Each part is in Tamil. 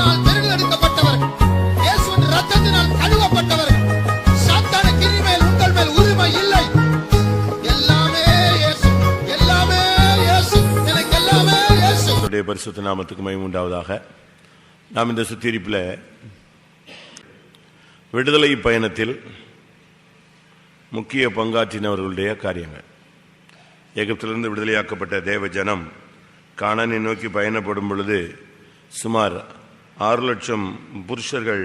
ஆவியானவரால் தெரிந்தெடுக்கப்பட்டவர்கள், இயேசுவின் இரத்தத்தினால் கழுவப்பட்டவர்கள். சாத்தானுக்கு இனிமேல் உங்கள் மேல் உரிமை இல்லை. எல்லாமே இயேசு, எல்லாமே இயேசு, எனக்கு எல்லாமே இயேசு. அவருடைய பரிசுத்த நாமத்துக்கு மகிமை உண்டாவதாக. நாம் இந்த சுத்திகரிப்பில் விடுதலை பயணத்தில் முக்கிய பங்காற்றினவர்களுடைய காரியங்கள், எகிப்திலிருந்து விடுதலையாக்கப்பட்ட தேவ ஜனம் கானானை நோக்கி பயணப்படும் பொழுது சுமார் 6 லட்சம் புருஷர்கள்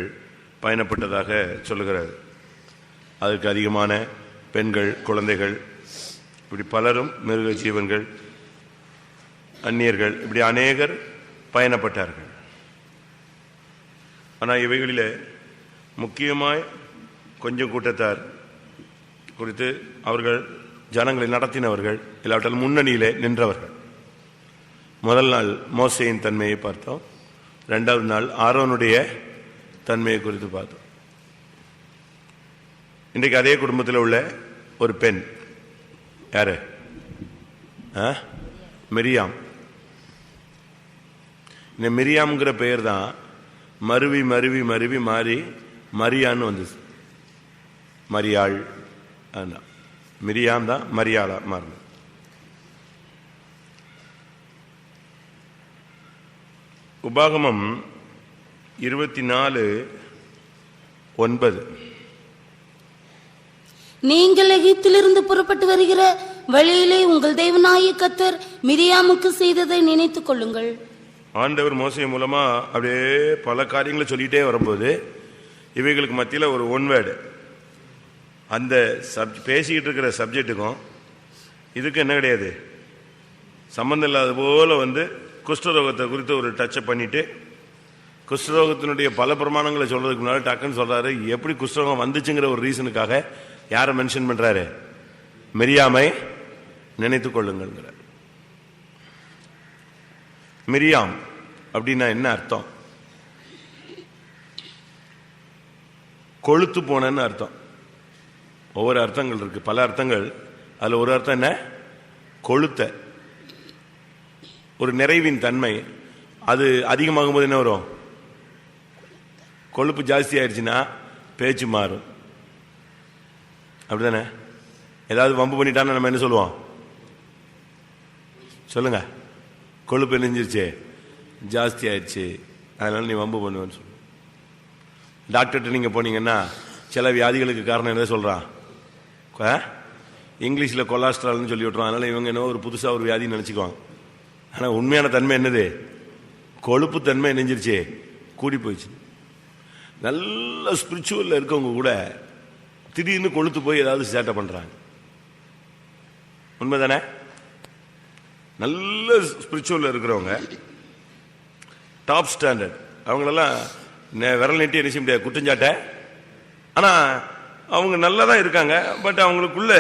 பயணப்பட்டதாக சொல்லுகிறார். அதற்கு அதிகமான பெண்கள், குழந்தைகள், இப்படி பலரும், மிருக ஜீவன்கள், அந்நியர்கள், இப்படி அநேகர் பயணப்பட்டார்கள். ஆனால் இவைகளில் முக்கியமாய் கொஞ்சம் கூட்டத்தார் குறித்து அவர்கள் ஜனங்களை நடத்தினவர்கள், இல்லாவிட்டால் முன்னணியிலே நின்றவர்கள். முதல் நாள் மோசேயின் தன்மையை பார்த்தோம். 2வது நாள் ஆரோனுடைய தன்மையை குறித்து பார்த்தோம். இன்றைக்கு அதே குடும்பத்தில் உள்ள ஒரு பெண், யாரு? மிரியாம். இந்த மிரியாம்ங்கிற பெயர் தான் மருவி மருவி மருவி மாறி மரியான்னு வந்துச்சு. மரியாள், மிரியாம் தான் மரியாளா மாறின. உபாகமம் 24:9, நீங்கள் எகிப்திலிருந்து புறப்பட்டு வருகிற வழியிலே உங்கள் தேவனாகிய கர்த்தர் மிரியாமுக்கு செய்ததை நினைத்துக் கொள்ளுங்கள். ஆண்டவர் மோசே மூலமா அப்படியே பல காரியங்களை சொல்லிட்டே வரும்போது இவைகளுக்கு மத்தியில் ஒரு ஒன் வேர்டு, அந்த பேசிக்கிட்டு இருக்கிற சப்ஜெக்டுக்கும் இதுக்கு என்ன கிடையாது, சம்பந்தம் இல்லாத போல குஷ்டரோகத்தை குறித்து ஒரு டச்சப் பண்ணிட்டு, குஷ்டரோகத்தினுடைய பல பிரமாணங்களை சொல்றதுக்கு முன்னாடி டக்குன்னு சொல்றாரு. எப்படி குஷ்டரோகம் வந்துச்சுங்கிற ஒரு ரீசனுக்காக யாரை மென்ஷன் பண்றாரு? மிரியாமை நினைத்துக் கொள்ளுங்கள். மிரியாம் அப்படின்னா என்ன அர்த்தம்? கொழுத்து போனன்னு அர்த்தம். ஒவ்வொரு அர்த்தங்கள் இருக்கு, பல அர்த்தங்கள். அதுல ஒரு அர்த்தம் என்ன? கொழுத்த, ஒரு நிறைவின் தன்மை. அது அதிகமாகும் போது என்ன வரும்? கொழுப்பு ஜாஸ்தி ஆயிடுச்சுன்னா பேச்சு மாறும், அப்படிதானே? ஏதாவது வம்பு பண்ணிட்டான்னு நம்ம என்ன சொல்லுவோம்? சொல்லுங்க. கொழுப்பு நெஞ்சிருச்சு, ஜாஸ்தி ஆயிடுச்சு, அதனால நீ வம்பு பண்ணுவேன்னு சொல்லுவோம். டாக்டர்கிட்ட நீங்க போனீங்கன்னா சில வியாதிகளுக்கு காரணம் என்ன சொல்றான்? இங்கிலீஷில் கொலஸ்ட்ரால்னு சொல்லி விட்டுருவான். அதனால இவங்க என்ன ஒரு புதுசாக ஒரு வியாதின்னு நினச்சிக்குவாங்க. ஆனால் உண்மையான தன்மை என்னது? கொழுப்பு தன்மை நெஞ்சிருச்சு, கூடி போயிடுச்சு. நல்ல ஸ்பிரிச்சுவலில் இருக்கவங்க கூட திடீர்னு கொழுத்து போய் ஏதாவது சேட்டை பண்ணுறாங்க. உண்மைதானே? நல்ல ஸ்பிரிச்சுவலில் இருக்கிறவங்க, டாப் ஸ்டாண்டர்ட், அவங்களெல்லாம் விரல் நீட்டி என்ன செய்ய முடியாது, குற்றஞ்சாட்ட. ஆனால் அவங்க நல்லா தான் இருக்காங்க. பட் அவங்களுக்குள்ள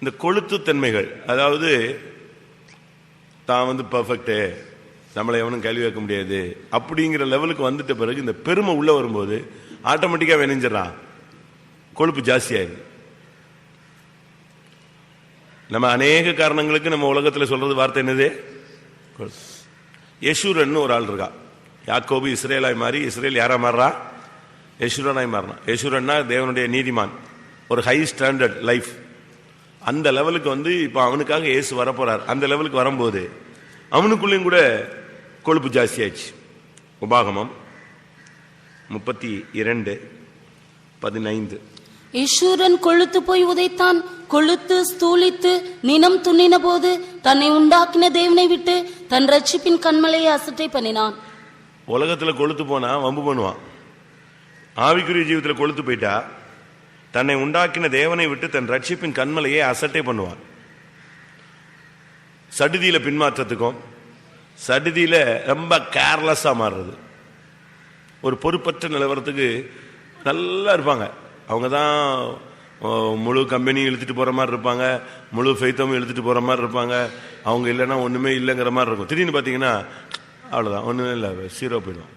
இந்த கொழுத்து தன்மைகள், அதாவது தான் பர்ஃபெக்டு, நம்மளை எவனும் கேள்வி கேட்க முடியாது அப்படிங்கிற லெவலுக்கு வந்துட்ட பிறகு இந்த பெருமை உள்ள வரும்போது ஆட்டோமேட்டிக்காக நினைஞ்சிடறான், கொழுப்பு ஜாஸ்தியாயிருது. நம்ம அநேக காரணங்களுக்கு நம்ம உலகத்தில் சொல்றது வார்த்தை என்னது? யெஷூரன் ஒரு ஆள் இருக்கா. யாக்கோபு இஸ்ரேலாய் மாறி, இஸ்ரேல் யாரா மாறுறா? யெஷூரனாய் மாறினா. யெஷூரன்னா தேவனுடைய நீதிமான், ஒரு ஹை ஸ்டாண்டர்ட் லைஃப். அந்த லெவலுக்கு இப்ப அவனுக்காக இயேசு வரப்போறார். அந்த லெவலுக்கு வரும்போது அவனுக்குள்ளேயும் கூட கொழுப்பு ஜாஸ்தி ஆயிடுச்சு. உபாகமம் 32:15. யெஷூரன் கொழுத்து போய் உதைத்தான். கொழுத்து ஸ்தூலித்து நினம் துண்ணின போது தன்னை உண்டாக்கின தேவனை விட்டு தன் ரட்சிப்பின் கண்மலையை அசட்டை பண்ணினான். உலகத்துல கொழுத்து போனா வம்பு பண்ணுவான். ஆவிக்குரிய ஜீவிதத்தில் கொழுத்து போயிட்டா தன்னை உண்டாக்கின தேவனை விட்டு தன் ரட்சிப்பின் கண்மலையை அசட்டை பண்ணுவான். சடுதியில பின்மாற்றத்துக்கும், சடுதியில ரொம்ப கேர்லெஸ்ஸா மாறுறது. ஒரு பொறுப்பற்ற நிலவரத்துக்கு நல்லா இருப்பாங்க. அவங்க தான் முழு கம்பெனியும் இழுத்துட்டு போற மாதிரி இருப்பாங்க, முழு ஃபெய்த்தமும் இழுத்துட்டு போற மாதிரி இருப்பாங்க. அவங்க இல்லைன்னா ஒண்ணுமே இல்லைங்கிற மாதிரி இருக்கும். திடீர்னு பார்த்தீங்கன்னா அவ்வளோதான், ஒன்றுமே இல்லை, சீரோ போயிடும்.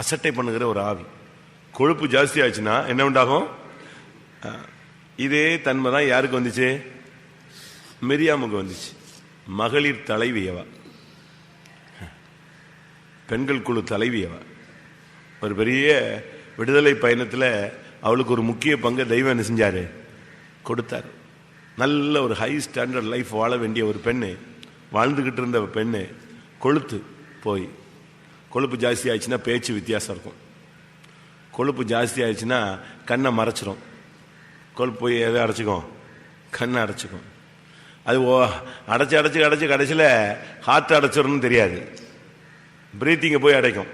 அசட்டை பண்ணுகிற ஒரு ஆவி. கொழுப்பு ஜாஸ்தி ஆச்சுன்னா என்ன உண்டாகும்? இதே தன்மை தான் யாருக்கு வந்துச்சு? மிரியாமுக்கு வந்துச்சு. மகளிர் தலைவியவா. பெண்கள் குழு தலைவி அவ. ஒரு பெரிய விடுதலை பயணத்தில் அவளுக்கு ஒரு முக்கிய பங்கு தெய்வம் என்ன செஞ்சாரு, கொடுத்தார். நல்ல ஒரு ஹை ஸ்டாண்டர்ட் லைஃப் வாழ வேண்டிய ஒரு பெண்ணு, வாழ்ந்துக்கிட்டு இருந்த பெண்ணு கொழுத்து போய், கொழுப்பு ஜாஸ்தி ஆயிடுச்சுன்னா பேச்சு வித்தியாசம் இருக்கும், கொழுப்பு ஜாஸ்தி ஆயிடுச்சுன்னா கண்ணை மறைச்சிரும், கொழுப்பு போய் எதை அடைச்சிக்கும், கண்ணை அடைச்சிக்கும். அது அடைச்சி அடைச்சி அடைச்சி கடைசியில் ஹார்ட் அடைச்சிடணும்னு தெரியாது, பிரீத்திங்கை போய் அடைக்கும்,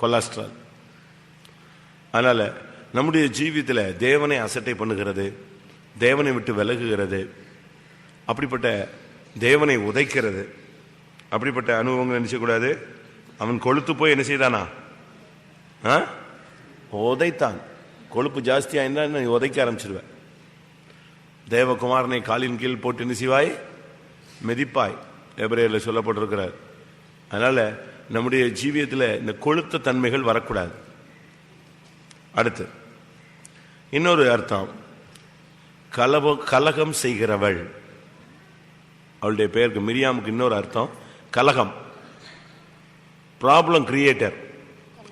கொலஸ்ட்ரால். அதனால் நம்முடைய ஜீவியத்தில் தேவனை அசட்டை பண்ணுகிறது, தேவனை விட்டு விலகுகிறது, அப்படிப்பட்ட தேவனை உதைக்கிறது, அப்படிப்பட்ட அனுபவங்கள் நினைச்சக்கூடாது. அவன் கொழுத்து போய் என்ன செய்தானா, உதைத்தான். கொழுப்பு ஜாஸ்தியாக இருந்தால் நீ உதைக்க ஆரம்பிச்சிருவேன். தேவகுமாரனை காலின் கீழ் போட்டு என்ன செய்வாய், மிதிப்பாய், எபிரேயரில் சொல்லப்பட்டிருக்கிறார். அதனால் நம்முடைய ஜீவியத்தில் இந்த கொழுத்த தன்மைகள் வரக்கூடாது. அடுத்து இன்னொரு அர்த்தம், கலகம் செய்கிறவள். அவளுடைய பெயருக்கு மிரியாமுக்கு இன்னொரு அர்த்தம் கலகம், ப்ராப்ளம் கிரியேட்டர்.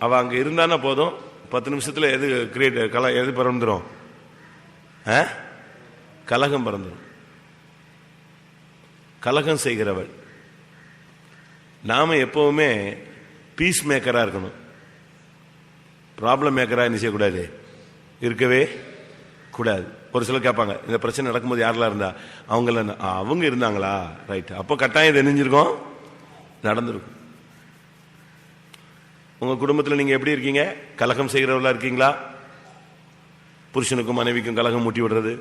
அவ அங்க இருந்தானா போதும், 10 நிமிஷத்துல எது கிரியேட்டர் எது பிறந்துடும், கலகம் பிறந்துடும். கலகம் செய்கிறவள். நாம எப்பவுமே பீஸ் மேக்கரா இருக்கணும், ப்ராப்ளம் மேக்கரா என்ன செய்யக்கூடாது, இருக்கவே கூடாது. ஒரு சிலர் கேட்பாங்க, இந்த பிரச்சனை நடக்கும்போது யாரெல்லாம் இருந்தா, அவங்க இருந்தாங்களா, ரைட், அப்போ கட்டாயம் இது நெஞ்சிருக்கோம், நடந்திருக்கும். உங்க குடும்பத்தில் நீங்க எப்படி இருக்கீங்க, கலகம் செய்கிறவர்களா இருக்கீங்களா? புருஷனுக்கும் மனைவிக்கும் கலகம் மூட்டி விடுறது,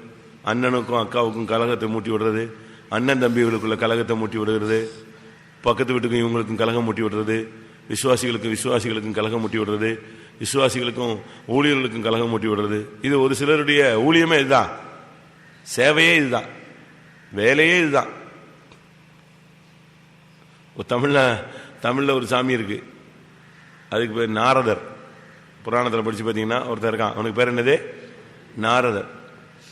அண்ணனுக்கும் அக்காவுக்கும் கலகத்தை மூட்டி விடுறது, அண்ணன் தம்பிகளுக்குள்ள கலகத்தை மூட்டி விடுறது, பக்கத்து வீட்டுக்கும் இவங்களுக்கும் கலகம் மூட்டி விடுறது, விசுவாசிகளுக்கும் கலகம் மூட்டி விடுறது, விசுவாசிகளுக்கும் ஊழியர்களுக்கும் கலகம் மூட்டி விடுறது. இது ஒரு சிலருடைய ஊழியமே இதுதான், சேவையே இதுதான், வேலையே இதுதான். தமிழ்ல ஒரு சாமி இருக்கு, அதுக்கு பேர் நாரதர். புராணத்தில் படிச்சு பார்த்தீங்கன்னா ஒருத்தர் இருக்கான், அவனுக்கு பேர் என்னது, நாரதர்.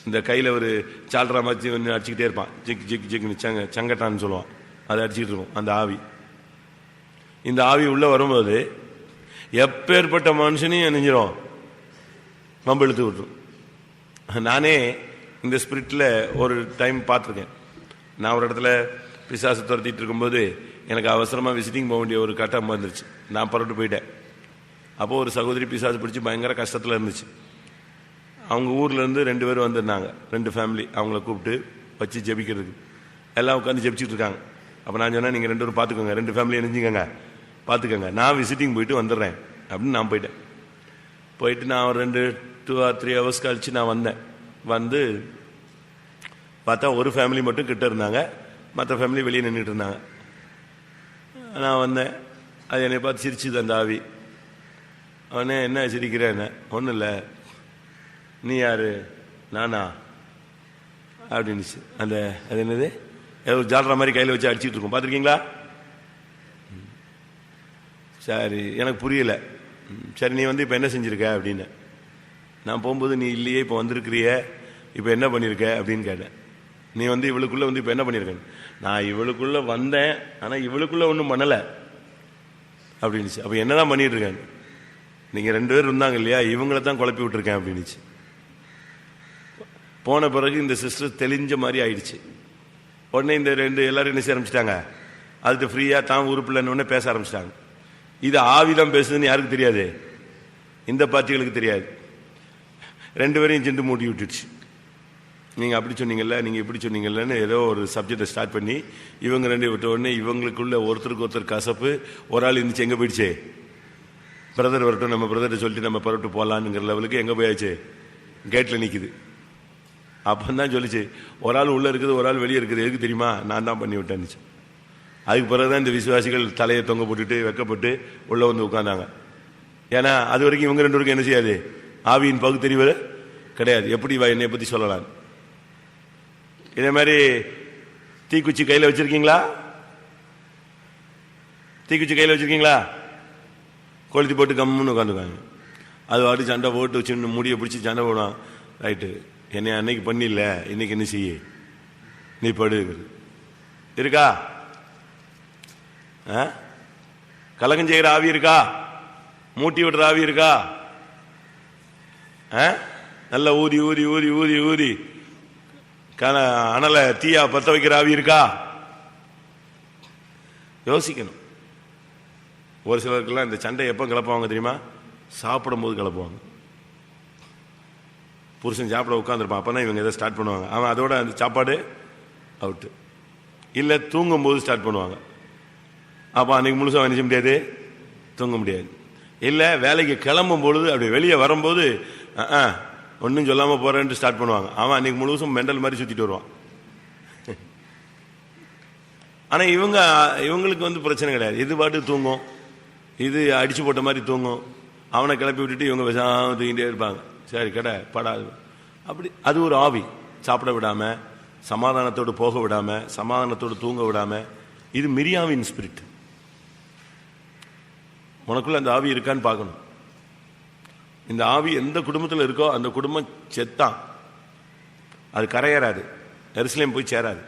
இந்த கையில் ஒரு சால்ரா மாற்றி ஒன்று அடிச்சுக்கிட்டே இருப்பான், ஜிக் ஜிக் ஜிக்னு சங்கட்டான்னு சொல்லுவான், அதை அடிச்சுக்கிட்டு இருக்கும் அந்த ஆவி. இந்த ஆவி உள்ள வரும்போது எப்பேற்பட்ட மனுஷனையும் நெஞ்சிரும், மம்பிழுத்து விட்டுரும். நானே இந்த ஸ்பிரிட்ல ஒரு டைம் பார்த்துருக்கேன். நான் ஒரு இடத்துல பிசாசு துரத்திட்டு இருக்கும்போது எனக்கு அவசரமாக விசிட்டிங் போக வேண்டிய ஒரு கட்டம் வந்துருச்சு. நான் புறப்பட்டு போயிட்டேன். அப்போது ஒரு சகோதரி பிசாசு பிடிச்சி பயங்கர கஷ்டத்தில் இருந்துச்சு. அவங்க ஊர்லேருந்து 2 பேர் வந்திருந்தாங்க, 2 ஃபேமிலி. அவங்கள கூப்பிட்டு வச்சு ஜெபிக்கிறதுக்கு எல்லாம் உட்காந்து ஜெபிச்சுட்டு இருக்காங்க. அப்போ நான் சொன்னேன், நீங்கள் 2 பேரும் பார்த்துக்கோங்க, 2 ஃபேமிலியை நெஞ்சுக்கோங்க, பார்த்துக்கோங்க, நான் விசிட்டிங் போயிட்டு வந்துடுறேன் அப்படின்னு நான் போயிட்டு நான் ஒரு 2 or 3 hours கழிச்சு நான் வந்தேன். வந்து பார்த்தா ஒரு ஃபேமிலி மட்டும் கிட்ட இருந்தாங்க, மற்ற ஃபேமிலி வெளியே நின்றுட்டு இருந்தாங்க. நான் வந்தேன், அது என்னை பார்த்து சிரிச்சுது அந்த ஆவி. அவனே, என்ன சிரிக்கிறேன்? ஒன்றும் இல்லை, நீ யாரு, நானா அப்படின்னுச்சு. அது என்னது, ஏதோ ஜால்ற மாதிரி கையில் வச்சு அடிச்சுட்டு இருக்கும், பார்த்துருக்கீங்களா? சரி, எனக்கு புரியல. சரி, நீ வந்து இப்போ என்ன செஞ்சிருக்க அப்படின்னு. நான் போகும்போது நீ இல்லையே, இப்போ வந்திருக்கிறிய, இப்போ என்ன பண்ணியிருக்க அப்படின்னு கேட்டேன். நீ வந்து இவளுக்குள்ள வந்து இப்போ என்ன பண்ணியிருக்க? நான் இவளுக்குள்ள வந்தேன், ஆனால் இவளுக்குள்ள ஒன்றும் பண்ணலை அப்படின்னுச்சு. அப்போ என்னதான் பண்ணிட்டு இருக்கேன்? நீங்கள் 2 பேர் இருந்தாங்க இல்லையா, இவங்கள தான் குழப்பி விட்டுருக்கேன் அப்படின்னுச்சு. போன பிறகு இந்த சிஸ்டர் தெளிஞ்ச மாதிரி ஆயிடுச்சு. உடனே இந்த 2 எல்லாரும் என்ன செய்ய ஆரம்பிச்சிட்டாங்க, அதுக்கு ஃப்ரீயாக தான் உறுப்பில்லைன்னு பேச ஆரம்பிச்சிட்டாங்க. இது ஆவிதான் பேசுதுன்னு யாருக்கு தெரியாது, இந்த பார்ட்டிகளுக்கு தெரியாது. 2 பேரையும் சென்று மூட்டி விட்டுடுச்சு. நீங்கள் அப்படி சொன்னீங்கல்ல, நீங்கள் இப்படி சொன்னீங்கல்லன்னு ஏதோ ஒரு சப்ஜெக்டை ஸ்டார்ட் பண்ணி இவங்க 2 விட்ட உடனே இவங்களுக்குள்ள ஒருத்தருக்கு ஒருத்தர் கசப்பு. ஒரு ஆள் இருந்துச்சு, எங்கே போயிடுச்சு, பிரதர் வரட்டும், நம்ம பிரதர்கிட்ட சொல்லிட்டு நம்ம புறப்பட்டு போகலான்னுங்கிற லெவலுக்கு எங்கே போயாச்சு, கேட்டில் நிற்குது. அப்போ தான் சொல்லிச்சு, ஒரு ஆள் உள்ளே இருக்குது, ஒரு ஆள் வெளியே இருக்குது, எதுக்கு தெரியுமா, நான் தான் பண்ணி விட்டேன்னுச்சு. அதுக்கு பிறகுதான் இந்த விசுவாசிகள் தலையை தொங்க போட்டுட்டு வெக்கப்பட்டு உள்ளே வந்து உட்கார்ந்தாங்க. ஏன்னா அது வரைக்கும் இவங்க 2 பேருக்கும் என்ன செய்யாது, ஆவியின் பகுத்தறிவு கிடையாது. எப்படி என்னை பற்றி சொல்லலாம்? இதே மாதிரி தீக்குச்சி கையில் வச்சிருக்கீங்களா? தீக்குச்சி கையில் வச்சிருக்கீங்களா? கொளுத்தி போட்டு கம்முன்னு உட்காந்துக்காங்க. அது வாட்டி சண்டை போட்டு சின்ன முடியை பிடிச்சி சண்டை போடுவான். ரைட்டு, என்னை அன்னைக்கு பண்ணிடல, இன்னைக்கு என்ன செய்ய, நீ படு இருக்கா? கலகம் செய்கிற ஆவி இருக்கா? மூட்டி விடுற ஆவி இருக்கா? நல்ல ஊதி ஊதி ஊதி ஊதி ஊதி அனல தீயா பத்த வைக்கிற ஆவி இருக்கா? யோசிக்கணும். ஒரு சிலருக்கெல்லாம் இந்த சண்டை எப்ப கிளப்புவாங்க தெரியுமா? சாப்பிடும் போது கிளப்புவாங்க. புருஷன் சாப்பிட உட்காந்துருப்பான், அப்பதான் இவங்க எதை ஸ்டார்ட் பண்ணுவாங்க. அவன் அதோட அந்த சாப்பாடு அவுட்டு. இல்ல தூங்கும் போது ஸ்டார்ட் பண்ணுவாங்க. அப்ப அன்னைக்கு முழுசா நினைச்ச முடியாது, தூங்க முடியாது. இல்ல வேலைக்கு கிளம்பும் பொழுது அப்படி வெளியே வரும்போது ஒன்னும் சொல்லாம போறேன்ட்டு ஸ்டார்ட் பண்ணுவாங்க. அவன் அன்னைக்கு முழுசும் மெண்டல் மாதிரி சுத்திட்டு வருவான். ஆனா இவங்களுக்கு பிரச்சனை கிடையாது. இது பாட்டு தூங்கும், இது அடிச்சு போட்ட மாதிரி தூங்கும். அவனை கிளப்பி விட்டுட்டு இவங்க பேசாம தூங்கிட்டே இருப்பாங்க. சரி கடை படாது. அப்படி அது ஒரு ஆவி. சாப்பிட விடாம, சமாதானத்தோடு போக விடாம, சமாதானத்தோடு தூங்க விடாம. இது மிரியாவின் ஸ்பிரிட். உனக்குள்ள அந்த ஆவி இருக்கான்னு பார்க்கணும். இந்த ஆவி எந்த குடும்பத்தில் இருக்கோ அந்த குடும்பம் செத்தான். அது கரையேறாது, எருசலேம் போய் சேராது.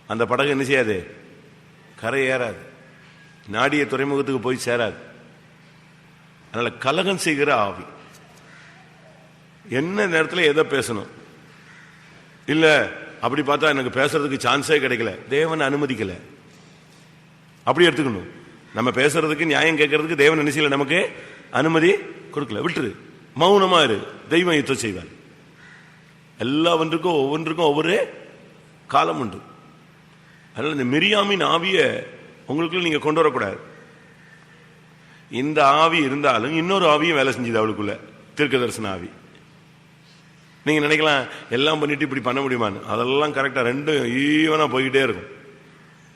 அந்த படகு என்ன செய்யாது? கரையேறாது, நாடிய துறைமுகத்துக்கு போய் சேராது. அதனால கலகம் செய்கிற ஆவி. என்ன நேரத்தில் எதை பேசணும்? இல்ல அப்படி பார்த்தா எனக்கு பேசுறதுக்கு சான்ஸே கிடைக்கல, தேவன் அனுமதிக்கல, அப்படி எடுத்துக்கணும். நம்ம பேசுறதுக்கு நியாயம் கேட்கறதுக்கு தேவன் என்ன செய்யல, நமக்கு அனுமதி கொடுக்கல. விட்டுரு, மௌனமா இரு, தெய்வம் யுத்தம் செய்வார். எல்லாவற்றுக்கும் ஒவ்வொன்றுக்கும் ஒவ்வொரு காலம் உண்டு. அதனால இந்த மிரியாமின் ஆவிய உங்களுக்குள்ள நீங்க கொண்டு வரக்கூடாது. இந்த ஆவி இருந்தாலும் இன்னொரு ஆவியும் வேலை செஞ்சது அவளுக்குள்ள, தீர்க்க தரிசன ஆவி. நீங்க நினைக்கலாம் எல்லாம் பண்ணிட்டு இப்படி பண்ண முடியுமான்னு. அதெல்லாம் கரெக்டா ரெண்டும் ஈவனா போய்கிட்டே இருக்கும்.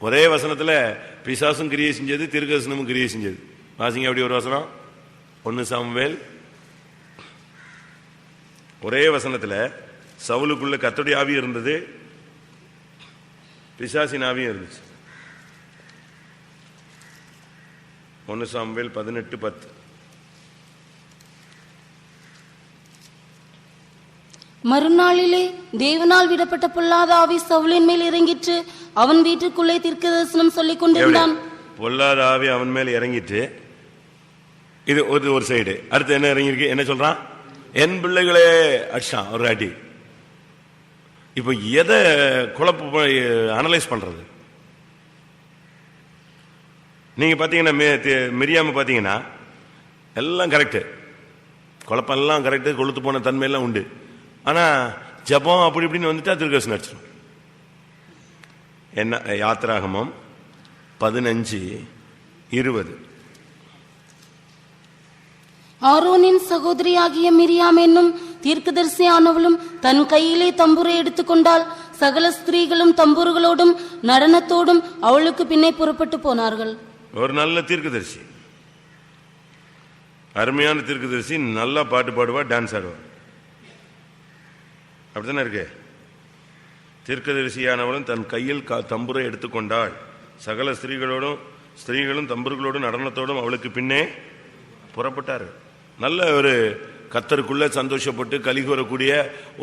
ஒரே வசனத்துல பிசாசும் கிரியை செஞ்சது, தீர்க்கதரிசனமும் கிரியை செஞ்சது. வாசிங்க அப்படி ஒரு வசனம், 1 சாமுவேல். ஒரே வசனத்துல சவுலுக்குள்ள கர்த்தருடைய ஆவி இருந்தது, பிசாசின் ஆவியும் இருந்துச்சு. 1 சாமுவேல் 18:10. மறுநாளிலே தேவனால் விடப்பட்ட பொல்லாத ஆவி சவுலின் மேல் இறங்கிட்டு அவன் வீட்டுக்குள்ளே தீர்க்கதரிசனம் சொல்லிக் கொண்டிருந்தான். பொல்லாத ஆவி அவன் மேல் இறங்கிட்டு, இது ஒரு சைடு. அடுத்து என்ன இறங்கிருக்கு? என்ன சொல்றான்? என் பிள்ளைகளே அடிச்சான் ஒரு அடி. இப்ப எதை குழப்ப அனலைஸ் பண்றது? நீங்க பாத்தீங்கன்னா மிரியாம பாத்தீங்கன்னா எல்லாம் கரெக்ட், குழப்பம் எல்லாம் கரெக்ட், கொளுத்து போன தன்மை எல்லாம் உண்டு. ஆனா ஜபம் அப்படி இப்படின்னு வந்துட்டா தீர்க்கதரிசனம் அடிச்சிடும். என்ன யாத்திராகமம் 15:20. ஆரோனின் சகோதரியாகிய மிரியாம் என்னும் தீர்க்கதரிசியானவளும் தன் கையிலே தம்புரை எடுத்துக்கொண்டால் சகல ஸ்திரீகளும் தம்புர்களோடும் நடனத்தோடும் அவளுக்கு பின்னே புறப்பட்டு போனார்கள். ஒரு நல்ல தீர்க்கதரிசி, அருமையான தீர்க்கதரிசி, நல்லா பாட்டு பாடுவா, டான்ஸ் ஆடுவா. அப்படித்தானே இருக்கு. தீர்க்கதரிசியானவளும் தன் கையில் தம்புரை எடுத்துக்கொண்டாள், சகல ஸ்திரீகளும் தம்புர்களோடும் நடனத்தோடும் அவளுக்கு பின்னே புறப்பட்டார். நல்ல ஒரு கர்த்தருக்குள்ள சந்தோஷப்பட்டு கலிகூறக்கூடிய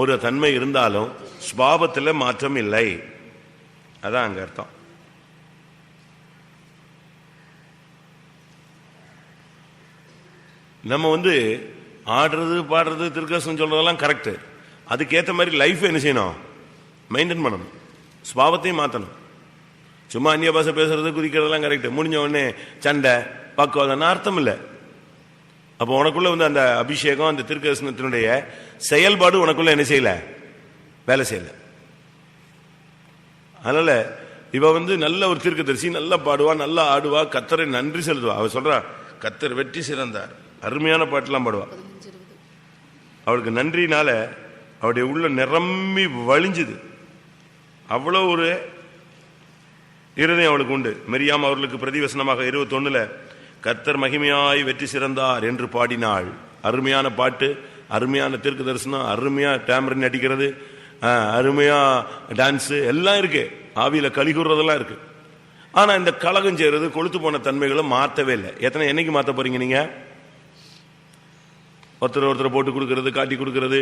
ஒரு தன்மை இருந்தாலும் சுபாவத்தில் மாற்றம் இல்லை. அதான் அங்க அர்த்தம். நம்ம ஆடுறது பாடுறது தீர்க்கதரிசனம் சொல்றதெல்லாம் கரெக்ட். அதுக்கேற்ற மாதிரி லைஃப் என்ன செய்யணும்? மெயின்டைன் பண்ணணும், சுபாவத்தையும் மாற்றணும். சும்மா அந்நிய பாஷை பேசுறது குதிக்கிறதெல்லாம் கரெக்ட், முடிஞ்ச உடனே சண்டை பக்குவம் அர்த்தம் இல்லை. அப்போ உனக்குள்ள அந்த அபிஷேகம், அந்த தீர்க்கதரிசனத்தினுடைய செயல்பாடு உனக்குள்ள என்ன செய்யல, வேலை செய்யல. அதனால இவ நல்ல ஒரு தீர்க்கதரிசி, நல்லா பாடுவா, நல்லா ஆடுவா, கர்த்தரை நன்றி செலுத்துவா. அவ சொல்றா கர்த்தர் வெற்றி சிறந்தார், அருமையான பாட்டுலாம் பாடுவா. அவளுக்கு நன்றினால அவருடைய உள்ள நிரம்பி வழிஞ்சுது. அவ்வளோ ஒரு இருதயம் அவளுக்கு உண்டு. மிரியாம் அவர்களுக்கு பிரதிவசனமாக 21 கர்த்தர் மகிமையாய் வெற்றி சிறந்தார் என்று பாடினாள். அருமையான பாட்டு, அருமையான தீர்க்க தரிசனம், அருமையா டேமரின் அடிக்கிறது, அருமையா டான்ஸ் எல்லாம் இருக்கு, ஆவியில கலிகூறதெல்லாம் இருக்கு. ஆனா இந்த கலகம் செய்யறது, கொளுத்து போன தன்மைகளை மாற்றவே இல்லை. என்னைக்கு மாற்ற போறீங்க நீங்க? ஒருத்தர் போட்டு கொடுக்கறது, காட்டி கொடுக்கறது,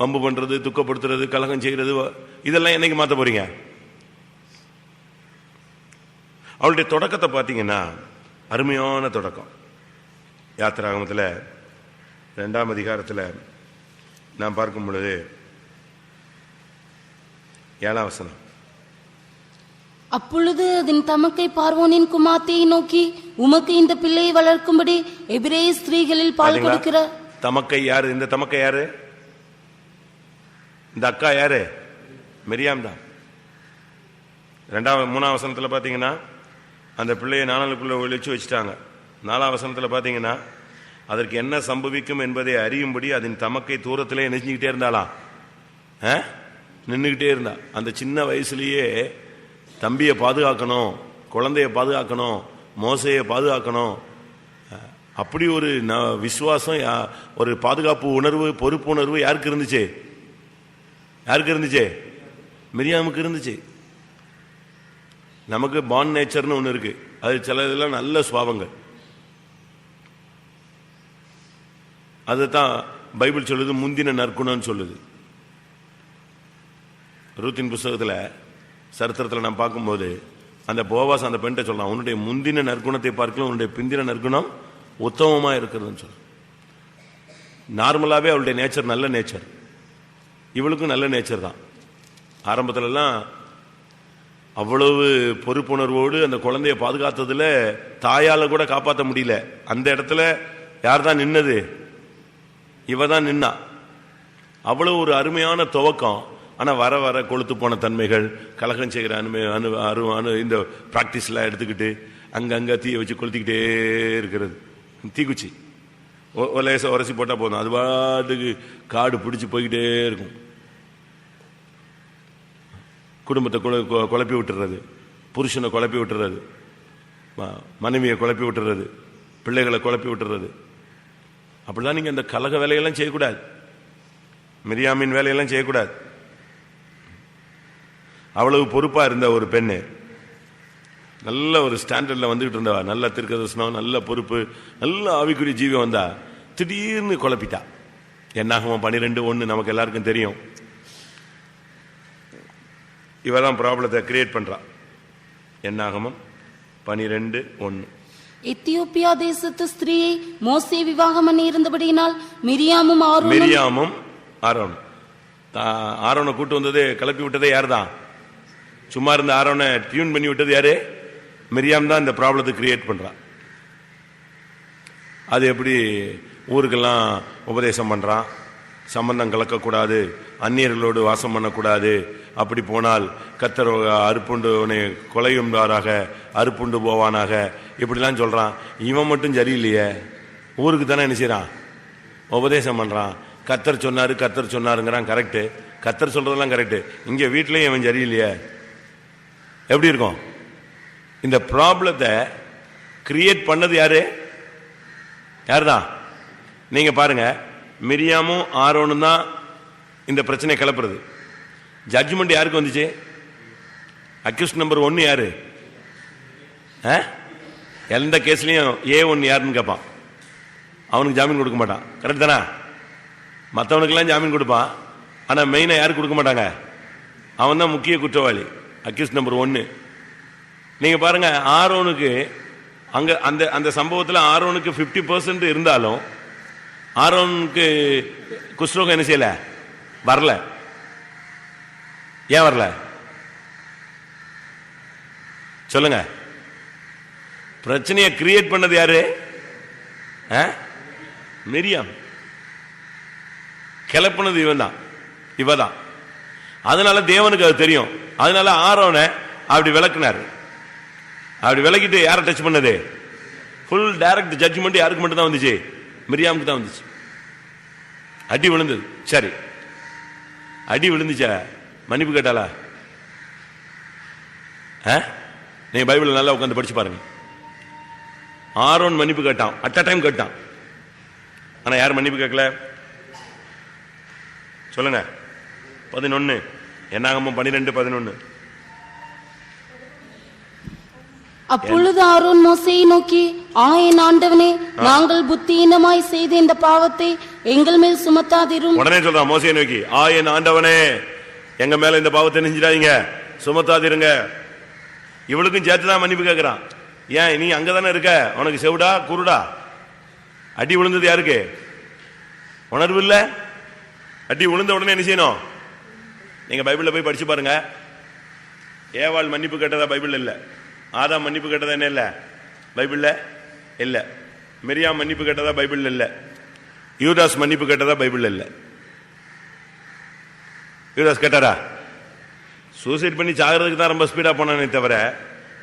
வம்பு பண்றது, துக்கப்படுத்துறது, கலகம் செய்யறது, இதெல்லாம் என்னைக்கு மாற்ற போறீங்க? அவளுடைய தொடக்கத்தை பார்த்தீங்கன்னா அருமையான தொடக்கம். யாத்திராகமத்தில் 2ஆம் அதிகாரத்தில் நாம் பார்க்கும் பொழுது 7ஆம் வசனம். அப்பொழுது அதன் தமக்கை பார்வோனின் குமார்த்தியை நோக்கி, உமக்கு இந்த பிள்ளையை வளர்க்கும்படி எபிரேய ஸ்திரீகளில் பால் கொடுக்கிற தமக்கை யாரு? இந்த தமக்கை யாரு? இந்த அக்கா யாரு? மிரியாம் தான். 3ஆம் வசனத்தில் பார்த்தீங்கன்னா அந்த பிள்ளையை நாணலுக்குள்ள ஒழிச்சு வச்சுட்டாங்க. 4ஆம் வசனத்தில் பார்த்தீங்கன்னா அதற்கு என்ன சம்பவிக்கும் என்பதை அறியும்படி அதன் தமக்கை தூரத்திலே நெஞ்சுக்கிட்டே இருந்தாலாம், நின்றுக்கிட்டே இருந்தா. அந்த சின்ன வயசுலேயே தம்பியை பாதுகாக்கணும், குழந்தைய பாதுகாக்கணும், மோசையை பாதுகாக்கணும். அப்படி ஒரு விசுவாசம், ஒரு பாதுகாப்பு உணர்வு, பொறுப்பு உணர்வு யாருக்கு இருந்துச்சு? யாருக்கு இருந்துச்சு? மிரியாமுக்கு இருந்துச்சு. நமக்கு பான் நேச்சர்னு ஒன்று இருக்கு. அது சில இதெல்லாம் நல்ல சுபாவங்கள். அதுதான் பைபிள் சொல்லுது, முந்தின நற்குணம்னு சொல்லுது. ரூத்தின் புஸ்தகத்தில் சரித்திரத்தில் நான் பார்க்கும்போது அந்த போவாஸ் அந்த பெண்ணை சொல்றான், உன்னுடைய முந்தின நற்குணத்தை பார்க்கலாம் உன்னுடைய பிந்தின நற்குணம் உத்தமமா இருக்கிறதுன்னு சொல்ற. நார்மலாவே அவளுடைய நேச்சர் நல்ல நேச்சர், இவளுக்கும் நல்ல நேச்சர் தான். ஆரம்பத்திலலாம் அவ்வளவு பொறுப்புணர்வோடு அந்த குழந்தைய பாதுகாத்ததுல தாயால கூட காப்பாற்ற முடியல. அந்த இடத்துல யார் தான் நின்னது? இவ தான் நின்னா. அவ்வளவு ஒரு அருமையான துவக்கம். ஆனா வர வர கொளுத்து போன தன்மைகள், கலகம் செய்கிற இந்த பிராக்டிஸ்லாம் எடுத்துக்கிட்டு அங்கங்க தீயை வச்சு கொளுத்திக்கிட்டே இருக்கிறது. தீக்குச்சி லேசா உரசி போட்டா போதும், அது பாட்டுக்கு காடு பிடிச்சி போய்கிட்டே இருக்கும். குடும்பத்தை குழப்பி விட்டுறது, புருஷனை குழப்பி விட்டுறது, மனைவியை குழப்பி விட்டுறது, பிள்ளைகளை குழப்பி விட்டுறது. அப்படிதான் நீங்க அந்த கலக வேலையெல்லாம் செய்யக்கூடாது, மிரியாமின் வேலையெல்லாம் செய்யக்கூடாது. அவ்வளவு பொறுப்பா இருந்த ஒரு பெண்ணு, நல்ல ஒரு ஸ்டாண்டர்ட்ல வந்துகிட்டு இருந்தவா, நல்ல தீர்க்கதரிசனம், நல்ல பொறுப்பு, நல்ல ஆவிக்குரிய ஜீவி வந்தா திடீர்னு குழப்பிட்டா. என்னாகமம் 12:1 நமக்கு எல்லாருக்கும் தெரியும். இவதான் ப்ராப்ளத்தை கிரியேட் பண்றா. என்னாகமம் 12:1. எத்தியோப்பியா தேசத்து ஸ்திரீயை மோசே விவாகம் பண்ணி இருந்தபடியினால் மிரியாமும் ஆரோனும் ஆரோனை கூட்டு வந்தது, கிளப்பி விட்டதே யார் தான்? சும்மா இருந்த ஆரோனை டியூன் பண்ணி விட்டது யாரு? மிரியாம் தான் இந்த ப்ராப்ளத்தை கிரியேட் பண்றான். அது எப்படி ஊருக்கெல்லாம் உபதேசம் பண்றான், சம்பந்தம் கலக்கக்கூடாது, அந்நியர்களோடு வாசம் பண்ணக்கூடாது, அப்படி போனால் கர்த்தர் அறுப்புண்டு கொலையுண்டாராக, அறுப்புண்டு போவானாக, இப்படிலாம் சொல்றான். இவன் மட்டும் சரியில்லையே, ஊருக்கு தானே என்ன செய்யறான்? உபதேசம் பண்றான். கர்த்தர் சொன்னாரு, கர்த்தர் சொன்னாருங்கிறான். கரெக்டு, கர்த்தர் சொல்றதெல்லாம் கரெக்டு. இங்க வீட்லயும் இவன் சரியில்லையே, எப்படி இருக்கும்? இந்த ப்ராப்ளத்தை கிரியேட் பண்ணது யாரு? யாருதான்? நீங்க பாருங்க, மிரியாமும் ஆரோனும் தான் இந்த பிரச்சனையை கிளப்புறது. ஜட்ஜ்மெண்ட் யாருக்கு வந்துச்சு? அக்யூஸ்ட் நம்பர் 1 யாரு? எந்த கேஸ்லயும் A1 யாருன்னு கேட்பான். அவனுக்கு ஜாமீன் கொடுக்க மாட்டான். கரெக்ட் தானே? மற்றவனுக்கெல்லாம் ஜாமீன் கொடுப்பான், ஆனா மெயினா யாருக்கு கொடுக்க மாட்டாங்க? அவன் தான் முக்கிய குற்றவாளி, அக்யூஸ்ட் நம்பர் 1. நீங்க பாருங்க, ஆரோனுக்கு அங்க அந்த அந்த சம்பவத்தில் ஆரோனுக்கு 50% இருந்தாலும் ஆரோனுக்கு குஷ்ரோகம் என்ன செய்யல? வரல. ஏன் வரல சொல்லுங்க? பிரச்சனையை கிரியேட் பண்ணது யாரு? மிரியாம். கிளப்புனது இவதான். அதனால தேவனுக்கு அது தெரியும். அதனால ஆரோனை அப்படி விளக்குனாரு. அப்படி விளக்கிட்டு யாரை டச் பண்ணது? ஃபுல் டைரக்ட் ஜட்ஜ்மெண்ட் யாருக்கு மட்டும் தான் வந்துச்சு? மிரியாமுக்கு தான் வந்துச்சு. அடி விழுந்தது. சரி, அடி விழுந்துச்சா? மன்னிப்பு கேட்டாளா? நீங்க பைபிள் நல்லா உட்காந்து படிச்சு பாருங்க. ஆரோன் மன்னிப்பு கேட்டான், அட் அ டைம் கேட்டான். ஆனா யார் மன்னிப்பு கேட்கல? சொல்லுங்க. 11 என்னாகமம் 12:11. அப்பொழுது ஆரோன் மோசேயை நோக்கி, என் ஆண்டவனே, நாங்கள் புத்தியீனமாய் செய்த இந்த பாவத்தை எங்கள் மேல் சுமத்தாதிரும். உடனே சொல்றான் மோசேயை நோக்கி, என் ஆண்டவனே, எங்க மேல இந்த பாவத்தை நெஞ்சிடாதீங்க, சுமத்தாதிருங்க. இவளுக்கும் சேர்த்துதான் மன்னிப்பு கேட்கிறான். ஏன் நீ அங்கதானே இருக்க, உனக்கு செவிடா குருடா? அடி விழுந்தது யாருக்கு? உணர்வு இல்ல. அடி விழுந்த உடனே என்ன செய்யணும்? நீங்க பைபிள்ல போய் படிச்சு பாருங்க. ஏவாள் மன்னிப்பு கேட்டதா பைபிள் இல்ல. ஆதாம் மன்னிப்பு கேட்டதா என்ன இல்ல பைபிள்ல இல்ல. மிரியாம் மன்னிப்பு கேட்டதா பைபிள் இல்ல. யூதாஸ் மன்னிப்பு கேட்டதா பைபிள் இல்ல. யூதாஸ் கேட்டாரா? சூசைட் பண்ணி சாகிறதுக்கு தான் ரொம்ப ஸ்பீடா போனானே தவிர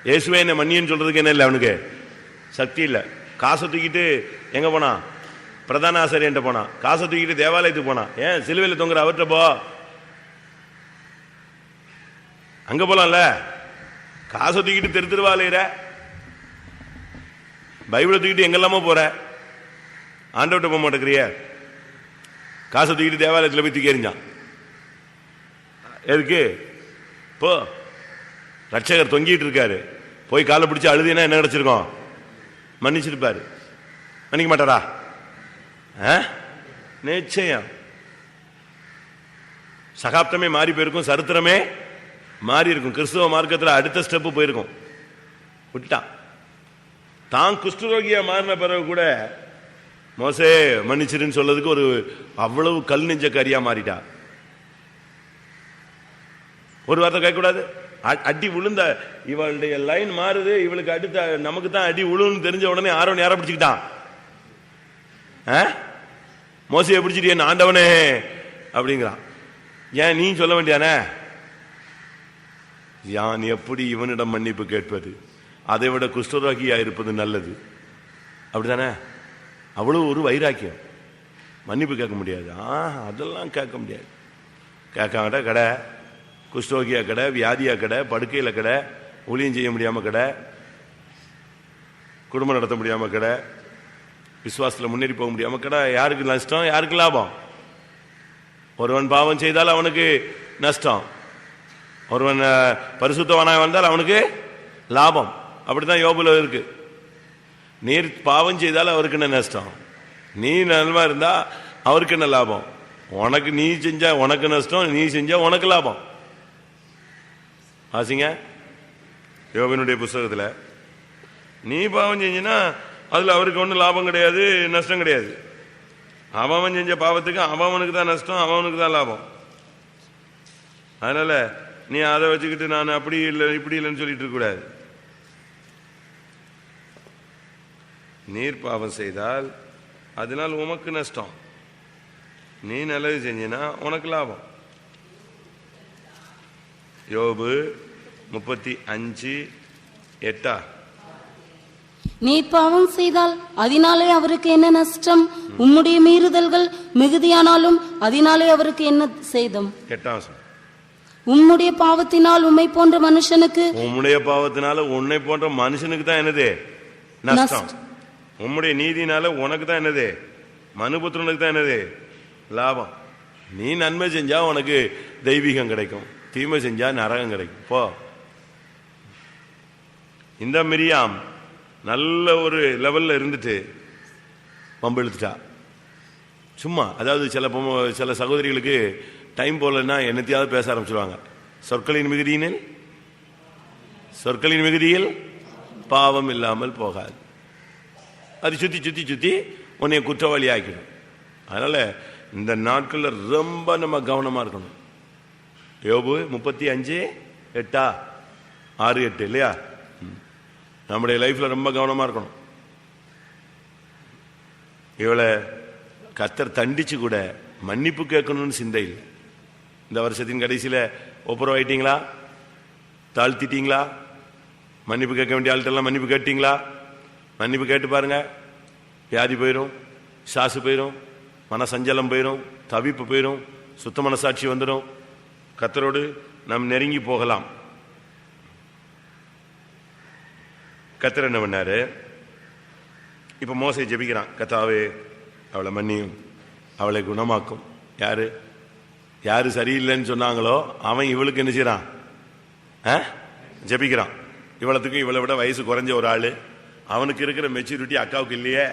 இயேசுவே என்ன மன்னின்னு சொல்றதுக்கு என்ன இல்லை, அவனுக்கு சக்தி இல்லை. காசை தூக்கிட்டு எங்க போனான்? பிரதான ஆசிரியன்ட்ட போனான். காசை தூக்கிட்டு தேவாலயத்துக்கு போனான். ஏன் சிலுவையில் தொங்குற அவர்கிட்ட போ, அங்க போலாம்ல. காசை தூக்கிட்டு தெரு திருவாலையிற, பைபிளை தூக்கிட்டு எங்கெல்லாமோ போற, ஆண்டவர்கிட்ட போக மாட்டேங்கிறிய. காசை தூக்கிட்டு தேவாலயத்தில் போய் தூக்கி எறிஞ்சான். எதுக்கு? போ, ரட்சகர் தொங்கிட்டு இருக்காரு, போய் காலை பிடிச்சி அழுதினா என்ன கிடைச்சிருக்கோம்? மன்னிச்சிருப்பாரு. மன்னிக்க மாட்டாரா? நிச்சயம். சகாப்தமே மாறி போயிருக்கும், சரித்திரமே மாறி இருக்கும். கிறிஸ்துவ மார்க்கத்தில் அடுத்த ஸ்டெப்பு போயிருக்கும். விட்டான். தான் குஷ்டரோகியா மாறின பிறகு கூட மோசே மன்னிச்சிருன்னு சொல்லதுக்கு ஒரு அவ்வளவு கல் நெஞ்ச கரியா மாறிட்டா. ஒரு வார்த்தை கேட்கக்கூடாது. அடி விழுந்த இவளுடைய லைன் மாறுது, இவளுக்கு அடுத்த நமக்கு தான் அடி விழுன்னு தெரிஞ்ச உடனே ஆரோன் யாரை பிடிச்சுக்கிட்டான்? மோசையை பிடிச்சிட்டு ஆண்டவனே அப்படிங்கிறான். ஏன் நீ சொல்ல வேண்டியானே? யான் எப்படி இவனிடம் மன்னிப்பு கேட்பது? அதை விட குஷ்டரோகியா இருப்பது நல்லது. அப்படித்தானே? அவ்வளவு ஒரு வைராக்கியம். மன்னிப்பு கேட்க முடியாது. அதெல்லாம் கேட்க முடியாது. கேட்காங்கடா கடை, குஷ்டரோகியா கடை, வியாதியா கடை, படுக்கையில கடை, ஊழியம் செய்ய முடியாம கடை, குடும்பம் நடத்த முடியாம கடை, விசுவாசத்தில் முன்னேறி போக முடியாம கடை. யாருக்கு நஷ்டம்? யாருக்கு லாபம்? ஒருவன் பாவம் செய்தால் அவனுக்கு நஷ்டம், ஒருவன் பரிசுத்தவனாய் வந்தால் அவனுக்கு லாபம். அப்படித்தான் யோபுல இருக்கு. நீர் பாவம் செய்தால் அவருக்கு என்ன நஷ்டம்? நீ நன்மா இருந்தா அவருக்கு என்ன லாபம்? உனக்கு நீ செஞ்சா உனக்கு நஷ்டம், நீ செஞ்சா உனக்கு லாபம். ஆசிங்க யோபினுடைய புஸ்தகத்தில் நீ பாவம் செஞ்சினா அதுல அவருக்கு ஒன்றும் லாபம் கிடையாது, நஷ்டம் கிடையாது. அவன் செஞ்ச பாவத்துக்கு அவனுக்கு தான் நஷ்டம், அவனுக்கு தான் லாபம். அதனால நீ அதை வச்சுக்கிட்டு நான் அப்படி இல்லை இப்படி இல்லைன்னு சொல்லிட்டு இருக்க கூடாது. நீர் பாவம் செய்தால் அதனால் உமக்கு நஷ்டம், நீ நல்லது செஞ்சினா உனக்கு லாபம். யோபு 35:8. நீ பாவம் செய்தால் அதனாலே அவருக்கு என்ன நஷ்டம்? உம்முடைய மீறுதல்கள் மிகுதியானாலும் அதனாலே அவருக்கு என்ன சேதம்? 8. உம்முடைய பாவத்தினால் உம்மை போன்ற மனுஷனுக்கு, உம்முடைய பாவத்தினால உன்னை போன்ற மனுஷனுக்கு தான் என்னது நஷ்டம். உம்முடைய நீதினால உனக்கு தான் என்னது, மனுபுத்திரனுக்கு தான் என்னது லாபம். நீ நன்மை செஞ்சா உனக்கு தெய்வீகம் கிடைக்கும், தீமை செஞ்சா நரகம் கிடைக்கும். போ. இந்த மிரியாம் நல்ல ஒரு லெவல்ல இருந்துட்டு பம்பு இழுத்துட்டா. சும்மா, அதாவது சில சகோதரிகளுக்கு டைம் போலன்னா என்னத்தையாவது பேச ஆரம்பிச்சிருவாங்க. சொற்களின் மிகுதியில் பாவம் இல்லாமல் போகாது. அது சுத்தி சுத்தி சுத்தி உன்னை குற்றவாளி ஆக்கிடும். அதனால இந்த நாட்கள்ல ரொம்ப நம்ம கவனமா இருக்கணும். யோபு 35:8, 6-8 இல்லையா? நம்முடைய லைஃப்ல ரொம்ப கவனமா இருக்கணும். இவளை கர்த்தர் தண்டிச்சு கூட மன்னிப்பு கேட்கணும்னு சிந்தை இல்லை. இந்த வருஷத்தின் கடைசியில ஒப்புரவாயிட்டீங்களா? தாழ்த்திட்டீங்களா? மன்னிப்பு கேட்க வேண்டிய ஆள்கிட்டெல்லாம் மன்னிப்பு கேட்டீங்களா? மன்னிப்பு கேட்டு பாருங்க. வியாதி போயிடும், சாசு போயிடும், மனசஞ்சலம் போயிடும், தவிப்பு போயிடும், சுத்த மனசாட்சி வந்துடும். கர்த்தரோடு நாம் நெருங்கி போகலாம். கர்த்தர் என்ன பண்ணாரு? இப்ப மோசே ஜெபிக்கிறான், கர்த்தாவே அவளை மன்னியும், அவளை குணமாக்கும். யாரு சரியில்லைன்னு சொன்னாங்களோ அவன் இவளுக்கு என்ன செய்யறான்? ஜெபிக்கிறான். இவளத்துக்கும் இவளை விட வயசு குறைஞ்ச ஒரு ஆளு, அவனுக்கு இருக்கிற மெச்சூரிட்டி அக்காவுக்கு இல்லையே,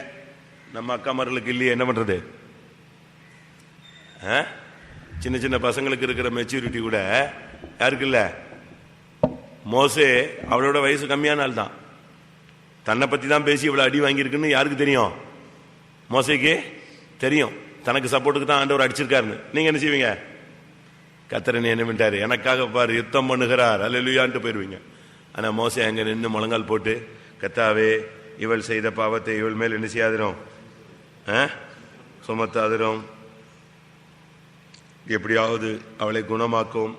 நம்ம அக்கா மர்களுக்கு இல்லையே, என்ன பண்றது? சின்ன சின்ன பசங்களுக்கு இருக்கிற மெச்சூரிட்டி கூட யாருக்கு இல்ல? மோசே அவளோட வயசு கம்மியான ஆள் தான். தன்னை பத்தி தான் பேசி இவ்வளவு அடி வாங்கியிருக்குன்னு யாருக்கு தெரியும்? மோசேக்கு தெரியும். தனக்கு சப்போர்ட்டுக்கு தான் ஆண்டவர் அடிச்சிருக்காருன்னு. நீங்க என்ன செய்வீங்க? கர்த்தர் என்ன பண்ணிட்டாரு, எனக்காக பாரு யுத்தம் பண்ணுகிறார் அல்லேலூயான்ட்டு போயிருவீங்க. ஆனா மோசே அங்க நின்று முழங்கால் போட்டு, கர்த்தாவே இவள் செய்த பாவத்தை இவள் மேல் என்ன செய்யாதிரும், சுமத்தாதிரும், எப்படியாவது அவளை குணமாக்கும்.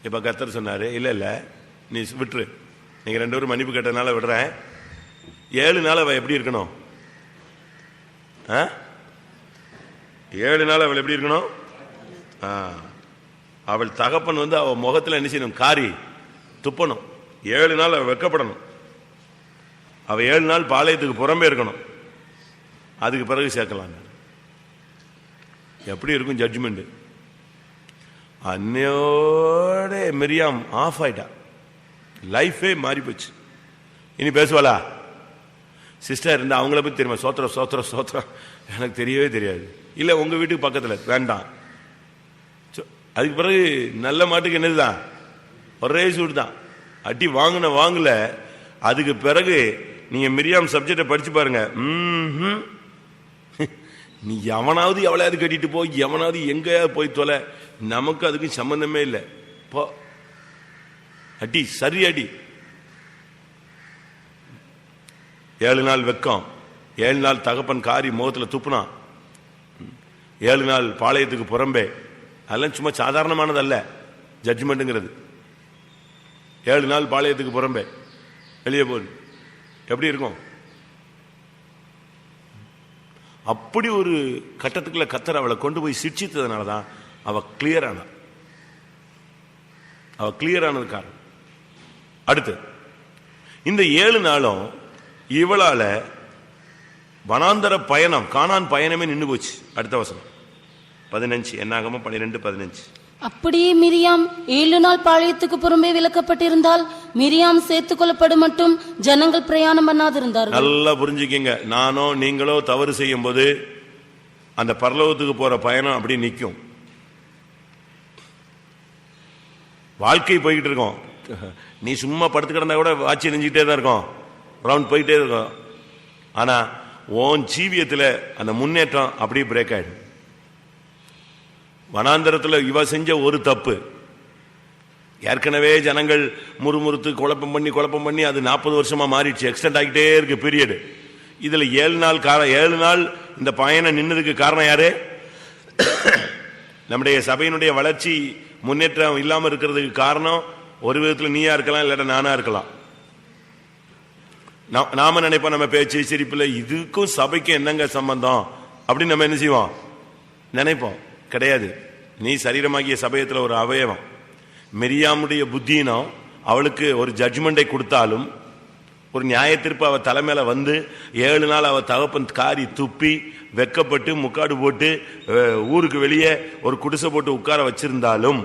இப்ப கர்த்தர் சொன்னாரு, இல்ல இல்ல நீ விட்டுரு, நீங்க 2 பேரும் மன்னிப்பு கேட்டதுனால விடுறேன். 7 நாள் அவ எப்படி இருக்கணும்? 7 நாள் அவள் எப்படி இருக்கணும்? அவள் தகப்பன் அவ முகத்துல என்ன செய்யணும்? காரி துப்பணும். 7 நாள் அவள் வெக்கப்படணும். அவ 7 நாள் பாளையத்துக்கு புறம்பே இருக்கணும். அதுக்கு பிறகு சேர்க்கலாம். எப்படி இருக்கும் ஜட்ஜ்மெண்ட்? அன்னையோட மிரியாம் ஆஃப் ஆயிட்டா, லைஃபே மாறி போச்சு. இனி பேசுவாளா? சிஸ்டர் இருந்தா அவங்கள பத்தி தெரியுமா? சோத்திரம் சோத்திரம் சோத்திரம், எனக்கு தெரியவே தெரியாது. இல்ல உங்க வீட்டுக்கு பக்கத்துல வேண்டாம். அதுக்கு பிறகு நல்ல மாட்டுக்கு என்னதுதான்? ஒரே சூடு தான். அடி வாங்கல. அதுக்கு பிறகு நீங்க மிரியாம் சப்ஜெக்ட படிச்சு பாருங்க. நீ எவனாவது எவ்வளவு கட்டிட்டு போய், எவனாவது எங்கேயாவது போய் தொலை, நமக்கு அதுக்கு சம்பந்தமே இல்லை. போ அடி, சரி அடி. 7 நாள் வெக்கம், 7 நாள் தகப்பன் காரி முகத்துல துப்புனான், 7 நாள் பாளையத்துக்கு புறம்பே. அதெல்லாம் சும்மா சாதாரணமானதல்ல ஜட்ஜ்மெண்ட்ங்கிறது. 7 நாள் பாளையத்துக்கு புறம்பே வெளியே போகுது. எப்படி இருக்கும்? அப்படி ஒரு கட்டத்துக்குள்ள கர்த்தர் அவளை கொண்டு போய் சிட்சித்ததுனாலதான் அவ கிளியரான. அவ கிளியரானது காரணம். அடுத்து இந்த 7 நாளும் இவளால வனாந்தர பயணம், கானான் பயணமே நின்று போச்சு. அடுத்த வசனம் 15, என்னாகமம் 12:15. அப்படியே மிரியாம் 7 நாள் பாளையத்துக்கு புறம்பே விலக்கப்பட்டிருந்தால் மிரியாம் சேர்த்துக் கொள்ளப்படும் மட்டும் ஜனங்கள் பிரயாணம் பண்ணாதிருந்தார்கள். நல்லா புரிஞ்சுக்கீங்க. நானோ நீங்களோ தவறு செய்யும் போது அந்த பரலோகத்துக்கு போற பயணம் அப்படி நிற்கும். வாழ்க்கை போய்கிட்டு இருக்கோம். நீ சும்மா படுத்து கிடந்தா கூட வாட்சி நெஞ்சுக்கிட்டே தான் இருக்கும், ரவுண்ட் போயிட்டே இருக்கும். ஆனா உன் ஜீவியத்தில் அந்த முன்னேற்றம் அப்படியே பிரேக் ஆயிடும். வனாந்தரத்தில் இவ செஞ்ச ஒரு தப்பு, ஏற்கனவே ஜனங்கள் முறுமுறுத்து குழப்பம் பண்ணி அது 40 வருஷமா மாறிடுச்சு, எக்ஸ்டெண்ட் ஆகிட்டே இருக்கு பீரியடு. இதுல 7 நாள் இந்த பயணம் நின்னதுக்கு காரணம் யாரு? நம்முடைய சபையினுடைய வளர்ச்சி முன்னேற்றம் இல்லாம இருக்கிறதுக்கு காரணம் ஒரு விதத்தில் நீயா இருக்கலாம், இல்லாட்ட நானா இருக்கலாம். நாம நினைப்போம் நம்ம பேச்சு சிரிப்புல இதுக்கும் சபைக்கும் என்னங்க சம்பந்தம் அப்படின்னு நம்ம என்ன செய்வோம்? நினைப்போம். கிடையாது. நீ சரீரமாகிய சபையத்தில் ஒரு அவயவம். மிரியாமுடைய புத்தியினம் அவளுக்கு ஒரு ஜட்ஜ்மெண்டை கொடுத்தாலும், ஒரு நியாய தீர்ப்பு அவ தலைமையில வந்து 7 நாள் அவ தகப்பன் காரி துப்பி வெக்கப்பட்டு முக்காடு போட்டு ஊருக்கு வெளியே ஒரு குடிசை போட்டு உட்கார வச்சிருந்தாலும்,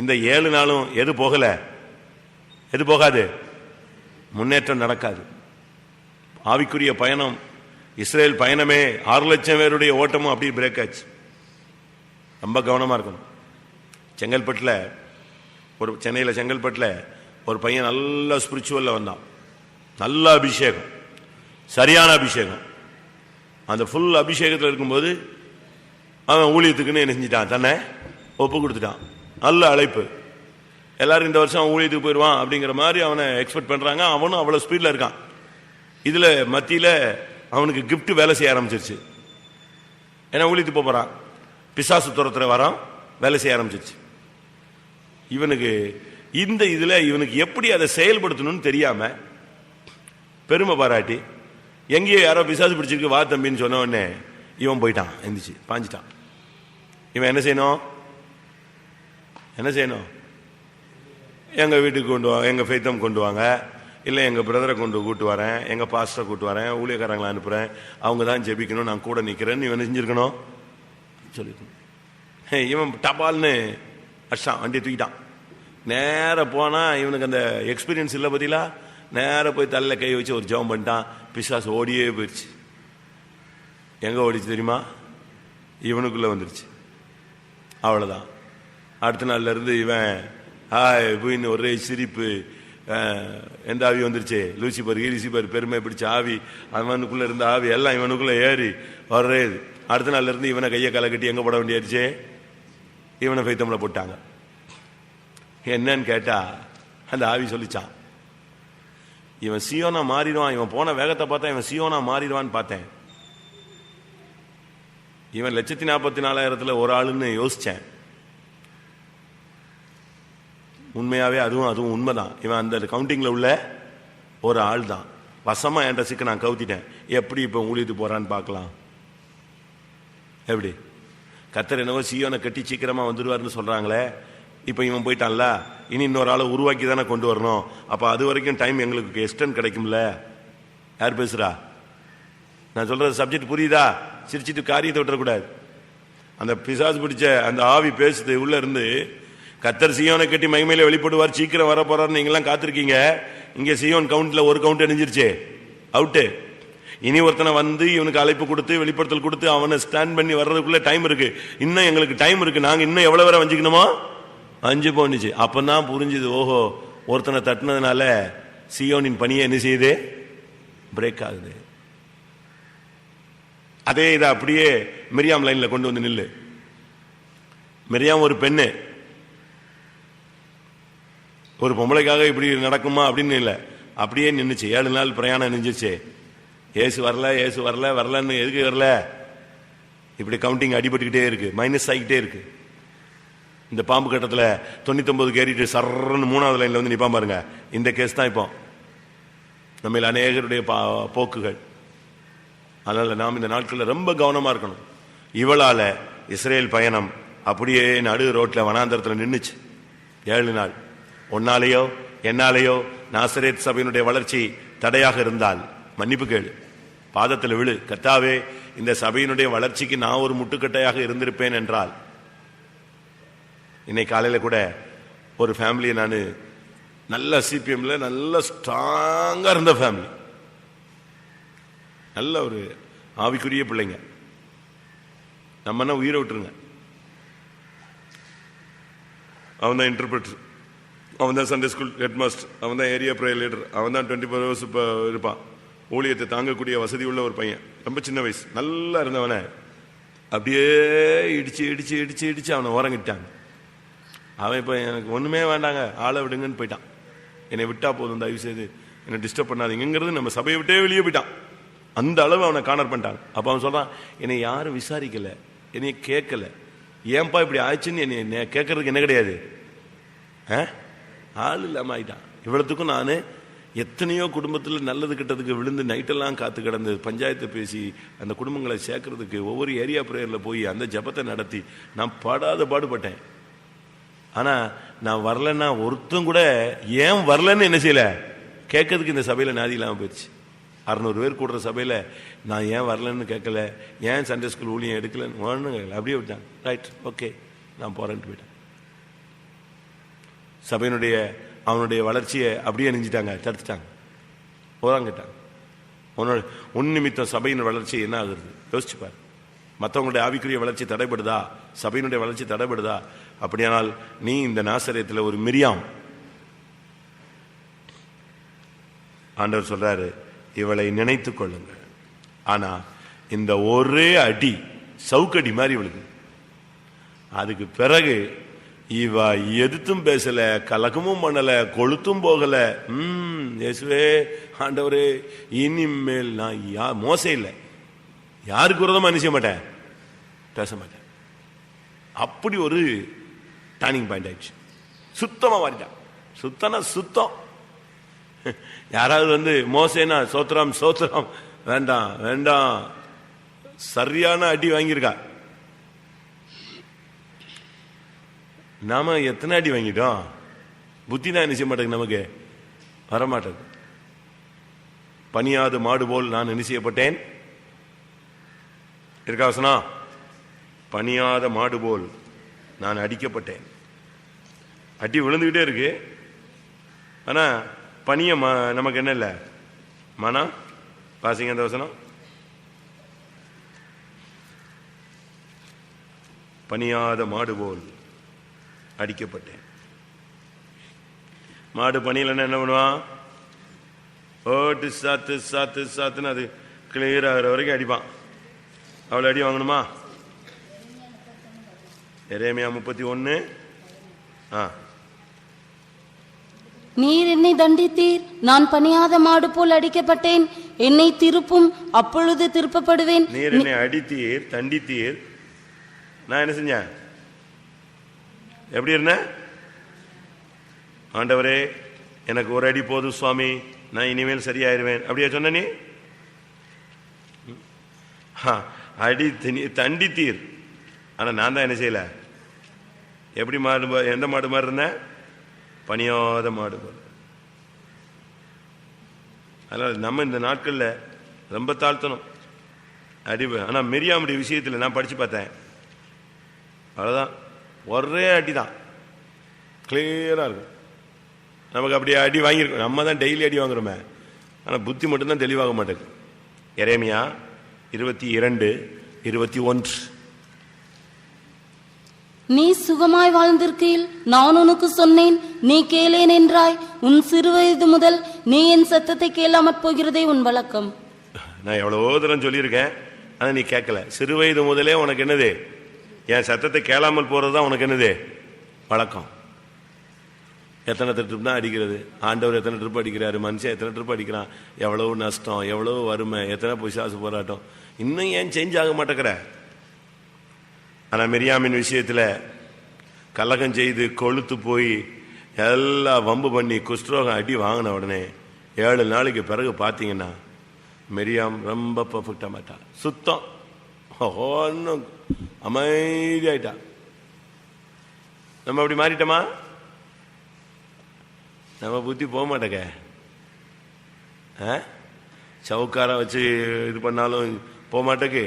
இந்த 7 நாளும் எது போகல? எது போகாது? முன்னேற்றம் நடக்காது. ஆவிக்குரிய பயணம், இஸ்ரேல் பயணமே 6 லட்சம் பேருடைய ஓட்டமும் அப்படி பிரேக் ஆச்சு. ரொம்ப கவனமா இருக்கணும். சென்னையில் செங்கல்பட்டில் ஒரு பையன் நல்ல ஸ்பிரிச்சுவல்ல வந்தான். நல்ல அபிஷேகம், சரியான அபிஷேகம். அந்த ஃபுல் அபிஷேகத்தில் இருக்கும்போது அவன் ஊழியத்துக்குன்னு என்ன செஞ்சிட்டான்? தன்னை ஒப்பு கொடுத்துட்டான். நல்ல அழைப்பு. எல்லாரும் இந்த வருஷம் அவன் ஊழியத்துக்கு போயிடுவான் அப்படிங்கிற மாதிரி அவனை எக்ஸ்பெக்ட் பண்றாங்க. அவனும் அவ்வளவு ஸ்பீட்ல இருக்கான். இதுல மத்தியில அவனுக்கு கிஃப்ட் வேலை செய்ய ஆரம்பிச்சிருச்சு. ஏன்னா ஊழியத்துக்கு போறான், பிசாசு துரத்துற வரான், வேலை செய்ய ஆரம்பிச்சிருச்சு. இவனுக்கு இந்த இதுல இவனுக்கு எப்படி அதை செயல்படுத்தணும்னு தெரியாம பெருமை பாராட்டி, எங்கேயோ யாரோ பிசாசு பிடிச்சிருக்கு வா தம்பின்னு சொன்ன உடனே இவன் போயிட்டான், எந்திரிச்சு பாஞ்சிட்டான். இவன் என்ன செய்யணும்? எங்க வீட்டுக்கு கொண்டு வாங்க, எங்க ஃபெய்த்தம் கொண்டு வாங்க, இல்லை எங்க பிரதரை கூட்டு வரேன், எங்க பாஸ்டரை கூட்டு வரேன், ஊழியக்காரங்களை அனுப்புறேன், அவங்க தான் ஜெபிக்கணும், நான் கூட நிக்கிறேன்னு இவன் செஞ்சிருக்கணும் சொல்லிக்கணும். இவன் டபால்னு அடிச்சான், வண்டியை தூக்கிட்டான். நேர போனா இவனுக்கு அந்த எக்ஸ்பீரியன்ஸ் இல்லை பத்திலா, நேர போய் தலையில கை வச்சு ஒரு ஜெபம் பண்ணிட்டான். பிசாசு ஓடியே போயிடுச்சு. எங்க ஓடிச்சு தெரியுமா? இவனுக்குள்ள வந்துருச்சு. அவ்வளவுதான். அடுத்த நாள்ல இருந்து இவன் ஹாய் புயின்னு ஒரே சிரிப்பு, எந்த ஆவி வந்துருச்சு? லூசிபர் பெருமை பிடிச்ச ஆவி, அவனுக்குள்ள இருந்த ஆவி எல்லாம் இவனுக்குள்ள ஏறி வர்றது. அடுத்த நாள்ல இருந்து இவனை கையை காலை கட்டி எங்க போட வேண்டியாச்சு? இவனை பைத்தம்ல போட்டாங்க. என்னன்னு கேட்டா அந்த ஆவி சொல்லிச்சான், இவன் சீயோனா மாறிடுவான், இவன் போன வேகத்தை பார்த்தா இவன் சீயோனா மாறிடுவான்னு பார்த்தேன். இவன் 144,000 ஒரு ஆளுன்னு யோசிச்சேன். உண்மையாவே அதுவும் உண்மைதான். இவன் அந்த கவுண்டிங்ல உள்ள ஒரு ஆள் தான். வசமா என்ற சிக்க நான் கவுத்திட்டேன். எப்படி இப்ப ஊழியத்து போறான்னு பார்க்கலாம். எப்படி கர்த்தர் என்னவோ சீயோனை கட்டி சீக்கிரமா வந்துடுவாருன்னு சொல்றாங்களே, இப்ப இவன் போயிட்டான்ல, இனி இன்னொரு ஆளை உருவாக்கி தானே கொண்டு வரணும். அப்ப அது வரைக்கும் டைம் எங்களுக்கு எக்ஸ்டெண்ட் கிடைக்கும்ல. யார் பேசுறா? நான் சொல்றது சப்ஜெக்ட் புரியுதா? சிரிச்சிட்டு காரியத்தை விட்டுறக்கூடாது. அந்த பிசாசு பிடிச்ச அந்த ஆவி பேசுது உள்ள இருந்து, கர்த்தர் சீயோனை கட்டி மகிமையில வெளிப்படுவார், சீக்கிரம் வர போறாரு, நீங்கெல்லாம் காத்திருக்கீங்க. இங்க சீயோன் கவுண்ட்ல ஒரு கவுண்ட் அணிஞ்சிருச்சு, அவுட்டு. இனி ஒருத்தனை வந்து இவனுக்கு அழைப்பு கொடுத்து வெளிப்படுத்தல் கொடுத்து அவனை ஸ்டாண்ட் பண்ணி வர்றதுக்குள்ள டைம் இருக்கு. இன்னும் எங்களுக்கு டைம் இருக்கு, நாங்க இன்னும் எவ்வளவு வரை வஞ்சிக்கணுமோ 5 போனுச்சு. அப்பதான் புரிஞ்சுது, ஓஹோ ஒருத்தனை தட்டினதுனால சீயோனின் பணியை என்ன செய்யுது? பிரேக் ஆகுது. அதே இதை அப்படியே மிரியாம் லைன்ல கொண்டு வந்து நில்லு. மிரியாம் ஒரு பெண்ணு, ஒரு பொம்பளைக்காக இப்படி நடக்குமா அப்படின்னு இல்லை, அப்படியே நின்றுச்சு. 7 நாள் பிரயாணம் நின்றுச்சு. ஏசு வரலன்னு எதுக்கு வரல? இப்படி கவுண்டிங் அடிபட்டுக்கிட்டே இருக்கு, மைனஸ் ஆகிக்கிட்டே இருக்கு. இந்த பாம்பு கட்டத்தில் 99 ஏறிட்டு சர்ன்னு 3வது லைன்ல வந்து நிப்பான் பாருங்க. இந்த கேஸ் தான் இப்போ நம்ம அநேகருடைய போக்குகள். அதனால நாம் இந்த நாட்களில் ரொம்ப கவனமா இருக்கணும். இவளால இஸ்ரேல் பயணம் அப்படியே நடு ரோட்ல வனாந்தரத்தில் நின்றுச்சு 7 நாள். ஒன்னாலேயோ என்னாலேயோ நாசரேத் சபையினுடைய வளர்ச்சி தடையாக இருந்தால் மன்னிப்பு கேளு, பாதத்தில் விழு. கர்த்தாவே, இந்த சபையினுடைய வளர்ச்சிக்கு நான் ஒரு முட்டுக்கட்டையாக இருந்திருப்பேன் என்றால். இன்னைக்கு காலையில கூட ஒரு ஃபேமிலியை நான் நல்ல சிபிஎம்ல நல்ல ஸ்ட்ராங்கா இருந்த ஃபேமிலி, நல்ல ஒரு ஆவிக்குரிய பிள்ளைங்க, நம்ம உயிரை விட்டுருங்க. அவன் தான் இன்டர்பிரட்டர், அவன் தான் சண்டே ஸ்கூல் ஹெட் மாஸ்டர், அவன் தான் ஏரியா ப்ரேயர் லீடர், அவன் தான் 24 hours இப்போ இருப்பான். ஊழியத்தை தாங்கக்கூடிய வசதி உள்ள ஒரு பையன், ரொம்ப சின்ன வயசு, நல்லா இருந்தவனை அப்படியே இடிச்சு இடிச்சு இடிச்சு இடிச்சு அவனை ஓரங்கிட்டாங்க. அவன் இப்போ எனக்கு ஒண்ணுமே வேண்டாங்க, ஆளை விடுங்கன்னு போயிட்டான். என்னை விட்டா போதும், தயவு செய்து என்னை டிஸ்டர்ப் பண்ணாதீங்கிறது நம்ம சபையை விட்டே வெளியே போயிட்டான். அந்த அளவு அவனை கார்னர் பண்ணிட்டாங்க. அப்ப அவன் சொல்றான், என்னை யாரும் விசாரிக்கல, என்னைய கேட்கல, ஏன்பா இப்படி ஆயிடுச்சுன்னு என்னை கேட்கறதுக்கு என்ன கிடையாது, ஆள் இல்லாம ஆயிட்டான். இவ்வளவுக்கும் நான் எத்தனையோ குடும்பத்தில் நல்லது கிட்டதுக்கு விழுந்து நைட்டெல்லாம் காத்து கிடந்து பஞ்சாயத்தை பேசி அந்த குடும்பங்களை சேர்க்கறதுக்கு ஒவ்வொரு ஏரியா பிரேயர்ல போய் அந்த ஜபத்தை நடத்தி நான் படாத பாடுபட்டேன். ஆனா நான் வரலன்னா ஒருத்தம் கூட ஏன் வரலன்னு என்ன செய்யல கேட்கறதுக்கு இந்த சபையில நாதி இல்லாம போயிடுச்சு. 600 பேர் கூடுற சபையில நான் ஏன் வரலன்னு கேட்கல, ஏன் சண்டே ஸ்கூல் ஊழியம் எடுக்கலன்னு ஒன்றும் கேட்கல, அப்படியே விட்டாங்க. ரைட், ஓகே, நான் போறேன்ட்டு போயிட்டேன். சபையினுடைய அவனுடைய வளர்ச்சியை அப்படியே நெஞ்சிட்டாங்க, தடுத்துட்டாங்க, போறாங்கிட்டாங்க. உன் நிமித்தம் சபையின் வளர்ச்சி என்ன ஆகுறது யோசிச்சுப்பார். மற்றவங்களுடைய ஆவிக்குரிய வளர்ச்சி தடைபடுதா, சபையினுடைய வளர்ச்சி தடைபடுதா? அப்படியானால் நீ இந்த நாசரியத்தில் ஒரு மிரியாம். ஆண்டவர் சொல்றாரு, இவளை நினைத்துக் கொள்ளுங்க. ஆனா இந்த ஒரே அடி சவுக்கடி மாதிரி இவளுக்கு. அதுக்கு பிறகு இவ எதிர்த்தும் பேசல, கலகமும் பண்ணல, கொளுத்தும் போகல. இயேசுவே ஆண்டவரே, இனிமேல் நான் மோசே இல்லை, யாருக்கு விரோதமா நினைச்ச மாட்டேன், பேச மாட்டேன். அப்படி ஒரு டர்னிங் பாயிண்ட் ஆயிடுச்சு. சுத்தமா மாறிட்டான். சுத்தனா சுத்தம். யாராவது வந்து மோசேனா சோத்ராம் சோத்ராம் வேண்டாம் வேண்டாம், சரியான அடி வாங்கியிருக்கா. நாம எத்தனை அடி வாங்கிட்டோம்? புத்தி தான் நிச்சய மாட்டேங்க, நமக்கு வரமாட்டேங்க. பணியாத மாடு போல் நான் நிச்சயப்பட்டேன். இருக்கா வசனம்? பணியாத மாடு போல் நான் அடிக்கப்பட்டேன். அடி விழுந்துகிட்டே இருக்கு. ஆனா பணிய நமக்கு என்ன இல்லை, மனம். வாசிங்க அந்த வசனம். பணியாத மாடு போல் அடிக்கப்பட்டேன். மாடு பணியிலன்னா என்ன பண்ணுவான்? ஓட்டு சாத்து சாத்து சாத்துன்னு அது கிளியர் ஆகிற வரைக்கும் அடிப்பான். அவ்வளோ அடி வாங்கணுமா? எரேமியா 31. நீர் என்னை தண்டித்தீர், நான் பணியாத மாடு போல் அடிக்கப்பட்டேன். என்னை திருப்பும், அப்பொழுது திருப்பப்படுவேன். நீர் என்னை அடித்தீர், தண்டித்தீர், நான் என்ன செஞ்சேன்? எப்படி இருந்தேன்? ஆண்டவரே எனக்கு ஒரு அடி போதும் சுவாமி, நான் இனிமேல் சரியாயிருவேன் அப்படியா சொன்ன நீ? அடி தண்டித்தீர், ஆனா நான் தான் என்ன செய்யல. எப்படி மாடு, எந்த மாடு மாதிரி இருந்தேன்? பணியாத மாடு போல. அதனால நம்ம இந்த நாட்கள்ல ரொம்ப தாழ்த்தணும் அடி. ஆனா மிரியாமுடைய விஷயத்துல நான் படிச்சு பார்த்தேன், அவ்வளவுதான், ஒரே அடிதான், கிளியரா இருக்கும். நமக்கு அப்படியே அடி வாங்கியிருக்கோம், நம்ம தான் டெய்லி அடி வாங்குறோமே, ஆனா புத்தி மட்டும்தான் தெளிவாக மாட்டேங்குது. எரேமியா 22:21. நீ சுகமாய் வாழ்ந்திருக்கையில் நான் உனக்கு சொன்னேன், நீ கேளேன் என்றாய். உன் சிறுவயது முதல் நீ என் சத்தத்தை கேளாமற் போகிறதே உன் வழக்கம். நான் எவ்வளவோ தூரம் சொல்லியிருக்கேன், ஆனா நீ கேட்கல. சிறுவயது முதலே உனக்கு என்னது? என் சத்தத்தை கேளாமல் போறதுதான் உனக்கு என்னது? வழக்கம். எத்தனை ட்ரிப் தான் அடிக்கிறது? ஆண்டவர் எத்தனை ட்ரிப் அடிக்கிறாரு, மனுஷன் எத்தனை ட்ரிப் அடிக்கிறான், எவ்வளவு நஷ்டம், எவ்வளவு வறுமை, எத்தனை பிசாசு போராட்டம், இன்னும் ஏன் சேஞ்ச் ஆக மாட்டேங்கிற? ஆனா மிரியாமின் விஷயத்துல கலகம் செய்து கொழுத்து போய் எல்லாம் வம்பு பண்ணி குஷ்டரோகம் அடி வாங்கின உடனே 7 நாளைக்கு பிறகு பார்த்தீங்கன்னா மிரியாம் ரொம்ப பர்ஃபெக்டா மாட்டா, சுத்தம், ஒன்னும் அமைதியாயிட்டா. நம்ம அப்படி மாறிட்டோமா? நம்ம புத்தி போக மாட்டேங்க. சவுக்கார வச்சு இது பண்ணாலும் போக மாட்டேக்கு,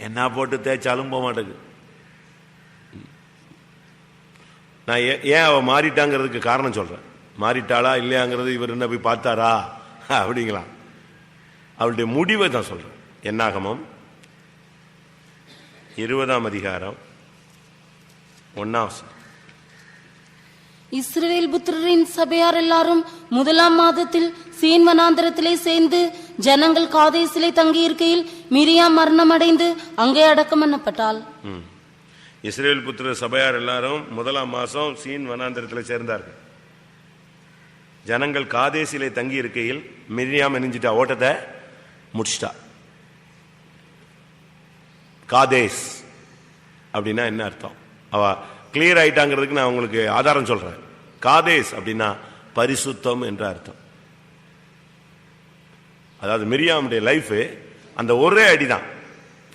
என்ன போட்டு தேய்ச்சாலும் போக மாட்டேக்கு. நான் ஏன் அவ மாறிட்டாங்கிறதுக்கு காரணம் சொல்றேன். மாறிட்டாளா இல்லையாங்கிறது இவர் என்ன போய் பார்த்தாரா அப்படிங்களா? அவளுடைய முடிவை தான் சொல்றேன். என்னாகமம் 20:1. இஸ்ரவேல் புத்திரரின் சபையார் எல்லாரும் 1ஆம் மாதத்தில் சீன் வனாந்தரத்திலே சேர்ந்து ஜனங்கள் காதேசிலே தங்கி இருக்கையில் மிரியாம் மரணம் அடைந்து அங்கே அடக்கம் பண்ணப்பட்டாள். இஸ்ரவேல் புத்திர சபையார் எல்லாரும் 1ஆம் மாசம் சீன் வனாந்தரத்தில் சேர்ந்தார்கள். ஜனங்கள் காதேசிலே தங்கி இருக்கையில் மிரியாம் எரிஞ்சிட்டா, ஓட்டத்தை முடிச்சிட்டா. காதேஸ் அப்படின்னா என்ன அர்த்தம்? அவ கிளியர் ஆயிட்டாங்கிறதுக்கு நான் உங்களுக்கு ஆதாரம் சொல்றேன். காதேஸ் அப்படின்னா பரிசுத்தம் என்ற அர்த்தம். அதாவது மிரியாமுடைய லைஃப் அந்த ஒரே அடிதான்,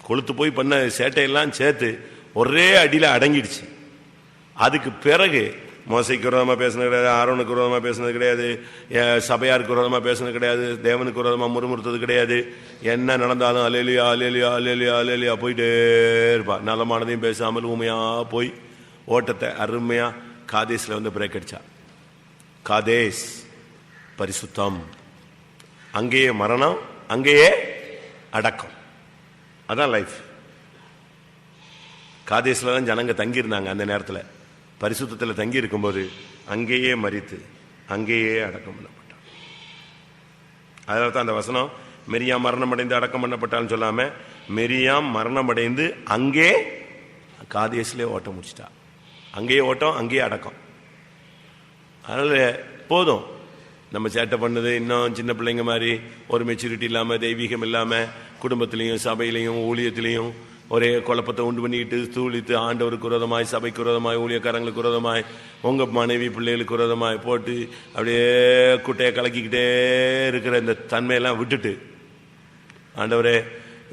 கொளுத்து போய் பண்ண சேட்டையெல்லாம் சேர்த்து ஒரே அடியில அடங்கிடுச்சு. அதுக்கு பிறகு மோசைக்கு விரோதமா பேசினது கிடையாது, ஆரோனுக்கு விரோதமா பேசினது கிடையாது, சபையாருக்கு விரோதமா பேசினது கிடையாது, தேவனுக்கு விரோதமா முறுமுறுத்தது கிடையாது. என்ன நடந்தாலும் அலேலியா அலேலியா அலேலியா அலேலியா போயிட்டே இருப்பா. நலமானதையும் பேசாமல் ஊமையா போய் ஓட்டத்தை அருமையா காதேஸ்ல வந்து பிரேக் அடிச்சா. காதேஸ் பரிசுத்தம், அங்கேயே மரணம், அங்கேயே அடக்கம். அதான் லைஃப். காதேஸ்ல தான் ஜனங்க தங்கி இருந்தாங்க. அந்த நேரத்தில் பரிசுத்தத்தில் தங்கி இருக்கும்போது அங்கேயே மரித்து அங்கேயே அடக்கம் பண்ணப்பட்டான். அதனால தான் அந்த வசனம் மிரியாம் மரணம் அடைந்து அடக்கம் பண்ணப்பட்டான்னு சொல்லாம மிரியாம் மரணம் அடைந்து அங்கே காதேஸ்ல ஓட்டம் முடிச்சிட்டா. அங்கேயே ஓட்டம், அங்கேயே அடக்கம். அதனால போதும், நம்ம சேட்டை பண்ணது இன்னும் சின்ன பிள்ளைங்க மாதிரி ஒரு மெச்சூரிட்டி இல்லாம, தெய்வீகம் இல்லாம, குடும்பத்திலையும் சபையிலையும் ஊழியத்திலையும் ஒரே குழப்பத்தை உண்டு பண்ணிக்கிட்டு தூளித்து ஆண்டவருக்கு விரோதமாய், சபைக்கு விரோதமாய், ஊழியக்காரங்களுக்கு விரோதமாய், உங்க மனைவி பிள்ளைகளுக்கு விரோதமாய் போட்டு அப்படியே குட்டையை கலக்கிக்கிட்டே இருக்கிற இந்த தன்மையெல்லாம் விட்டுட்டு, ஆண்டவரே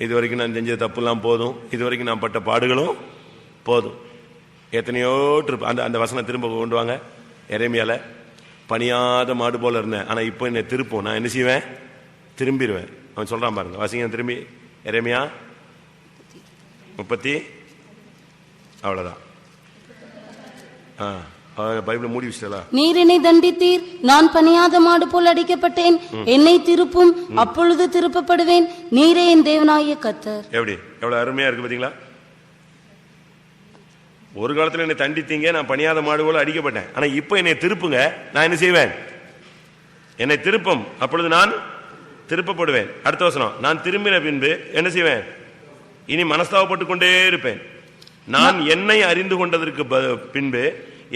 இது வரைக்கும் நான் செஞ்ச தப்புலாம் போதும், இது வரைக்கும் நான் பட்ட பாடுகளும் போதும். எத்தனையோ ட்ரிப் அந்த வசனம் திரும்ப கொண்டு வாங்க. எரேமியால பணியாத மாடு போல இருந்தேன், ஆனா இப்போ என்ன திருப்போம், நான் என்ன செய்வேன்? திரும்பிடுவேன். அவன் சொல்றான் பாருங்க, வாசிங்க திரும்பி. எரேமியா 30. அவ்வளவுதான். பைபிள் மூடி வச்சிட்டா. நீர் என்னை தண்டித்தீர், நான் பணியாத மாடு போல் அடிக்கப்பட்டேன். என்னை திருப்பும், அப்பொழுது திருப்பப்படுவேன். நீரே என் தேவனாகிய கர்த்தர். எப்படி எவ்வளவு அருமையா இருக்கு பாத்தீங்களா? ஒரு காலத்துல என்னை தண்டித்தீங்க, நான் பணியாத மாடு போல அடிக்கப்பட்டேன். ஆனா இப்ப என்னை திருப்புங்க, நான் என்ன செய்வேன்? என்னை திருப்பும், அப்பொழுது நான் திருப்பப்படுவேன். அடுத்த வசனம், நான் திரும்பின பின்பு என்ன செய்வேன்? இனி மனஸ்தாபப்பட்டு கொண்டே இருப்பேன். நான் என்னை அறிந்து கொண்டதற்கு பின்பு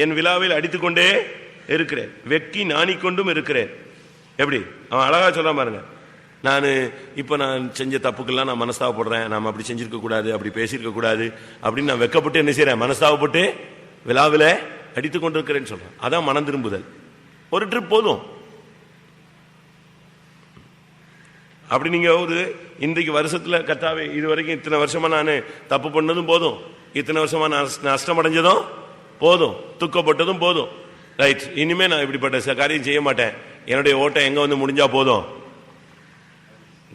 என் விழாவில் அடித்துக்கொண்டே இருக்கிறேன், வெக்கி நாணிக்கொண்டும் இருக்கிறேன். எப்படி அவன் அழகா சொல்ல பாருங்க. நான் செஞ்ச தப்புக்கெல்லாம் நான் மனஸ்தாபப்படுறேன், நாம் அப்படி செஞ்சிருக்க கூடாது, அப்படி பேசியிருக்க கூடாது அப்படின்னு நான் வெக்கப்பட்டு என்ன செய்யறேன்? மனஸ்தாபப்பட்டு விழாவில் அடித்துக் கொண்டிருக்கிறேன்னு சொல்றேன். அதான் மனம் திரும்புதல். ஒரு ட்ரிப் போதும். அப்படி நீங்க இன்றைக்கு வருஷத்துல கர்த்தாவே இது வரைக்கும் இத்தனை வருஷமா நான் தப்பு பண்ணதும் போதும், இத்தனை வருஷமா நான் நஷ்டம் அடைஞ்சதும் போதும், துக்கப்பட்டதும் போதும். ரைட், இனிமே நான் இப்படிப்பட்ட காரியம் செய்ய மாட்டேன். என்னுடைய ஓட்டம் எங்க முடிஞ்சா போதும்?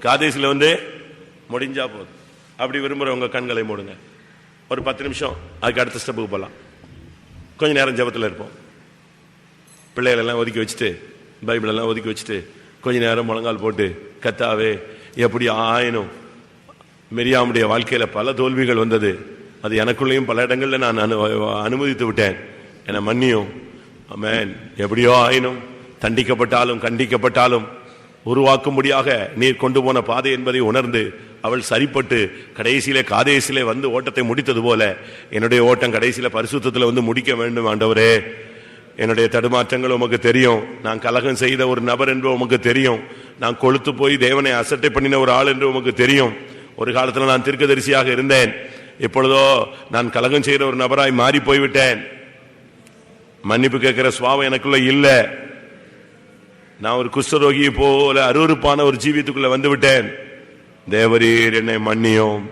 காதேசில முடிஞ்சா போதும். அப்படி விரும்புறவங்க கண்களை மூடுங்க. ஒரு 10 நிமிஷம் அதுக்கு அடுத்த ஸ்டெப்புக்கு போகலாம். கொஞ்ச நேரம் ஜெபத்தில் இருப்போம். பிள்ளைகள் எல்லாம் ஒதுக்கி வச்சுட்டு, பைபிள் எல்லாம் ஒதுக்கி வச்சுட்டு கொஞ்ச நேரம் முழங்கால் போட்டு, கர்த்தாவே எப்படி ஆயினும் மிரியாமுடைய வாழ்க்கையில பல தோல்விகள் வந்தது, அது எனக்குள்ளேயும் பல இடங்கள்ல நான் அனுமதித்து விட்டேன், என மன்னியும். ஆமென். எப்படியோ ஆயினும் தண்டிக்கப்பட்டாலும் கண்டிக்கப்பட்டாலும் உருவாக்கும்படியாக நீர் கொண்டு போன பாதை என்பதை உணர்ந்து அவள் சரிப்பட்டு கடைசியிலே காதேசிலே ஓட்டத்தை முடித்தது போல என்னுடைய ஓட்டம் கடைசியில பரிசுத்தத்தில் முடிக்க வேண்டும். ஆண்டவரே, என்னுடைய தடுமாற்றங்கள் உமக்கு தெரியும். நான் கலகம் செய்த ஒரு நபர் என்று உமக்கு தெரியும். நான் கொழுத்து போய் தேவனை அசட்டை பண்ணின ஒரு ஆள் என்று உமக்கு தெரியும். ஒரு காலத்தில் நான் தீர்க்கதரிசியாக இருந்தேன். இப்பொழுதோ நான் கலகம் செய்கிற ஒரு நபராய் மாறி போய்விட்டேன். மன்னிப்பு கேட்கிற சுவாபம் எனக்குள்ள இல்ல. நான் ஒரு குஷ்டரோகியை போல அருவருப்பான ஒரு ஜீவியத்துக்குள்ள வந்து விட்டேன். தேவரீர் என்னை மன்னியும்.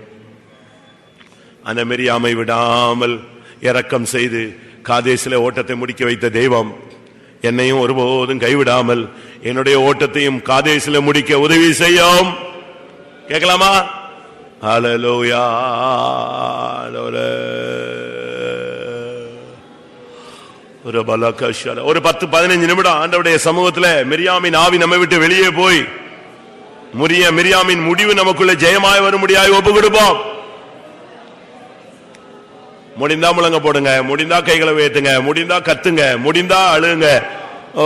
அந்த மிரியாமை விடாமல் இரக்கம் செய்து காதேசில ஓட்டத்தை முடிக்க வைத்த தெய்வம் என்னையும் ஒருபோதும் கைவிடாமல் என்னுடைய ஓட்டத்தையும் காதேசில முடிக்க உதவி செய்யும். கேட்கலாமா? ஹல்லேலூயா. ஒரு 10-15 நிமிடம் ஆண்டவருடைய சமூகத்தில் மிரியாமின் ஆவி நம்ம விட்டு வெளியே போய் மிரியாமின் முடிவு நமக்குள்ள ஜெயமாய் வரும்படியாய் ஒப்பு கொடுப்போம். முடிந்தா முழங்க போடுங்க, முடிந்தா கைகளை உயர்த்துங்க, முடிந்தா கத்துங்க, முடிந்தா அழுங்க. ஓ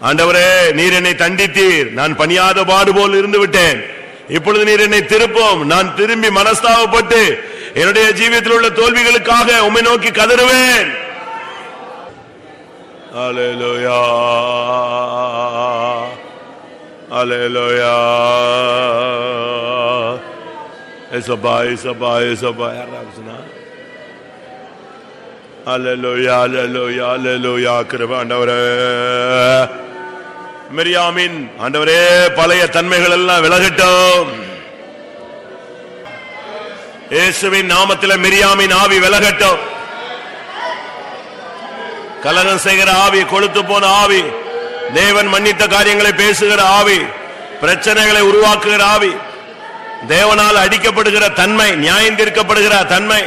ஆண்டவரே, நீர் என்னை தண்டித்தீர், நான் பணியாத பாடு போல் இருந்து விட்டேன். இப்பொழுது நீர் என்னை திருப்போம். நான் திரும்பி மனஸ்தாபப்பட்டு என்னுடைய ஜீவியத்தில் உள்ள தோல்விகளுக்காக உம்மை நோக்கி கதறுவேன். அல்லேலூயா, அல்லேலூயா. ஏசப்பா, ஏசப்பா, ஏசப்பா. அல்லேலூயா, அல்லேலூயா, அல்லேலூயா. கிருபை ஆண்டவரே. மிரியாமின் ஆண்டவரே பழைய தன்மைகள் எல்லாம் விலகட்டும். இயேசுவின் நாமத்தில் மிரியாமின் ஆவி விலகட்டும். கலகம் செய்கிற ஆவி, கொழுத்து போன ஆவி, தேவன் மன்னித்த காரியங்களை பேசுகிற ஆவி, பிரச்சனைகளை உருவாக்குகிற ஆவி, தேவனால் அடிக்கப்படுகிற தன்மை, நியாயம் தீர்க்கப்படுகிற தன்மை,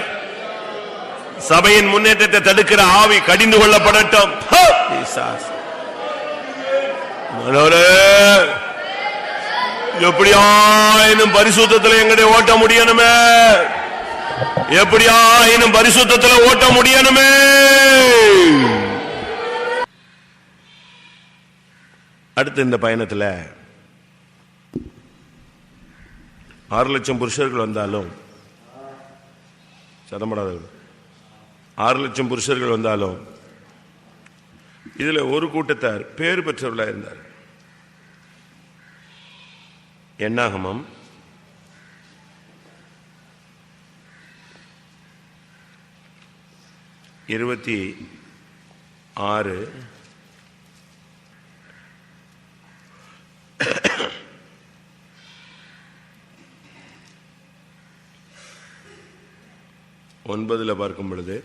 சபையின் முன்னேற்றத்தை தடுக்கிற ஆவி கடிந்து கொள்ளப்படட்டும். எப்படியாயினும் பரிசுத்தத்தில் எங்களுடைய ஓட்ட முடியணுமே, எப்படியாயினும் பரிசுத்தத்தில் ஓட்ட முடியணுமே. அடுத்து இந்த பயணத்தில் 6 லட்சம் புருஷர்கள் வந்தாலும், சதம்படாதவர்கள் 6 லட்சம் புருஷர்கள் வந்தாலும் இதுல ஒரு கூட்டத்தார் பேர் பெற்றவர்களாக இருந்தார். என்னாகமம் 26 9 பார்க்கும் பொழுது,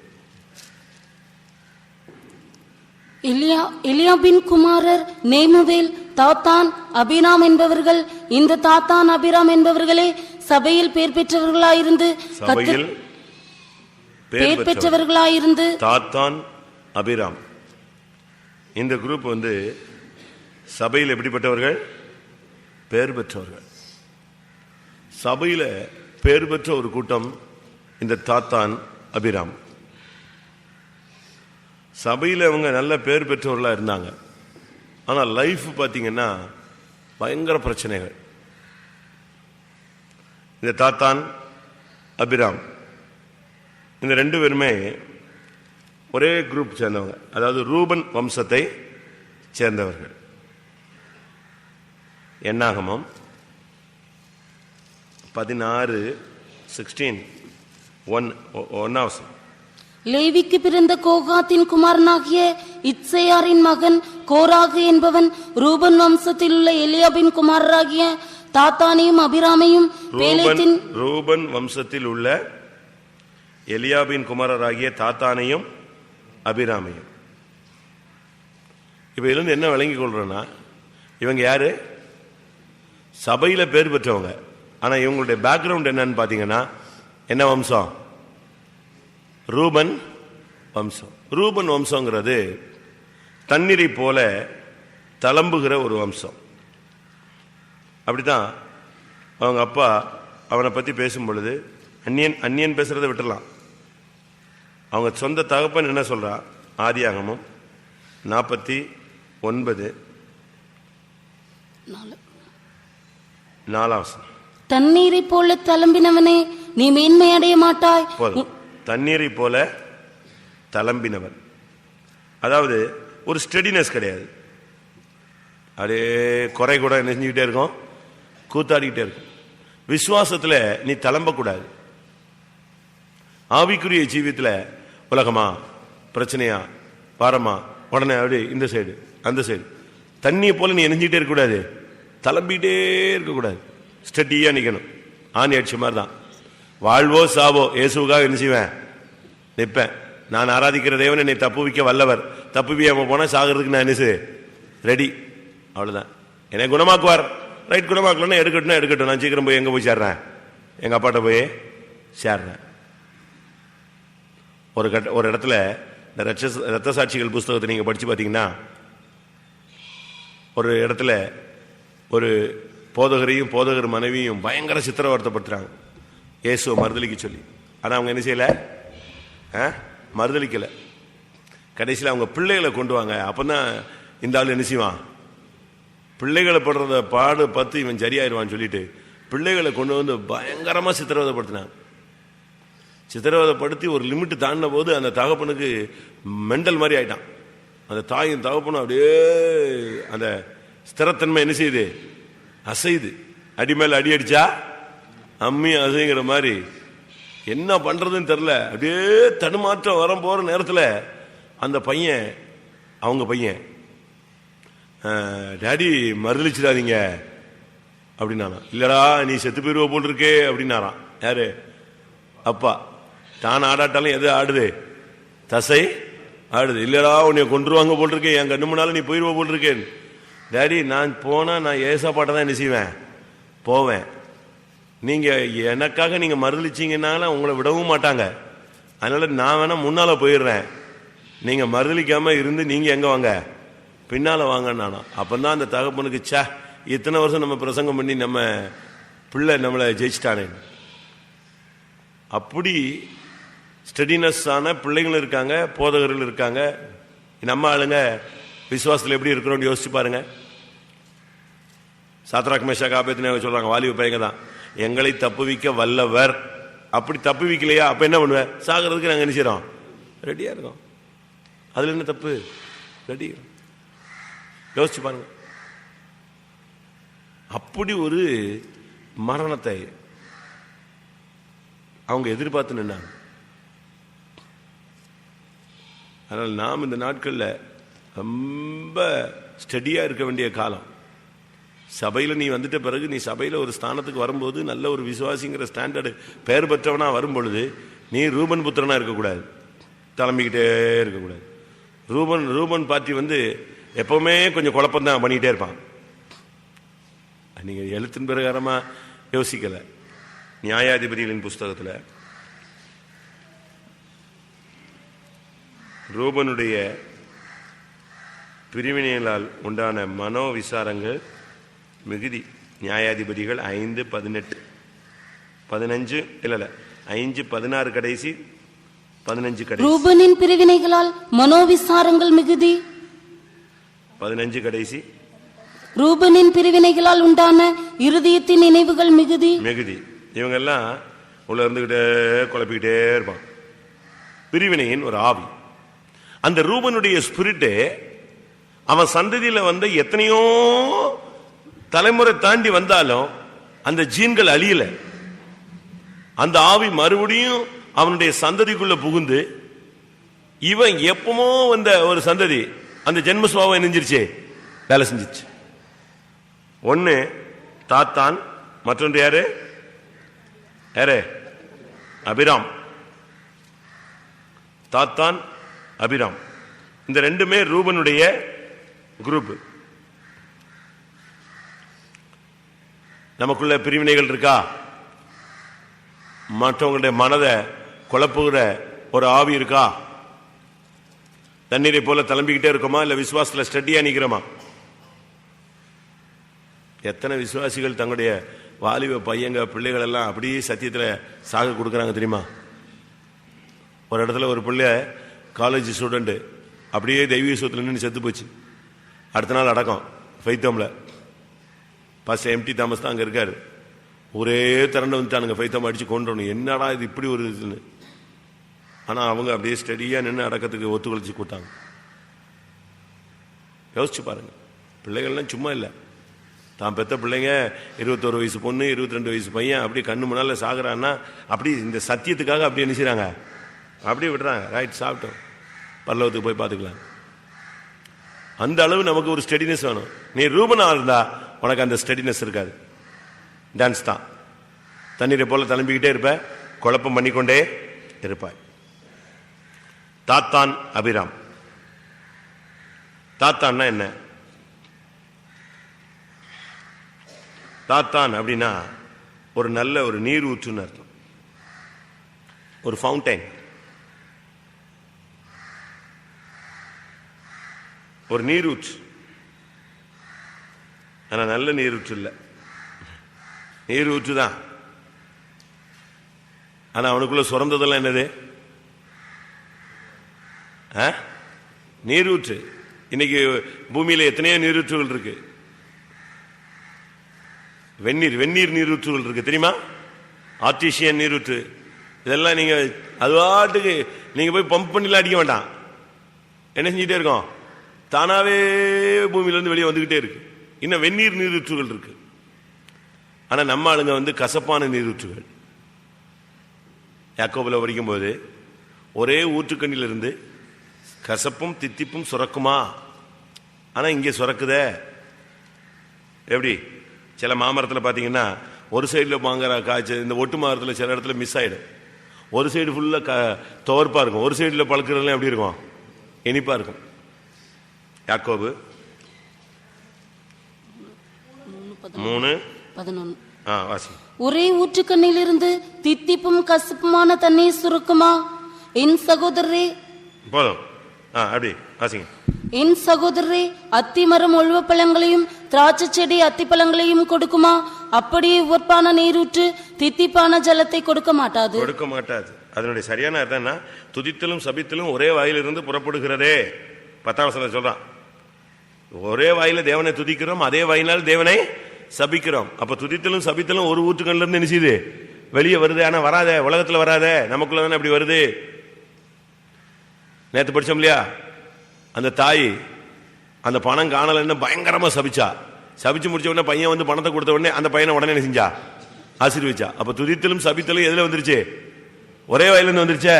எலியாபின் குமாரர் நேமுவேல், தாத்தான், அபிராம் என்பவர்கள். இந்த தாத்தான் அபிராம் என்பவர்களே சபையில் பேர் பெற்றவர்களாயிருந்து தாத்தான் அபிராம். இந்த குரூப் சபையில் எப்படிப்பட்டவர்கள்? பேர் பெற்றவர்கள். சபையில பேர் பெற்ற ஒரு கூட்டம் இந்த தாத்தான் அபிராம். சபையில் அவங்க நல்ல பேர் பெற்றவர்களாக இருந்தாங்க. ஆனால் லைஃப் பார்த்தீங்கன்னா பயங்கர பிரச்சனைகள். இந்த தாத்தான் அபிராம் இந்த ரெண்டு பேருமே ஒரே குரூப் சேர்ந்தவங்க, அதாவது ரூபன் வம்சத்தை சேர்ந்தவர்கள். என்னாகமம் 16:1. லேவிக்கு பிறந்த கோகாத்தின் குமாரனாகிய இத்சேயாரின் மகன் கோராகு என்பவன் ரூபன் வம்சத்தில் உள்ள எலியாபின் குமாரராகிய தாத்தானையும் அபிராமையும் பேலேத்தின் ரூபன் வம்சத்தில் உள்ள எலியாபின் குமாரராகிய தாத்தானையும் அபிராமையும். இப்ப இருந்து என்ன விளங்கிக் கொள்றோம்னா, இவங்க யாரு? சபையில பேர் பெற்றவங்க. ஆனா இவங்களுடைய பேக்ரவுண்ட் என்னன்னு பாத்தீங்கன்னா, என்ன வம்சம்? ரூபன் வம்சம். ரூபன் வம்சங்கிறது தண்ணீரை போல தளம்புகிற ஒரு வம்சம். அப்படித்தான் அவங்க அப்பா அவனை பத்தி பேசும் பொழுது, அந்நியன் பேசுறதை விட்டுலாம். அவங்க சொந்த தகப்பன் என்ன சொல்றா? ஆதியாகமம் 49:4. தண்ணீரை போல தளம்பினவனே, நீ மேன்மை அடைய மாட்டாய். தண்ணீரை போல தளம்பினவன், அதாவது ஒரு ஸ்டெடினஸ் கிடையாது. அப்படியே குறை கூட நெஞ்சுக்கிட்டே இருக்கும், கூத்தாடிக்கிட்டே இருக்கும். விசுவாசத்துல நீ தளம்பக்கூடாது. ஆவிக்குரிய ஜீவியத்தில் உலகமா பிரச்சனையா பாரமா உடனே அப்படி இந்த சைடு அந்த சைடு தண்ணியை போல நீ எரிஞ்சிட்டே இருக்கக்கூடாது, தளம்பிட்டே இருக்கக்கூடாது. ஸ்டெடியா நிக்கணும். ஆணி அடிச்ச மாதிரி தான். வாழ்வோ சாவோ இயேசுக்காக என்ன செய்வேன்? நிற்பேன். நான் ஆராதிக்கிற தேவன் என்னை தப்புவிக்க வல்லவர். தப்புவியாம போனா சாகிறதுக்கு நான் என்ன ரெடி. அவ்வளவுதான். என்னை குணமாக்குவார். ரைட், குணமாக்கலன்னா எடுக்கட்டும். நான் சீக்கிரம் போய் எங்க போய் சேர்றேன்? எங்க அப்பாட்ட போய் சேர்றேன். ஒரு இடத்துல இந்த ரத்த சாட்சிகள் புஸ்தகத்தை நீங்க படிச்சு பார்த்தீங்கன்னா, ஒரு இடத்துல ஒரு போதகரையும் போதகர் மனைவியும் பயங்கர சித்திரவர்த்தப்படுத்துறாங்க இயேசுவை மறுதலிக்க சொல்லி. ஆனா அவங்க என்ன செய்யல? மறுதலிக்கல. கடைசியில் அவங்க பிள்ளைகளை கொண்டு வாங்க, அப்பதான் இந்த ஆள் என்ன செய்வான்? பிள்ளைகளை படுறத பாடு பத்து இவன் சரியாயிருவான்னு சொல்லிட்டு பிள்ளைகளை கொண்டு வந்து பயங்கரமா சித்திரவதைப்படுத்தினாங்க. சித்திரவதைப்படுத்தி ஒரு லிமிட் தாண்டின போது அந்த தகப்பனுக்கு மெண்டல் மாதிரி ஆயிட்டான். அந்த தாயும் தகப்பனும் அப்படியே அந்த ஸ்திரத்தன்மை என்ன செய்யுது? அசைது. அடி மேல அடி அடிச்சா அம்மி அசைங்கிற மாதிரி என்ன பண்றதுன்னு தெரியல. அப்படியே தடுமாற்றம் வர போற நேரத்தில் அந்த பையன், அவங்க பையன், டாடி மறுதளிச்சிடாதீங்க அப்படின்னாராம். இல்லடா நீ செத்து போயிருவ போல் இருக்கே அப்படின்னாராம். யாரு? அப்பா. தான் ஆடாட்டாலும் எது ஆடுது? தசை ஆடுது. இல்லடா உன்னை கொண்டுருவாங்க போல் இருக்கே, என் கண்ணு முன்னால நீ போயிருவ போல் இருக்கேன். டாடி நான் போனா நான் ஏசா பாட்டை தான் என்ன செய்வேன்? போவேன். நீங்க எனக்காக நீங்க மறுதளிச்சீங்கன்னா உங்களை விடவும் மாட்டாங்க. அதனால நான் வேணா முன்னால போயிடுறேன். நீங்க மறுதளிக்காம இருந்து நீங்க எங்க வாங்க? பின்னால வாங்க. நானும் அப்பதான் அந்த தகப்பனுக்கு, சே இத்தனை வருஷம் நம்ம பிரசங்கம் பண்ணி நம்ம பிள்ளை நம்மளை ஜெயிச்சிட்டானே. அப்படி ஸ்டெடினஸ் ஆன பிள்ளைங்களும் இருக்காங்க, போதகர்கள் இருக்காங்க. நம்ம ஆளுங்க விசுவாசத்தில் எப்படி இருக்கிறோம்னு யோசிச்சு பாருங்க. சாத்ராக் மேஷாக் ஆபேத்நேகோ சொல்றாங்க, வாலிப பையங்க தான், எங்களை தப்புவிக்க வல்லவர். அப்படி தப்புவிக்கலையா? அப்ப என்ன பண்ணுவேன்? சாகிறதுக்கு நாங்க என்ன செய்யறோம்? ரெடியா இருக்கோம். அதுல என்ன தப்பு? ரெடி. யோசிச்சு பாருங்க. அப்படி ஒரு மரணத்தை அவங்க எதிர்பார்த்து நின்னாங்க. அதனால நாம் இந்த நாட்கள்ல ரொம்ப ஸ்டடியா இருக்க வேண்டிய காலம். சபையில நீ வந்துட்ட பிறகு, நீ சபையில ஒரு ஸ்தானத்துக்கு வரும்போது, நல்ல ஒரு விசுவாசிங்கிற ஸ்டாண்டர்டு பெயர் பெற்றவனா வரும் பொழுது, நீ ரூபன் புத்திரனா இருக்கக்கூடாது, கிளம்பிக்கிட்டே இருக்கக்கூடாது. ரூபன் பார்ட்டி எப்பவுமே கொஞ்சம் குழப்பம் பண்ணிக்கிட்டே இருப்பான். நீங்க எழுத்தின் பிரகாரமா யோசிக்கல. நியாயாதிபதிகளின் புஸ்தகத்தில் ரூபனுடைய பிரிவினைகளால் உண்டான மனோ விசாரங்கள் மிகுதி. நியாயாதிபதிகள் 5:18, 15 இல்ல 5:16 கடைசி, 15 கடைசி. ரூபனின் பிரிவினைகளால் மனோவிசாரங்கள் மிகுதி. 15 கடைசி. ரூபனின் பிரிவினைகளால் உண்டான இருதயத்தின் நினைவுகள் மிகுதி. இவங்க எல்லாம் உள்ள இருந்துகிட்டே குழப்பிக்கிட்டே இருப்பான். பிரிவினையின் ஒரு ஆவி. அந்த ரூபனுடைய ஸ்பிரிட் அவன் சந்ததியில வந்து எத்தனையோ தலைமுறை தாண்டி வந்தாலும் அந்த ஜீன்கள் அழியல. அந்த ஆவி மறுபடியும் அவனுடைய சந்ததிக்குள்ள புகுந்து இவன் எப்பமோ வந்த ஒரு சந்ததி அந்த ஜென்மஸ்வாவம் நெஞ்சிருச்சே வேலை செஞ்சிச்சு. ஒன்னு தாத்தான், மற்றொன்று யாரு? அபிராம். தாத்தான், அபிராம், இந்த ரெண்டுமே ரூபனுடைய குரூப். நமக்குள்ள பிரிவினைகள் இருக்கா? மற்றவங்களுடைய மனதை குழப்புகிற ஒரு ஆவி இருக்கா? தண்ணீரை போல தளம்பிக்கிட்டே இருக்கோமா? இல்ல விசுவாசத்துல ஸ்டடியா நிக்கிறோமா? எத்தனை விசுவாசிகள் தங்களுடைய வாலிப பையங்க பிள்ளைகள் எல்லாம் அப்படியே சத்தியத்துல சாக கொடுக்கறாங்க தெரியுமா? ஒரு இடத்துல ஒரு பிள்ளை காலேஜ் ஸ்டூடெண்ட் அப்படியே தெய்வீக சொத்துல நின்று செத்து போச்சு. அடுத்த நாள் அடக்கம் ஃபைத்தோம்ல. பாஸ்டர் எம்டி தாமஸ் தான் அங்க இருக்காரு. ஒரே திரண்டு வந்துட்டானுங்க ஃபைத்தோம் அடிச்சு கொண்டோம். என்னடா இது இப்படி ஒரு இதுன்னு. ஆனா அவங்க அப்படியே ஸ்டடியா நின்று அடக்கத்துக்கு ஒத்துழைச்சு கூட்டாங்க. யோசிச்சு பாருங்க. பிள்ளைகள்லாம் சும்மா இல்லை. தான் பெத்த பிள்ளைங்க 21 வயசு பொண்ணு, 22 வயசு பையன் அப்படி கண்ணு முன்னால சாகுறான்னா அப்படி இந்த சத்தியத்துக்காக அப்படி என்ன செய்றாங்க? அப்படியே விடுறாங்க. ரைட், சாப்பிட்டோம், பரலோகத்துக்கு போய் பார்த்துக்கலாம். அந்த அளவு நமக்கு ஒரு ஸ்டெடினஸ் வேணும். நீ ரூபனா இருந்தா உனக்கு அந்த ஸ்டெடினஸ் இருக்காது. டான்ஸ் தான். தண்ணீரை போல தளம்பிக்கிட்டே இருப்ப, குழப்பம் பண்ணிக்கொண்டே இருப்பாய். தாத்தான், அபிராம். தாத்தான்னா என்ன? தாத்தான் அப்படின்னா ஒரு நல்ல ஒரு நீர் ஊற்றுன்னு அர்த்தம். ஒரு ஃபவுண்டைன், ஒரு நீரூற்று. ஆனா நல்ல நீரூற்று இல்லை, நீரூற்று தான். ஆனா அவனுக்குள்ள சுரந்ததெல்லாம் என்னது? நீரூற்று. இன்னைக்கு பூமியில எத்தனையோ நீரூற்றுகள் இருக்கு. வெந்நீர் நீரூற்றுகள் இருக்கு தெரியுமா? ஆர்டிசியன் நீரூற்று. இதெல்லாம் நீங்க அதுவாட்டுக்கு நீங்க போய் பம்ப் பண்ணிலாம் அடிக்க வேண்டாம். என்ன செஞ்சுட்டே இருக்கோம்? தானாவே பூமியிலிருந்து வெளியே வந்துகிட்டே இருக்கு. இன்னும் வெந்நீர் நீரூற்றுகள் இருக்கு. ஆனா நம்ம ஆளுங்க வந்து கசப்பான நீரூற்றுகள். யாக்கோபுல படிக்கும் போது ஒரே ஊற்றுக்கண்ணிலிருந்து கசப்பும் தித்திப்பும் சுரக்குமா? ஆனா இங்கே சுரக்குதே. எப்படி? சில மாமரத்தில் பார்த்தீங்கன்னா ஒரு சைடில் மாங்கிற காய்ச்சல், இந்த ஒட்டு மரத்தில் சில இடத்துல மிஸ் ஆகிடும். ஒரு சைடு ஃபுல்லாக துவர்ப்பாக இருக்கும், ஒரு சைடில் பழுக்கிறதுலாம் எப்படி இருக்கும்? இனிப்பாக இருக்கும். யாக்கோபு 3:11 வாசி. ஒரே ஊற்றுக்கண்ணிலிருந்து தித்திப்பும் கசப்புமான தண்ணீர் சுருக்குமா? என் சகோதரரே, போதும், அப்படி வாசிங்க. என் சகோதரரே, அத்திமரம் ஒழுவ பழங்களையும் திராட்சை செடி அத்திப்பழங்களையும் கொடுக்குமா? அப்படியே உவர்ப்பான நீரூற்று தித்திப்பான ஜலத்தை கொடுக்க மாட்டாது. அதனுடைய சரியான அர்த்தம்னா துதித்தலும் சபித்தலும் ஒரே வாயிலிருந்து புறப்படுகிறதே. 10ஆம் வசனம் சொல்றான். ஒரே வாயில தேவனை துதிக்கிறோம், அதே வாயினால் தேவனை சபிக்கிறோம். அப்ப துதித்தலும் சபித்தலும் ஒரு ஊற்றுக்கண்ல இருந்து என்ன செய்யுது? வெளியே வருது. ஆனா வராத, உலகத்துல வராத, நமக்குள்ள தானே அப்படி வருது. நேற்று படிச்சோம் இல்லையா? அந்த தாய் அந்த பணம் காணலன்னு பயங்கரமா சபிச்சா. சபிச்சு முடிச்ச உடனே பையன் வந்து பணத்தை கொடுத்த உடனே அந்த பையனை உடனே என்ன செஞ்சா? ஆசீர்வதிச்சா. அப்ப துதித்தலும் சபித்தலும் எதுல வந்துருச்சு? ஒரே வாயிலிருந்து வந்துருச்சே.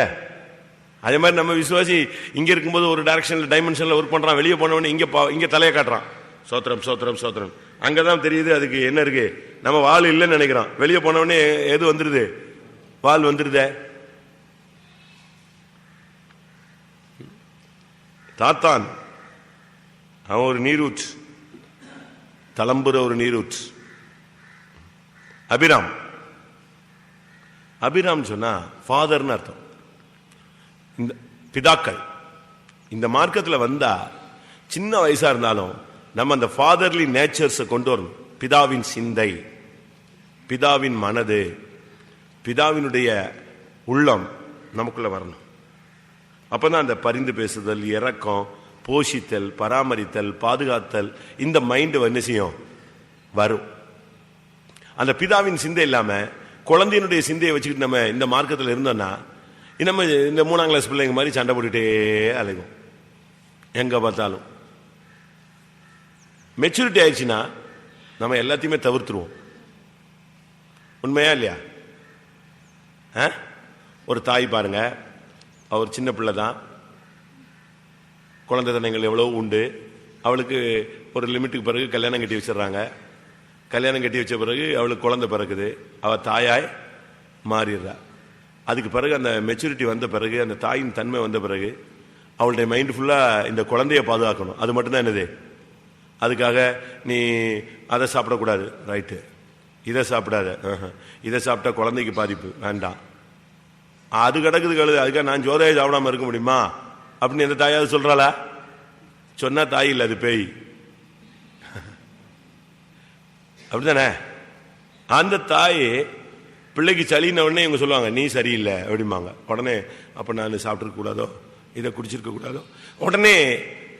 அதே மாதிரி நம்ம விசுவாசி இங்க இருக்கும்போது ஒரு டைரக்ஷன்ல டைமென்ஷன்ல ஒர்க் பண்றான். வெளியே போன உடனே இங்க தலையை காட்டுறான். சோத்திரம் சோத்திரம் சோத்திரம். அங்கதான் தெரியுது அதுக்கு என்ன இருக்கு. நம்ம வால் இல்லைன்னு நினைக்கிறோம். வெளியே போன உடனே எது வந்துருது? வால் வந்துருதே. தாத்தான் அவன் ஒரு நீரூற்று, தளம்புற ஒரு நீரூற்று. அபிராம், அபிராம் சொன்னா ஃபாதர்னு அர்த்தம். இந்த பிதாக்கள் இந்த மார்க்கத்தில் வந்தா சின்ன வயசா இருந்தாலும் நம்ம அந்த ஃபாதர்லி நேச்சர்ஸை கொண்டு வரணும். பிதாவின் சிந்தை, பிதாவின் மனது, பிதாவினுடைய உள்ளம் நமக்குள்ள வரணும். அப்பதான் அந்த பரிந்து பேசுதல், இரக்கம், போஷித்தல், பராமரித்தல், பாதுகாத்தல், இந்த மைண்ட் என்ன செய்யும்? வரும். அந்த பிதாவின் சிந்தை இல்லாம குழந்தையினுடைய சிந்தையை வச்சுக்கிட்டு நம்ம இந்த மார்க்கத்தில் இருந்தோம்னா நம்ம இந்த 3ஆம் கிளாஸ் பிள்ளைங்க மாதிரி சண்டை போட்டுட்டே அலைகும் எங்க பார்த்தாலும். மெச்சூரிட்டி ஆயிடுச்சுன்னா நம்ம எல்லாத்தையுமே தவிர்த்துருவோம். உண்மையா இல்லையா? ஒரு தாய் பாருங்க, அவர் சின்ன பிள்ளை தான், குழந்தை தனங்கள் எவ்வளவு உண்டு. அவளுக்கு ஒரு லிமிட்டுக்கு பிறகு கல்யாணம் கட்டி வச்சிடறாங்க. கல்யாணம் கட்டி வச்ச பிறகு அவளுக்கு குழந்தை பிறகுது, அவள் தாயாய் மாறிடுறா. அதுக்கு பிறகு அந்த மெச்சூரிட்டி வந்த பிறகு, அந்த தாயின் தன்மை வந்த பிறகு அவளுடைய மைண்ட் ஃபுல்லா இந்த குழந்தைய பாதுகாக்கணும். அது மட்டும்தான் என்னது. அதுக்காக நீ அதை சாப்பிடக்கூடாது, ரைட்டு, இதை சாப்பிடாத, இதை சாப்பிட்டா குழந்தைக்கு பாதிப்பு, வேண்டாம், அது கிடக்குது கழுது, அதுக்காக நான் ஜோதையை சாப்பிடாம இருக்க முடியுமா அப்படின்னு எந்த தாயாவது சொல்றாளா? சொன்னா தாய் இல்லை, அது பேய். அப்படித்தானே? அந்த தாய் பிள்ளைக்கு சளின உடனே இவங்க சொல்லுவாங்க நீ சரியில்லை அப்படிம்பாங்க. உடனே அப்ப நான் சாப்பிட்டுருக்க கூடாதோ, இதை குடிச்சிருக்க கூடாதோ, உடனே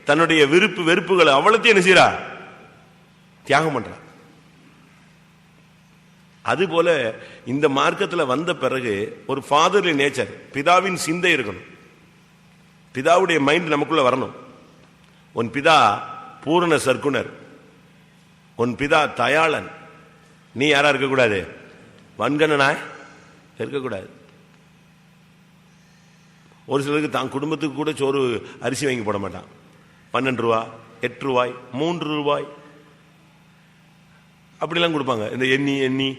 தன்னுடைய விருப்பு வெறுப்புகளை அவ்வளத்தையும் என்ன செய்யறா? தியாகம் பண்றா. அதுபோல இந்த மார்க்கத்தில் வந்த பிறகு ஒரு ஃபாதர்லி நேச்சர், பிதாவின் சிந்தை இருக்கணும். பிதாவுடைய மைண்ட் நமக்குள்ள வரணும். உன் பிதா பூரண சர்க்குணர், உன் பிதா தயாளன், நீ யாரா இருக்கக்கூடாது? வன்கணனா இருக்கக்கூடாது. ஒரு சிலருக்கு தான் குடும்பத்துக்கு கூட சோறு அரிசி வாங்கி போட மாட்டான். 12 ரூபா, 8 ரூபாய், 3 ரூபாய் அப்படிலாம் கொடுப்பாங்க. இந்த எண்ணி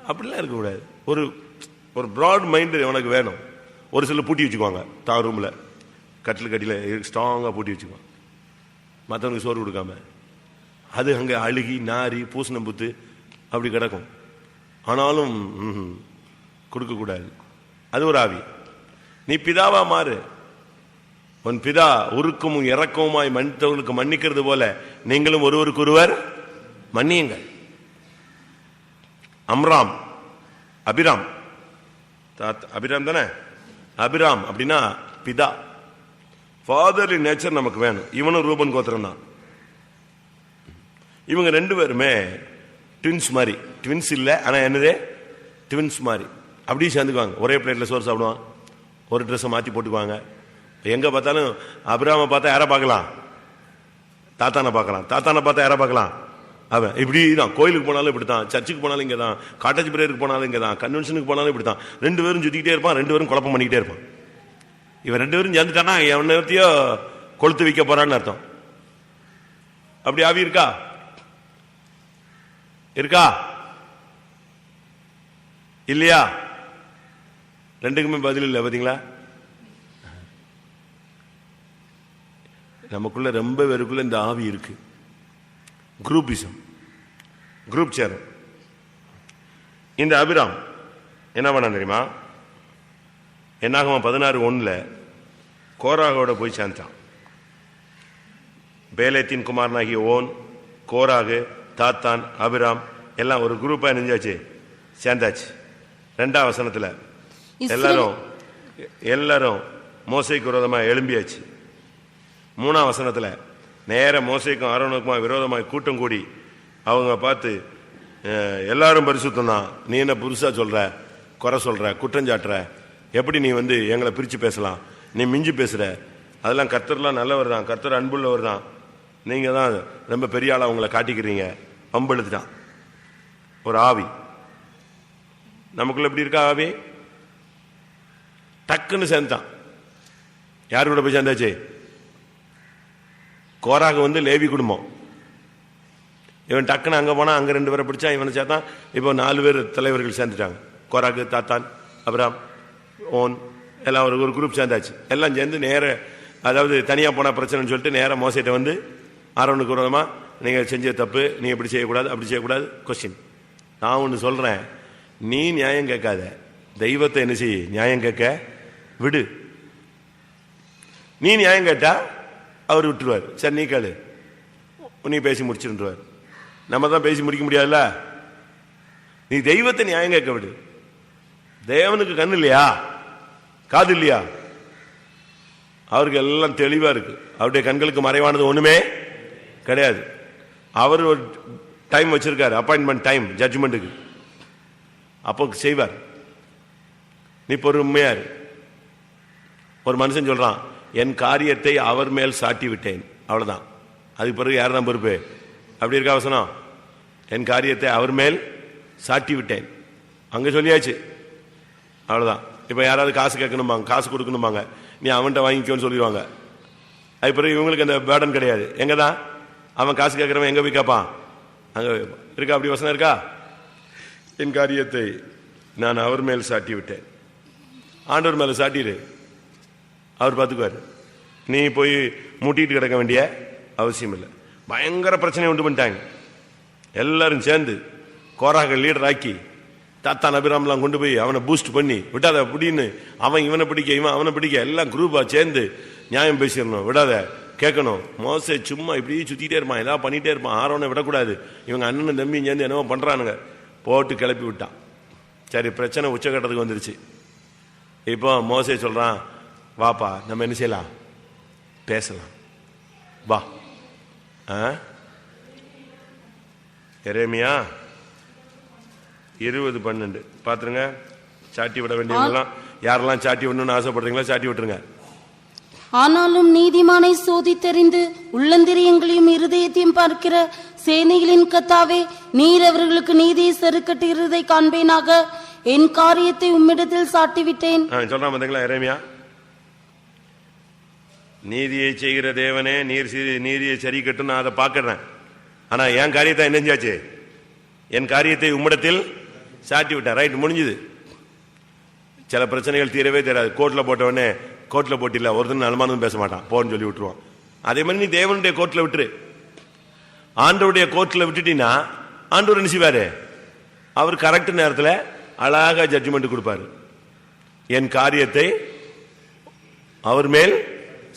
அப்படிலாம் இருக்கக்கூடாது. ஒரு ஒரு ப்ராட் மைண்டு உனக்கு வேணும். ஒரு சிலர் பூட்டி வச்சுக்குவாங்க தான் ரூமில், கட்டில் கட்டியில் ஸ்ட்ராங்காக பூட்டி வச்சுக்குவாங்க, மற்றவனுக்கு சோறு கொடுக்காம. அது அங்கே அழுகி நாரி பூசணம் புத்து அப்படி கிடக்கும். ஆனாலும் கொடுக்கக்கூடாது. அது ஒரு ஆவி. நீ பிதாவா மாறு. உன் பிதா உருக்கும் இறக்கவுமாய் மன்னித்தவர்களுக்கு மன்னிக்கிறது போல நீங்களும் ஒருவருக்கு ஒருவர் மன்னியுங்கள். அபிராம் தானே? அபிராம் அப்படின்னா பிதா. ஃபாதர்லி நேச்சர் நமக்கு வேணும். இவனும் ரூபன் கோத்திரம் தான். இவங்க 2 பேருமே ட்வின்ஸ் மாதிரி. ட்வின்ஸ் இல்லை, ஆனால் என்னதே ட்வின்ஸ் மாதிரி. அப்படியே சேர்ந்துக்குவாங்க. ஒரே பிளேட்டில் சோறு சாப்பிடுவான், ஒரு ட்ரெஸ்ஸை மாற்றி போட்டுக்குவாங்க. எங்கே பார்த்தாலும் அபிராமை பார்த்தா யாரை பார்க்கலாம்? தாத்தானை பார்க்கலாம். தாத்தானை பார்த்தா யாரை பார்க்கலாம்? அவன். இப்படி தான். கோயிலுக்கு போனாலும் இப்படி தான், சர்ச்சுக்கு போனாலும் இங்கே தான், காட்டேஜ் பிரேயருக்கு போனாலும் இங்கே தான், கன்வென்ஷனுக்கு போனாலும் இப்படி தான். 2 பேரும் சுற்றிக்கிட்டே இருப்பான், 2 பேரும் குழப்பம் பண்ணிக்கிட்டே இருப்பான். இவன் 2 பேரும் சேர்ந்துட்டானா எவனையோ கொளுத்து வைக்க போறான்னு அர்த்தம். அப்படி ஆவி இருக்கா? இல்லையா? 2க்குமே பதில் இல்லை. பாத்தீங்களா? நமக்குள்ள ரொம்ப பேருக்குள்ள இந்த ஆவி இருக்கு. குரூப்பிசம், குரூப் சேரும். இந்த அபிராம் என்ன பண்ண தெரியுமா? என்னாகமா 16:1 கோராகோட போய் சேர்ந்தான். பேலேத்தின் குமாரனாகிய ஓன், கோராகு, தாத்தான், அபிராம் எல்லாம் ஒரு குரூப்பா நெஞ்சாச்சு, சேர்ந்தாச்சு. 2ஆம் வசனத்துல எல்லாரும் மோசைக்கு விரோதமா எழும்பியாச்சு. 3ஆம் வசனத்துல நேர மோசைக்கும் ஆரோனுக்குமா விரோதமாய் கூட்டம் கூடி அவங்க பார்த்து எல்லாரும் பரிசுத்தம் தான், நீ என்ன புதுசா சொல்ற, குறை சொல்ற, குற்றஞ்சாட்டுற, எப்படி நீ எங்களை பிரிச்சு பேசலாம், நீ மிஞ்சி பேசுற, அதெல்லாம் கர்த்தர்லாம் நல்லவர் தான், கர்த்தர் அன்புள்ளவர் தான், நீங்க தான் ரொம்ப பெரிய ஆளா உங்களை காட்டிக்கிறீங்க, பம்பெழுத்துட்டான். ஒரு ஆவி நமக்குள்ள எப்படி இருக்கா? ஆவி டக்குன்னு சேர்ந்தான். யாரு கூட போய் சேர்ந்தாச்சு? கோராக லேவி குடும்பம். இவன் டக்குன்னு அங்க போனா அங்க 2 பேரை பிடிச்சா, இவனை சேர்த்தான். இப்போ 4 பேர் தலைவர்கள் சேர்ந்துட்டாங்க. கோராகு, தாத்தான், அபிராம், ஓன் எல்லாம் ஒரு குரூப் சேர்ந்தாச்சு. எல்லாம் சேர்ந்து நேர, அதாவது தனியா போனா பிரச்சனைன்னு சொல்லிட்டு நேர மோசைட்ட ஆரோனுக்கு விரோதமா நீங்க செஞ்ச தப்பு, நீ எப்படி செய்யக்கூடாது, அப்படி செய்யக்கூடாது. கொஸ்டின் நான் ஒன்று சொல்றேன், நீ நியாயம் கேட்காத, தெய்வத்தை என்ன செய்ய, நியாயம் கேட்க விடு. நீ நியாயம் கேட்டா அவர் விட்டுருவார். சரி நீ கேளு, நீ பேசி முடிச்சுருவார். நம்ம தான் பேசி முடிக்க முடியாதுல்ல. நீ தெய்வத்தை நியாயம் கேட்க விடு. தேவனுக்கு கண்ணு இல்லையா, காது இல்லையா? அவருக்கு எல்லாம் தெளிவா இருக்கு. அவருடைய கண்களுக்கு மறைவானது ஒண்ணுமே கிடையாது. அவர் ஒரு டைம் வச்சிருக்காரு, அப்பாயின்மெண்ட் டைம் ஜட்ஜ்மெண்ட்டுக்கு. அப்போ செய்வார். நீ பொறுமையா இரு. ஒரு மனுஷன் சொல்றான், என் காரியத்தை அவர் மேல் சாட்டி விட்டேன், அவ்வளவுதான். அதுக்கு பிறகு யார் தான் பொறுப்பு? அப்படி இருக்கா வசனம்? என் காரியத்தை அவர் மேல் சாட்டி விட்டேன், அங்க சொல்லியாச்சு, அவ்வளவுதான். இப்ப யாராவது காசு கேட்கணுமாங்க, காசு கொடுக்கணுமாங்க, நீ அவன்கிட்ட வாங்கிக்கோன்னு சொல்லிடுவாங்க. அது பிறகு இவங்களுக்கு அந்த பேர்டன் கிடையாது. எங்கதான் அவன் காசு கேட்கிறவன் எங்க போய் கேட்பான்? அங்க இருக்கா? அப்படி வசனம் இருக்கா? என் காரியத்தை நான் அவர் மேல் சாட்டி விட்டேன். ஆண்டவர் மேல சாட்டிடு, அவர் பார்த்துக்குவார். நீ போய் மூட்டிட்டு கிடக்க வேண்டிய அவசியம் இல்லை. பயங்கர பிரச்சனை உண்டு பண்ணிட்டாங்க எல்லாரும் சேர்ந்து. கோராக லீடர் ஆக்கி தாத்தா அபிராம்லாம் கொண்டு போய் அவனை பூஸ்ட் பண்ணி விடாத அப்படின்னு, அவன் இவனை பிடிக்க, இவன் அவனை பிடிக்க, எல்லாம் குரூப்பா சேர்ந்து நியாயம் பேசிடணும், விடாத கேட்கணும். மோசே சும்மா இப்படி சுத்திட்டே இருப்பான், ஏதாவது பண்ணிட்டே இருப்பான். ஆரோனை விடக்கூடாது. இவங்க அண்ணன் தம்பி சேர்ந்து என்னவோ பண்றானுங்க, போட்டு கிளப்பி விட்டான். சரி, பிரச்சனை உச்சகட்டத்துக்கு வந்துருச்சு. இப்போ மோசே சொல்றான், வாப்பா நம்ம என்ன செய்யலாம், பேசலாம், வா. எரேமியா 20:12 பாத்துருங்க. சாட்டி விட வேண்டியவங்களாம் யாரெல்லாம் சாட்டி விடணும்னு ஆசைப்படுறீங்களா சாட்டி விட்டுருங்க. ஆனாலும் நீதிமானை சோதித்தறிந்து உள்ளந்திரியங்களையும் இருதயத்தையும் பார்க்கிற சேனைகளின் கர்த்தாவே, நீர் அவர்களுக்கு நீதியை சறுக்கட்டுகிறதை காண்பேனாக. என் காரியத்தை உம்மிடத்தில் சாட்டிவிட்டேன். சொல்றான் பாத்தீங்களா எரேமியா? நீதியை செய்கிற தேவனே, நீதியை சரி கட்டும், நான் அதை பார்க்கிறேன். ஆனா என் காரியத்தை என்ன செஞ்சாச்சு? என் காரியத்தை உம்மிடத்தில் சாட்டி விட்டேன். ரைட், முடிஞ்சுது. சில பிரச்சனைகள் தீரவே தெரியாது. கோர்ட்ல போட்டவனே, கோர்ட்ல போட்டில்ல ஒருத்தன் அனுமானம் பேச மாட்டான், போன்னு சொல்லி விட்டுருவான். அதே மாதிரி நீ தேவனுடைய கோர்ட்ல விட்டுரு. ஆண்டவருடைய கோர்ட்ல விட்டுட்டீங்கன்னா ஆண்டவர் என்ன செய்வாரு? அவர் கரெக்ட் நேரத்தில் அழகா ஜட்ஜ்மெண்ட் கொடுப்பாரு. என் காரியத்தை அவர் மேல்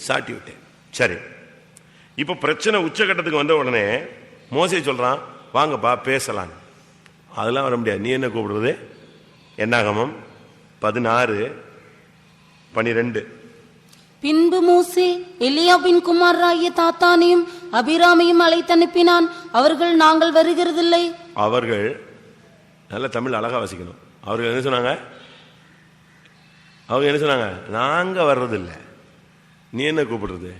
சாட்டி விட்டேன். சரி, இப்ப பிரச்சனை உச்சகட்டத்துக்கு வந்த உடனே மோசே சொல்றான், வாங்கப்பா பேசலாம். அதெல்லாம் வர முடியாது. நீ என்ன கூப்பிடுறது? என்னாகமம் 16:12. பின்பு மோசே எலியாபின் குமாரராகிய தாத்தானையும் அபிராமையும் அழைத்தனுப்பினான். அவர்கள் நாங்கள் வருகிறதில்லை. அவர்கள் நல்ல தமிழ் அழகா வாசிக்கணும். அவர்கள் என்ன சொன்னாங்க? அவங்க என்ன சொன்னாங்க? நாங்க வர்றதில்லை. நீ என்ன கூப்பிடுறது?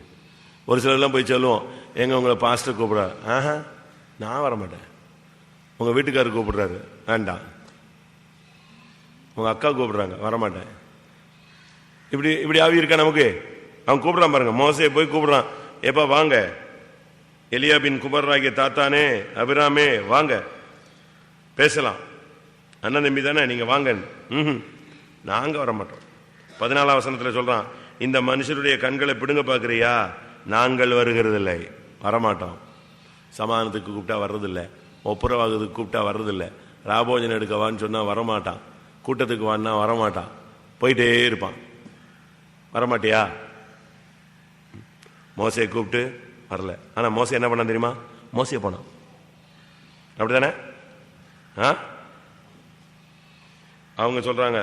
ஒரு சிலர்லாம் போய் சொல்லுவோம், எங்க உங்களை பாஸ்டர் கூப்பிடுறாரு. ஆஹா, நான் வரமாட்டேன். உங்க வீட்டுக்காரர் கூப்பிடுறாரு, வேண்டாம். உங்க அக்கா கூப்பிடுறாங்க, வரமாட்டேன். இப்படி இப்படி ஆவி இருக்கா நமக்கு? அவன் கூப்பிடறான் பாருங்க. மோசே போய் கூப்பிடுறான், ஏப்பா வாங்க, எலியாபின் குமாரராகிய தாத்தானே, அபிராமே வாங்க பேசலாம். அண்ணன் தம்பி தானே, நீங்க வாங்க. நாங்க வரமாட்டோம். 14ஆம் வசனத்துல சொல்றான், இந்த மனுஷருடைய கண்களை பிடுங்க பாக்குறியா? நாங்கள் வருகிறதில்லை, வரமாட்டோம். சமாதானத்துக்கு கூப்பிட்டா வர்றதில்லை, ஒப்புரவாகுறதுக்கு கூப்பிட்டா வர்றதில்லை, ராபோஜனம் எடுக்கவான்னு சொன்னா வரமாட்டான், கூட்டத்துக்கு வான்னா வரமாட்டான், போயிட்டே இருப்பான். வரமாட்டியா? மோசையை கூப்பிட்டு வரல. ஆனா மோசை என்ன பண்ணான் தெரியுமா? மோசையை போனான். அப்படித்தானே? அவங்க சொல்றாங்க,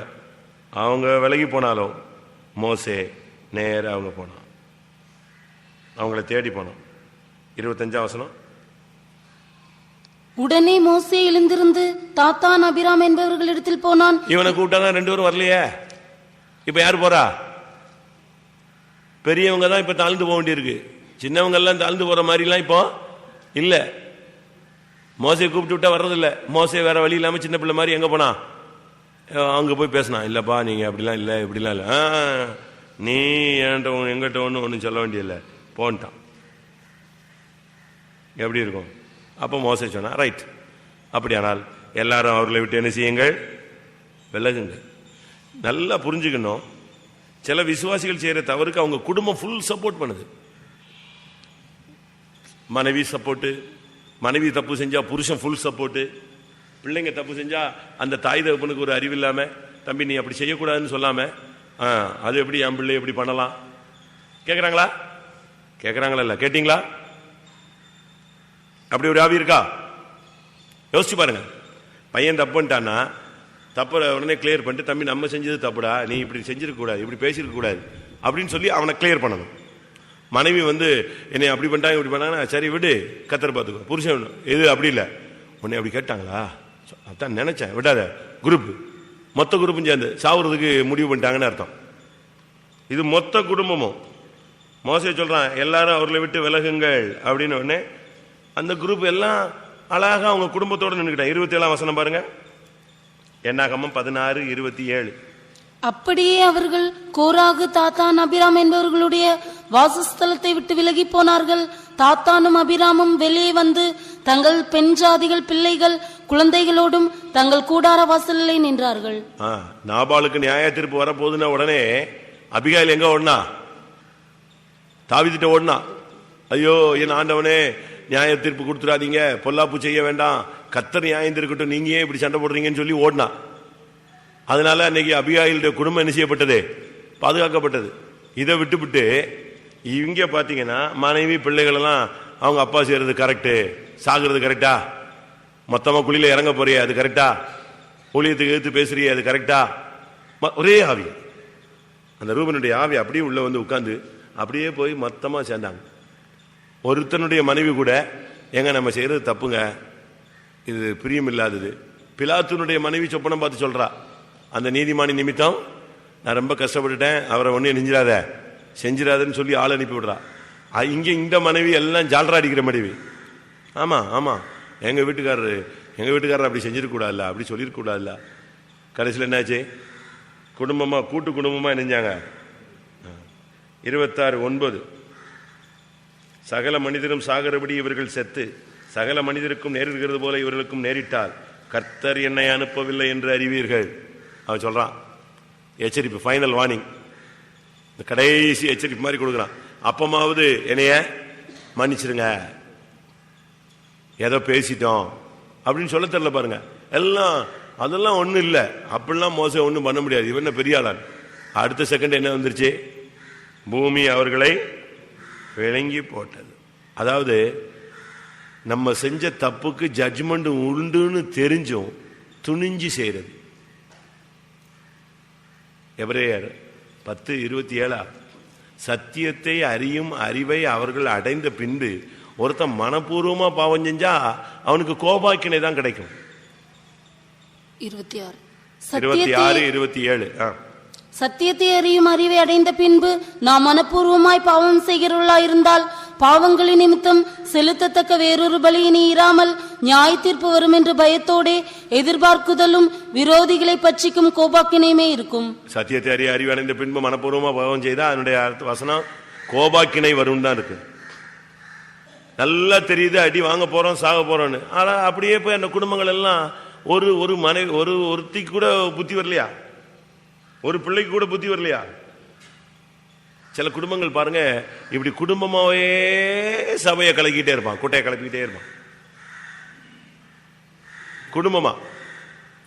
அவங்க விலகி போனாலும் மோசே நேர அவங்க போனான், அவங்கள தேடி போனான். 25ஆம் வசனம். உடனே மோசே எழுந்திருந்து தாத்தான் அபிராம் என்பவர்களிடத்தில் போனான். இவனை கூப்பிட்டாங்க, 2 பேரும் வரலையே. இப்ப யாரு போறா? பெரியவங்க தான் இப்ப தாழ்ந்து போக வேண்டியிருக்கு. சின்னவங்க எல்லாம் தாழ்ந்து போற மாதிரி எல்லாம் இப்போ இல்ல. மோசையை கூப்பிட்டு விட்டா வர்றதில்லை. மோசை வேற வழி இல்லாம சின்ன பிள்ளை மாதிரி எங்க போனா? அங்க போய் பேசினா, இல்லப்பா நீங்க அப்படிலாம் இல்ல, இப்படிலாம் இல்ல, நீ என்கிட்ட எங்கிட்ட ஒன்னும் சொல்ல வேண்டியதில்லை, போன்ட்டான். எப்படி இருக்கும்? அப்போ மோசே சொன்னா, ரைட், அப்படியானால் எல்லாரும் அவர்களை விட்டு என்ன செய்யுங்கள்? விலகுங்கள். நல்லா புரிஞ்சுக்கணும், சில விசுவாசிகள் செய்யற தவறுக்கு அவங்க குடும்பம் ஃபுல் சப்போர்ட் பண்ணுது. மனைவி சப்போர்ட்டு, மனைவி தப்பு செஞ்சா புருஷன் ஃபுல் சப்போர்ட்டு, பிள்ளைங்க தப்பு செஞ்சா அந்த தாய் தகப்பனுக்கு ஒரு அறிவு இல்லாம, தம்பி நீ அப்படி செய்யக்கூடாதுன்னு சொல்லாம, அது எப்படி என் பிள்ளை எப்படி பண்ணலாம்? கேட்கறாங்களா? கேட்கறாங்களா? இல்ல கேட்டீங்களா? அப்படி ஒரு ஆவி இருக்கா? யோசிச்சு பாருங்க. பையன் தப்புன்ட்டான்னா தப்பு உடனே கிளியர் பண்ணிட்டு, தம்பி நம்ம செஞ்சது தப்புடா, நீ இப்படி செஞ்சிருக்க கூடாது, இப்படி பேசிருக்க கூடாது, அப்படின்னு சொல்லி அவனை கிளியர் பண்ணணும். மனைவி என்னை அப்படி பண்ணிட்டாங்க இப்படி பண்ணாங்கன்னா, சரி விடு, கத்தரை பார்த்துக்கோ. புருஷன் எது அப்படி இல்லை, உன்னை அப்படி கேட்டாங்களா, அதான் நினைச்சேன், விடாத. குரூப் மொத்த குரூப்பும் சேர்ந்து சாவுறதுக்கு முடிவு பண்ணிட்டாங்கன்னு அர்த்தம். இது மொத்த குடும்பமும். மோசே சொல்றான், எல்லாரும் அவர்களை விட்டு விலகுங்கள் அப்படின்னு உடனே அந்த குரூப் எல்லாம் அழகா அவங்க குடும்பத்தோடு நின்றுக்கிட்டான். 27ஆம் வசனம் பாருங்க, என்னாகமம் 16:27. அப்படியே அவர்கள் கோராகு, தாத்தான், அபிராம் என்பவர்களுடைய வாசஸ்தலத்தை விட்டு விலகி போனார்கள். தாத்தானும் அபிராமும் வெளியே வந்து தங்கள் பெண் ஜாதிகள், பிள்ளைகள், குழந்தைகளோடும் தங்கள் கூடார வாசலிலே நின்றார்கள். நாபாலுக்கு நியாய தீர்ப்பு வரப்போகுதுன்னா உடனே அபிகாயில் எங்க ஓடனா, தாவீதுட்ட ஓடனா. ஐயோ என் ஆண்டவனே, நியாய தீர்ப்பு கொடுத்துடாதீங்க, பொல்லாப்பு செய்ய வேண்டாம், கர்த்தர் நியாயம் இருக்கட்டும், நீங்க ஏன் இப்படி சண்டை போடுறீங்கன்னு சொல்லி ஓடனா. அதனால அன்னைக்கு அபிகாயிலுடைய குடும்பம் என்ன செய்யப்பட்டது, பாதுகாக்கப்பட்டது. இதை விட்டுவிட்டு இங்க பாத்தீங்கன்னா மனைவி பிள்ளைகள் எல்லாம் அவங்க அப்பா செய்யறது கரெக்டு, சாகுறது கரெக்டா, மொத்தமா குழியில இறங்க போறிய அது கரெக்டா, ஊழியத்துக்கு எடுத்து பேசுறிய அது கரெக்டா, ஒரே ஆவி. அந்த ரூபனுடைய ஆவி அப்படியே உள்ள உட்கார்ந்து அப்படியே போய் மொத்தமா சேர்ந்தாங்க. ஒருத்தனுடைய மனைவி கூட எங்க நம்ம செய்யறது தப்புங்க, இது பிரியம் இல்லாதது. பிலாத்துனுடைய மனைவி சொப்பனம் பார்த்து சொல்றா, அந்த நீதிமானி நிமித்தம் நான் ரொம்ப கஷ்டப்பட்டுட்டேன், அவரை ஒன்னும் நெஞ்சிடாத செஞ்சிடாதன்னு சொல்லி ஆள் அனுப்பி விடுறா. இங்க இந்த மனைவி எல்லாம் ஜால்ரா அடிக்கிற மனைவி. ஆமா ஆமா, எங்க வீட்டுக்காரர் அப்படி செஞ்சிருக்கூடாதுல்ல, அப்படி சொல்லிருக்கூடாதுல்ல. கடைசியில் என்னாச்சு, குடும்பமா கூட்டு குடும்பமா நினைஞ்சாங்க. 26:9, சகல மனிதரும் சாகிறபடி இவர்கள் செத்து சகல மனிதருக்கும் நேரிடுகிறது போல இவர்களுக்கும் நேரிட்டால் கர்த்தர் என்னை அனுப்பவில்லை என்று அறிவீர்கள். அவன் சொல்றான், எச்சரிப்பு, ஃபைனல் வார்னிங், கடைசி எச்சரிப்பு மாதிரி கொடுக்குறான். அப்பமாவது என்னைய மன்னிச்சிருங்க, ஏதோ பேசிட்டோம் அப்படின்னு சொல்ல தெரியல பாருங்க. எல்லாம் அதெல்லாம் ஒன்றும் இல்லை, அப்படிலாம் மோசம் ஒன்றும் பண்ண முடியாது, இவன் பெரிய ஆளான். அடுத்த செகண்ட் என்ன வந்துருச்சு, பூமி அவர்களை விளங்கி போட்டது. அதாவது நம்ம செஞ்ச தப்புக்கு ஜட்ஜ்மெண்ட் உண்டுன்னு தெரிஞ்சும் துணிஞ்சு செய்யறது. எபிரேயர் 10:27, சத்தியத்தை அறியும் அறிவை அவர்கள் அடைந்த பின்பு ஒருத்தன் மனப்பூர்வமா பாவம் செஞ்சா அவனுக்கு கோபாக்கினை தான் கிடைக்கும். 26:27. சத்தியத்தை அறியும் அறிவை அடைந்த பின்பு நாம் மனப்பூர்வமாய் பாவம் செய்கிறவர்களா இருந்தால் பாவங்களின் நிமித்தம் செலுத்தத்தக்க வேறொரு பலி இனி இராமல் நியாய தீர்ப்பு வரும் என்று பயத்தோடே எதிர்பார்க்குதலும் விரோதிகளை பற்றிக்கும் கோபாக்கினையுமே இருக்கும். சத்தியத்தை அறிய அறிவு அடைந்த பின்பு மனப்பூர்வமா பாவம் செய்தா அதனுடைய வசனம் கோபாக்கினை வரும் தான் இருக்கு. நல்லா தெரியுது, அடி வாங்க போறோம், சாக போறோம்னு. ஆனா அப்படியே போய் அந்த குடும்பங்கள் எல்லாம் ஒரு மனைவி ஒருத்திக்கு கூட புத்தி வரலையா, ஒரு பிள்ளைக்கு கூட புத்தி வரலையா. சில குடும்பங்கள் பாருங்க, இப்படி குடும்பமாவே சபையை கலக்கிட்டே இருப்பான், கூட்டையை கலப்பிக்கிட்டே இருப்பான். குடும்பமா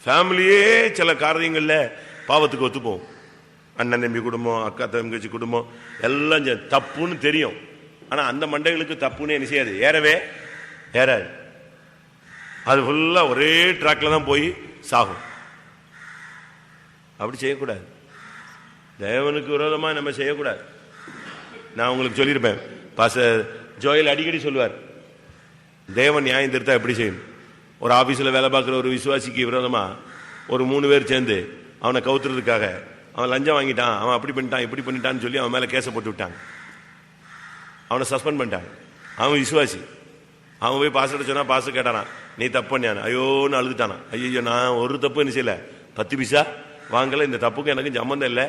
ஃபேமிலியே சில காரியங்கள்ல பாவத்துக்கு ஒத்து போகும். அண்ணன் தம்பி குடும்பம், அக்கா தங்கச்சி குடும்பம் எல்லாம் தப்புன்னு தெரியும். ஆனா அந்த மண்டைகளுக்கு தப்புன்னு என்ன செய்யாது, ஏறாது. அது ஃபுல்லா ஒரே ட்ராக்ல தான் போய் சாகும். அப்படி செய்யக்கூடாது, தேவனுக்கு விரோதமா நம்ம செய்யக்கூடாது. நான் உங்களுக்கு சொல்லியிருப்பேன், பாஸ்டர் ஜோயல் அடிக்கடி சொல்லுவார், தேவன் நியாயம் தீர்த்தா எப்படி செய்யணும். ஒரு ஆபீஸ்ல வேலை பார்க்குற ஒரு விசுவாசிக்கு விரோதமா ஒரு 3 பேர் சேர்ந்து அவனை கவுத்துறதுக்காக அவன் லஞ்சம் வாங்கிட்டான், அவன் அப்படி பண்ணிட்டான் இப்படி பண்ணிட்டான்னு சொல்லி அவன் மேல கேச போட்டு விட்டாங்க, அவனை சஸ்பெண்ட் பண்ணிட்டாங்க. அவன் விசுவாசி. அவன் போய் பாஸ்டர் சொன்னா, பாஸ்டர் கேட்டானா நீ தப்பு பண்ணியான், ஐயோன்னு அழுதுட்டானா. ஐயோ நான் ஒரு தப்பு என்ன செய்யல, 10 பைசா வாங்கல, இந்த தப்புக்கு எனக்கு சம்பந்தம் இல்லை,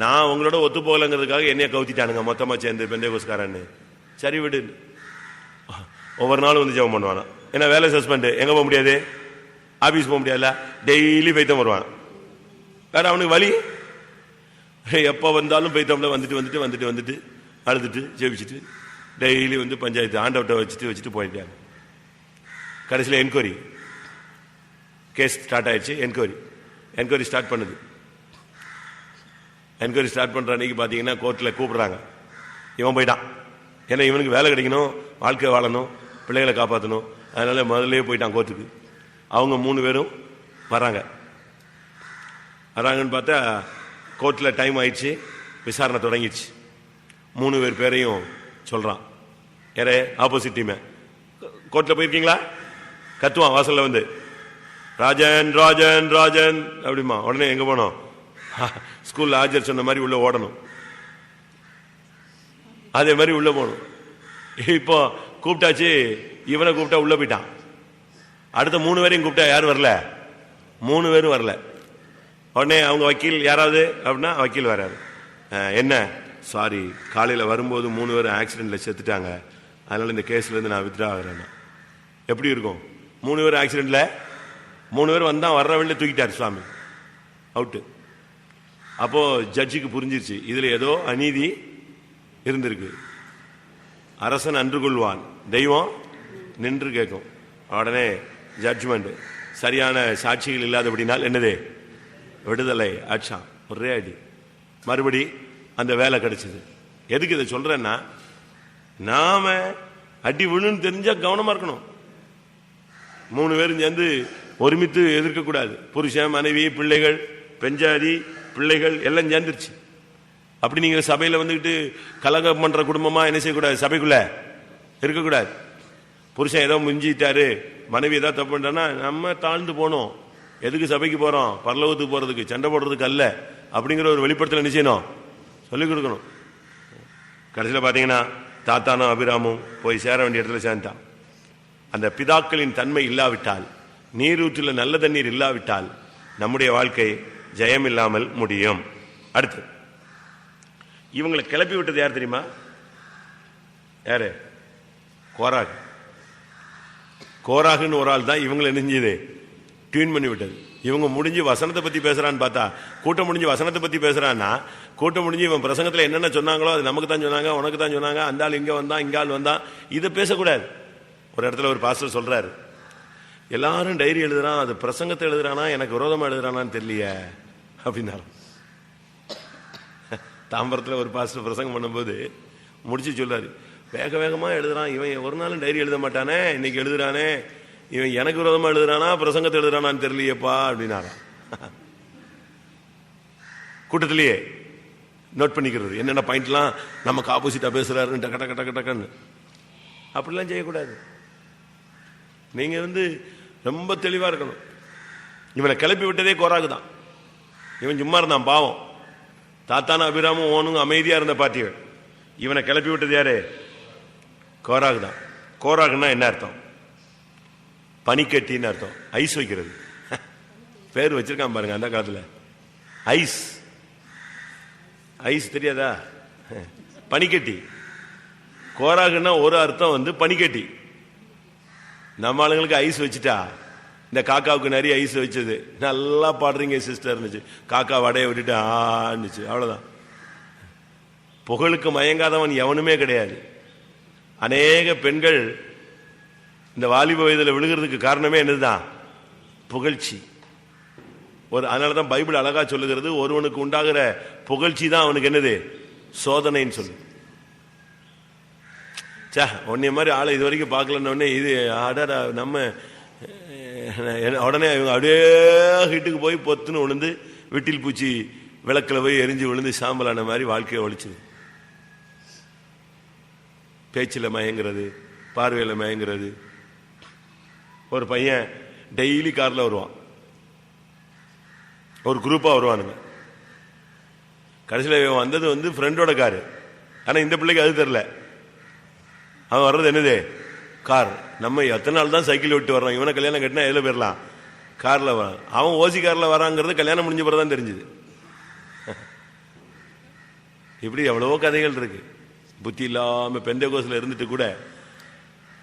நான் உங்களோட ஒத்து போகலங்கிறதுக்காக என்னைய கவுத்திட்டானுங்க மொத்தமா சேர்ந்து பெந்தேகோஸ்காரன்னு. சரி விடு, ஒவ்வொரு நாளும் ஜெபம் பண்ணுவானா. ஏன்னா வேலை சஸ்பெண்ட், எங்க போக முடியாது, ஆபீஸ் போக முடியாதுல, டெய்லி பைத்தம் வருவான். வேற அவனுக்கு வழி, எப்ப வந்தாலும் பைத்தம்ல வந்துட்டு அழுதுட்டு ஜெபிச்சுட்டு டெய்லி பஞ்சாயத்து ஆண்டவட்ட வச்சுட்டு போயிட்டாங்க. கடைசியில் என்கொயரி கேஸ் ஸ்டார்ட் ஆயிடுச்சு. என்கொயரி ஸ்டார்ட் பண்ணுது. என்கொயரி ஸ்டார்ட் பண்ற அன்னைக்கு பாத்தீங்கன்னா கோர்ட்ல கூப்பிடுறாங்க. இவன் போயிட்டான், ஏன்னா இவனுக்கு வேலை கிடைக்கணும், வாழ்க்கை வாழணும், பிள்ளைகளை காப்பாற்றணும், அதனால முதல்ல போயிட்டான் கோர்ட்டுக்கு. அவங்க 3 பேரும் வராங்கன்னு பார்த்தா கோர்ட்ல டைம் ஆயிடுச்சு, விசாரணை தொடங்கிடுச்சு. 3 பேர் பேரையும் சொல்றான். யாரே? Opposite team. கோர்ட்ல போயிருக்கீங்களா? கத்துவான் வாசல்ல வந்து, ராஜன் ராஜன் ராஜன் அப்படிமா. உடனே எங்க போனோம்? ஸ்கூல்ல ஆஜர் சொன்ன மாதிரி உள்ள ஓடணும். அதே மாதிரி உள்ள போகணும். இப்போ கூப்பிட்டாச்சு, இவனை கூப்பிட்டா உள்ள போயிட்டான். அடுத்த 3 பேரையும் கூப்பிட்டா யாரும் வரல, 3 பேரும் வரல. உடனே அவங்க வக்கீல் யாராவது அப்படின்னா வக்கீல் வராது. என்ன, சாரி, காலையில் வரும்போது 3 பேர் ஆக்சிடென்ட்ல செத்துட்டாங்க, அதனால இந்த கேஸ்ல இருந்து நான் வித்ட்ரா ஆகிறேன். எப்படி இருக்கும்? 3 பேர் ஆக்சிடென்ட்ல, 3 பேர் வந்தா வர்ற வழியில தூக்கிட்டார் சுவாமி, அவுட்டு. அப்போ ஜட்ஜுக்கு புரிஞ்சிருச்சு, இதுல ஏதோ அநீதி இருந்திருக்கு. அரசன் அன்று கொள்வான், தெய்வம் நின்று கேட்கும். உடனே ஜட்ஜ்மெண்ட், சரியான சாட்சிகள் இல்லாதபடினால் என்னது, விடுதலை. ஆச்சா, ஒரே அடி. மறுபடி அந்த வேலை கிடைச்சது. எதுக்கு இதை சொல்றேன்னா, நாம அடி விழுன்னு தெரிஞ்சா கவனமா இருக்கணும். 3 பேரும் சேர்ந்து ஒருமித்து எதிர்க்க கூடாது. புருஷன், மனைவி, பிள்ளைகள், பெஞ்சாதி, பிள்ளைகள் எல்லாம் சேர்ந்துருச்சு. அப்படி நீங்க சபையில வந்துட்டு கலகம் பண்ற குடும்பமா என்ன செய்யக்கூடாது, சபைக்குள்ள இருக்கக்கூடாது. புருஷன் ஏதோ முஞ்சிட்டாரு, மனைவி ஏதாவது தப்பு பண்றான்னா நம்ம தாழ்ந்து போனோம். எதுக்கு சபைக்கு போறோம்? பரலோகத்துக்கு போறதுக்கு, சண்டை போடுறதுக்கு அல்ல. அப்படிங்கிற ஒரு வெளிப்படுத்தல என்ன செய்யணும், சொல்லிக் கொடுக்கணும். கடைசியில் பாத்தீங்கன்னா தாத்தானும் அபிராமும் போய் சேர வேண்டிய இடத்துல சேர்ந்தான். அந்த பிதாக்களின் தன்மை இல்லாவிட்டால், நீரூற்றில் நல்ல தண்ணீர் இல்லாவிட்டால் நம்முடைய வாழ்க்கை ஜெயம் இல்லாமல் முடியும். அடுத்து இவங்களை கிளப்பி விட்டது யார் தெரியுமா? யாரு? கோராகு. கோராகுன்னு ஒரு ஆள் தான் இவங்களை நெஞ்சது டியூன் பண்ணி விட்டது. இவங்க முடிஞ்சு வசனத்தை பத்தி பேசுறான்னு பார்த்தா, கூட்டம் முடிஞ்சு வசனத்தை பத்தி பேசுறான்னா, கூட்டம் முடிஞ்சு இவன் பிரசங்கத்துல என்னென்ன சொன்னாங்களோ அது நமக்கு தான் சொன்னாங்க, உனக்கு தான் சொன்னாங்க, அந்த ஆள் இங்க வந்தான், இங்க ஆள் வந்தான், இதை பேசக்கூடாது. ஒரு இடத்துல ஒரு பாஸ்டர் சொல்றாரு, எல்லாரும் டைரி எழுதுறான், அது பிரசங்கத்தை எழுதுறானா எனக்கு விரோதமா எழுதுறானான்னு தெரியலையே அப்படின்னாரு. தாம்பரத்தில் ஒரு பாஸ்டர் பிரசங்கம் பண்ணும்போது முடிச்சு சொல்லாரு, வேக வேகமா எழுதுறான் இவன், ஒரு நாளும் டைரி எழுத மாட்டானே, இன்னைக்கு எழுதுறானே, இவன் எனக்கு விரோதமா எழுதுறானா பிரசங்கத்தை எழுதுறானான்னு தெரியலையப்பா அப்படின்னாராம். கூட்டத்திலேயே நோட் பண்ணிக்கிறது, என்னென்ன பாயிண்ட்லாம் நமக்கு ஆப்போசிட்டா பேசுறாரு டக்க டக்க டக்க டக்குன்னு. அப்படிலாம் செய்யக்கூடாது. நீங்க ரொம்ப தெளிவா இருக்கணும். இவனை கிளப்பி விட்டதே கோராகு தான். இவன் சும்மா இருந்தான் பாவம். தாத்தான அபிராமும் ஓனுங்க அமைதியா இருந்த பாட்டிகள். இவனை கிளப்பி விட்டது யாரு? கோராகு தான். கோராகுன்னா என்ன அர்த்தம்? பனிக்கட்டின்னு அர்த்தம். ஐஸ் வைக்கிறது. பேர் வச்சிருக்கான் பாருங்க அந்த காலத்துல. ஐஸ், ஐஸ் தெரியாதா? பனிக்கட்டி. கோராகுன்னா ஒரு அர்த்தம் பனிக்கட்டி. நம்ம ஆளுங்களுக்கு ஐஸ் வச்சுட்டா, இந்த காக்காவுக்கு நிறைய ஐஸ் வச்சது, நல்லா பாடுறீங்க சிஸ்டர் இருந்துச்சு, காக்கா வடையை விட்டுட்டு ஆண்டுச்சு, அவ்வளவுதான். புகழுக்கு மயங்காதவன் எவனுமே கிடையாது. அநேக பெண்கள் இந்த வாலிப வயதில் விழுகிறதுக்கு காரணமே என்னதுதான்? புகழ்ச்சி. அதனாலதான் பைபிள் அழகா சொல்லுகிறது, ஒருவனுக்கு உண்டாகிற புகழ்ச்சி தான் அவனுக்கு என்னது? சோதனைன்னு சொல்லு. உன்னைய மாதிரி ஆளை இது வரைக்கும் பார்க்கலன்னு இது அடடா நம்ம உடனே இவங்க அப்படியே ஹீட்டுக்கு போய் பொத்துன்னு விழுந்து வீட்டில் பூச்சி விளக்கில் போய் எரிஞ்சு விழுந்து சாம்பலான மாதிரி வாழ்க்கையை ஒழிச்சுது. பேச்சில் மயங்கிறது, பார்வையில் மயங்கிறது. ஒரு பையன் டெய்லி கார்ல வருவான், ஒரு குரூப்பா வருவானுங்க. கடைசியில் வந்தது ஃப்ரெண்டோட காரு. ஆனா இந்த பிள்ளைக்கு அது தெரியல. அவன் வர்றது என்னது? கார். நம்ம எத்தனை நாள் தான் சைக்கிள் விட்டு வர்றோம், இவனை கல்யாணம் கட்டினா எதுல போயிடலாம்? கார்ல வரான். அவன் ஓசி கார்ல வராங்கிறது கல்யாணம் முடிஞ்ச பிறகுதான் தெரிஞ்சது. இப்படி எவ்வளவோ கதைகள் இருக்கு. புத்தி இல்லாம பெந்தேகோஸ்ல இருந்துட்டு கூட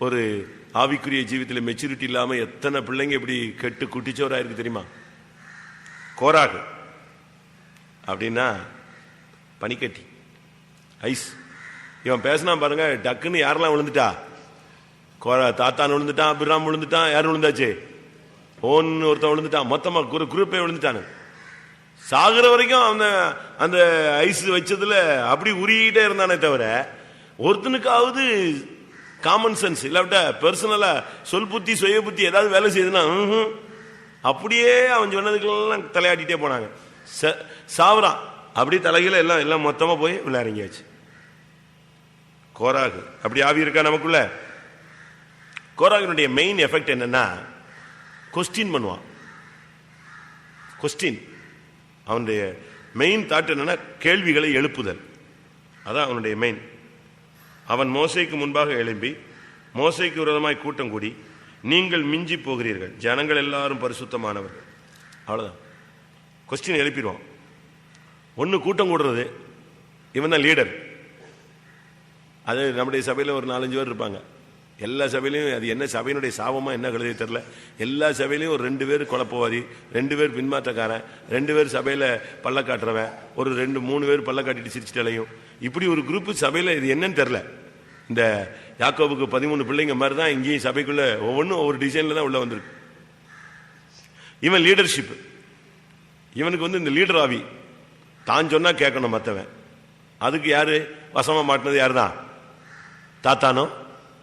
ஒரு ஆவிக்குரிய ஜீவித்துல மெச்சூரிட்டி இல்லாம எத்தனை பிள்ளைங்க இப்படி கெட்டு குட்டிச்சோரா இருக்கு தெரியுமா? கோராகு அப்படின்னா பனிக்கட்டி, ஐஸ். இவன் பேசினா பாருங்க, டக்குன்னு யாரெல்லாம் விழுந்துட்டா? தாத்தான் விழுந்துட்டான், அபிராம் விழுந்துட்டான், யாரும் விழுந்தாச்சு? ஓன்னு ஒருத்தன் விழுந்துட்டான். மொத்தமா குரூப்பே விழுந்துட்டானு. சாகுற வரைக்கும் அந்த ஐஸ் வச்சதுல அப்படி உருகிட்டே இருந்தானே தவிர ஒருத்தனுக்காவது காமன் சென்ஸ் இல்லாவிட்டா பெர்சனலா சொல் புத்தி சுய புத்தி ஏதாவது வேலை செய்யுதுன்னா அப்படியே அவன் சொன்னதுக்கெல்லாம் தலையாட்டிட்டே போனாங்க. சாவுறான். அப்படி தலையில எல்லாம் எல்லாம் மொத்தமா போய் விளையாடியாச்சு. கோராகு அப்படி ஆவி இருக்கா நமக்குள்ள? கோராகினுடைய மெயின் எஃபெக்ட் என்னன்னா, கொஸ்டின் பண்ணுவான். கொஸ்டின் அவனுடைய மெயின் தாட் என்னன்னா, கேள்விகளை எழுப்புதல். அதான் அவனுடைய மெயின். அவன் மோசேக்கு முன்பாக எழும்பி மோசேக்கு விரோதமாய் கூட்டம் கூடி, நீங்கள் மிஞ்சி போகிறீர்கள், ஜனங்கள் எல்லாரும் பரிசுத்தமானவர்கள். அவ்வளவுதான். கொஸ்டின் எழுப்பிடுவான். ஒன்னு கூட்டம் கூடுறது, இவன் தான் லீடர். அது நம்முடைய சபையில் ஒரு 4-5 பேர் இருப்பாங்க. எல்லா சபையிலையும் அது என்ன சபையினுடைய சாபமா என்ன கழுதி தெரியல, எல்லா சபையிலையும் ஒரு 2 பேர் குழப்பவாதி, 2 பேர் பின்மாற்றக்காரன், 2 பேர் சபையில பல்ல காட்டுறவன், ஒரு 2-3 பேர் பல்ல காட்டிட்டு சிரிச்சுட்டு அலையும். இப்படி ஒரு குரூப் சபையில இது என்னன்னு தெரியல. இந்த யாக்கோபுக்கு 13 பிள்ளைங்க மாதிரி தான் இங்கேயும் சபைக்குள்ள ஒவ்வொன்றும் ஒவ்வொரு டிசைன்ல தான் உள்ள வந்திருக்கு. இவன் லீடர்ஷிப், இவனுக்கு இந்த லீடர் ஆவி. தான் சொன்னா கேட்கணும் மற்றவன். அதுக்கு யாரு வசமா மாட்டினது? யாரு தான்? தாத்தானோ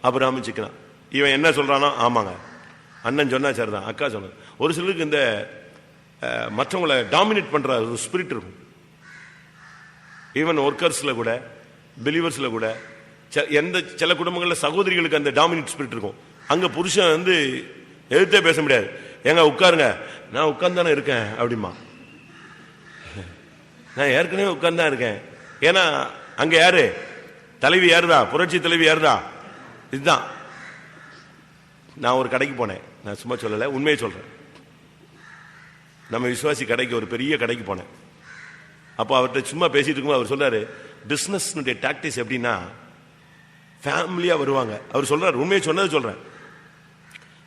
அபிரகாமும் சிக்கனா. இவன் என்ன சொல்றானோ ஆமாங்க, அண்ணன் சொன்னா சரிதான், அக்கா சொன்ன. ஒரு சிலருக்கு இந்த மற்றவங்களை டாமினேட் பண்ற ஒரு ஸ்பிரிட் இருக்கும். ஈவன் ஒர்க்கர்ஸ்ல கூட, பிலீவர்ஸ்ல கூட, சில குடும்பங்களில் சகோதரிகளுக்கு அந்த டாமினேட் ஸ்பிரிட் இருக்கும். அங்க புருஷன் எதிர்த்தே பேச முடியாது. ஏங்க உட்காருங்க, நான் உட்கார்ந்தானே இருக்கேன் அப்படிமா. நான் ஏற்கனவே உட்கார்ந்தான் இருக்கேன். ஏன்னா அங்க யாரு தலைவி? யாருதா? புரட்சி தலைவி யாருதா? இதுதான். நான் ஒரு கடைக்கு போனேன், நான் சும்மா சொல்லல, உண்மையை சொல்றேன். நம்ம விசுவாசி கடைக்கு, ஒரு பெரிய கடைக்கு போனேன். அப்போ அவர்கிட்ட சும்மா பேசிட்டு இருக்கும்போது அவர் சொல்றாரு, பிசினஸ் டாக்டிக்ஸ் எப்படின்னா, ஃபேமிலியா வருவாங்க. அவர் சொல்றாரு, உண்மையை சொன்னது சொல்றேன்,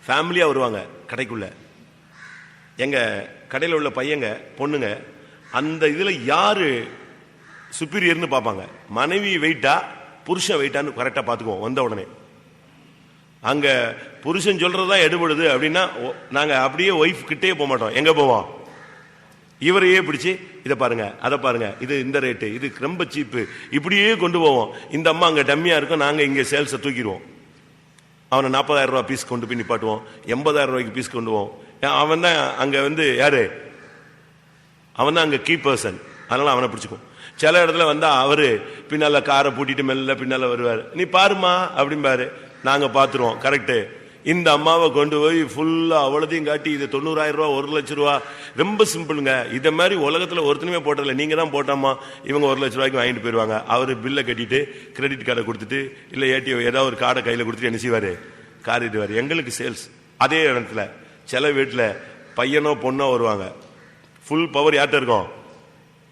ஃபேமிலியா வருவாங்க கடைக்குள்ள. எங்க கடையில் உள்ள பையங்க பொண்ணுங்க அந்த இதுல யாரு சுப்பீரியர்னு பார்ப்பாங்க. மனைவி வெயிட்டா புருஷன் வெயிட்டான்னு கரெக்டா பார்த்துக்குவோம். வந்த உடனே அங்க புருஷன் சொல்றதுதான் எடுபடுது அப்படின்னா நாங்க அப்படியே ஒய்ஃப் கிட்டே போக மாட்டோம். எங்க போவோம்? இவரையே பிடிச்சி இதை பாருங்க, அதை பாருங்க, இது இந்த ரேட்டு, இது ரொம்ப சீப்பு, இப்படியே கொண்டு போவோம். இந்த அம்மா அங்க டம்மியா இருக்கும், நாங்க இங்க சேல்ஸை தூக்கிடுவோம். அவனை 40,000 ரூபாய் பீஸ் கொண்டு போய் நிப்பாட்டுவோம், 80,000 ரூபாய்க்கு பீஸ் கொண்டு போவோம். அவன் தான் அங்க யாரு? அவன் தான் அங்க கீ பர்சன். அதனால அவனை பிடிச்சிக்கும். சில இடத்துல வந்தா அவரு பின்னால காரை பூட்டிட்டு மெல்ல பின்னால வருவாரு. நீ பாருமா அப்படிம்பாரு, நாங்க பாத்துருவோம். கரெக்டு. இந்த அம்மாவை கொண்டு போய் ஃபுல்லா அவ்வளோதையும் காட்டி, இது 90,000 ரூபா, 1,00,000 ரூபா. ரொம்ப சிம்பிளுங்க. இதை மாதிரி உலகத்துல ஒருத்தனுமே போட்டதில்லை. நீங்க தான் போட்டாமா, இவங்க 1,00,000 ரூபாய்க்கு வாங்கிட்டு போயிருவாங்க. அவரு பில்லை கட்டிட்டு கிரெடிட் கார்டை கொடுத்துட்டு இல்ல ஏடிஎம் ஏதாவது ஒரு கார்டை கையில கொடுத்துட்டு என்ன செய்வாரு? கார் இதுவாரு. எங்களுக்கு சேல்ஸ். அதே இடத்துல சில வீட்டுல பையனோ பொண்ணோ வருவாங்க. ஃபுல் பவர் யார்கிட்ட இருக்கும்?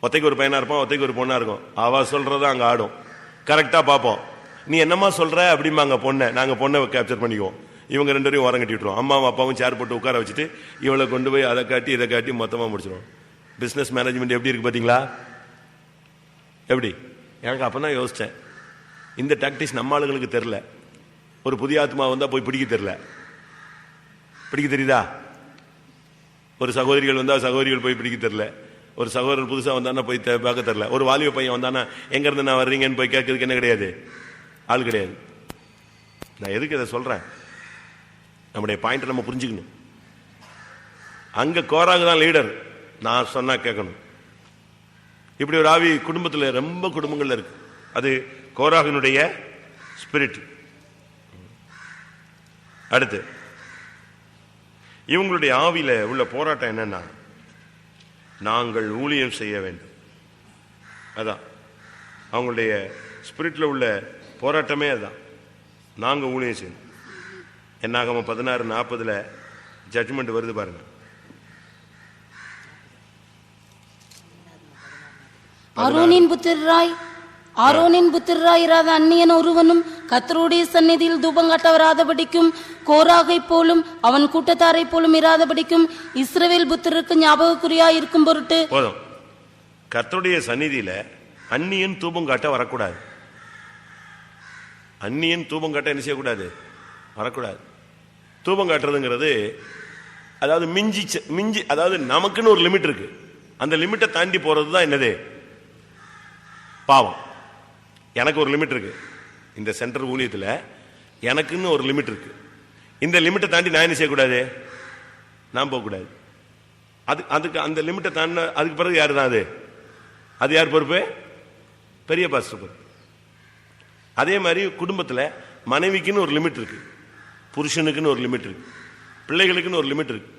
ஒத்தைக்கு ஒரு பையனா இருப்பான், ஒத்தைக்கு ஒரு பொண்ணா இருக்கும். அவ சொல்றத அங்க ஆடும். கரெக்டா பார்ப்போம். நீ என்னமா சொல்ற அப்படிம்பாங்க பொண்ணை. நாங்க பொண்ணை கேப்சர் பண்ணிக்குவோம். இவங்க 2 பேரையும் ஓரம் கட்டி விட்டுருவோம். அம்மாவும் அப்பாவும் சேர் போட்டு உட்கார வச்சுட்டு இவளை கொண்டு போய் அதை காட்டி இதை காட்டி மொத்தமா முடிச்சிடும். பிசினஸ் மேனேஜ்மெண்ட் எப்படி இருக்கு பாத்தீங்களா? எப்படி? எனக்கு அப்பதான் யோசிச்சேன், இந்த டாக்டிக்ஸ் நம்ம ஆளுங்களுக்கு தெரியல. ஒரு புதிய ஆத்மா வந்தா போய் பிடிக்க தெரியல. பிடிக்க தெரியுதா? ஒரு சகோதரிகள் வந்தா சகோதரிகள் போய் பிடிக்க தெரியல. ஒரு சகோதரர் புதுசா வந்தானா போய் பார்க்க தெரியல. ஒரு வாலிப பையன் வந்தானா எங்க இருந்து நான் வர்றீங்கன்னு போய் கேட்கறதுக்கு என்ன கிடையாது? ஆள் கிடையாது. நான் எதுக்கு இதை சொல்றேன்? நம்முடைய பாயிண்ட் நம்ம புரிஞ்சுக்கணும். அங்க கோராகு தான் லீடர், நான் சொன்னா கேட்கணும். இப்படி ஒரு ஆவி குடும்பத்தில் ரொம்ப குடும்பங்கள்ல இருக்கு. அது கோராகினுடைய ஸ்பிரிட். அடுத்து இவங்களுடைய ஆவியில உள்ள போராட்டம் என்னன்னா, நாங்கள் ஊழியம் செய்ய வேண்டும். அதான் அவங்களுடைய ஸ்பிரிட்ல உள்ள போராட்டமே. அதுதான், நாங்க ஊழியம் செய்யணும். என்னாகம 16:40 ஜட்ஜ்மெண்ட் வருது பாருங்க. ஆரோனின் புத்திரராயிராத அந்நியன் ஒருவனும் கர்த்தருடைய சந்நிதியில் தூபங்காட்ட வராதபடிக்கும், கோராகை போலும் அவன் கூட்டத்தாரை போலும் இராதபடிக்கும், இஸ்ரவேல் புத்திரருக்கு ஞாபகக்குறியாய் இருக்கும் பொருட்டு. போதும். கர்த்தருடைய சந்நிதியில அந்நியன் தூபம் காட்ட வரக்கூடாது. அந்நியன் தூபம் காட்ட என்ன செய்யக்கூடாது? வரக்கூடாது. தூபம் காட்டுறதுங்கிறது அதாவது மிஞ்சி அதாவது நமக்குன்னு ஒரு லிமிட் இருக்கு. அந்த லிமிட்டை தாண்டி போறது தான் என்னது? பாவம். எனக்கு ஒரு லிமிட் இருக்கு. இந்த சென்டர் ஊழியத்தில் எனக்குன்னு ஒரு லிமிட் இருக்கு. இந்த லிமிட்டை தாண்டி நான் என்ன செய்யக்கூடாது? நான் போகக்கூடாது. அதுக்கு அந்த லிமிட்டை தாண்டி அதுக்கு பிறகு யாரு தான்? அது அது யார் பொறுப்பு? பெரிய பாஸ்டர் பொறுப்பு. அதே மாதிரி குடும்பத்தில் மனைவிக்குன்னு ஒரு லிமிட் இருக்கு, புருஷனுக்குன்னு ஒரு லிமிட் இருக்கு, பிள்ளைகளுக்குன்னு ஒரு லிமிட் இருக்கு.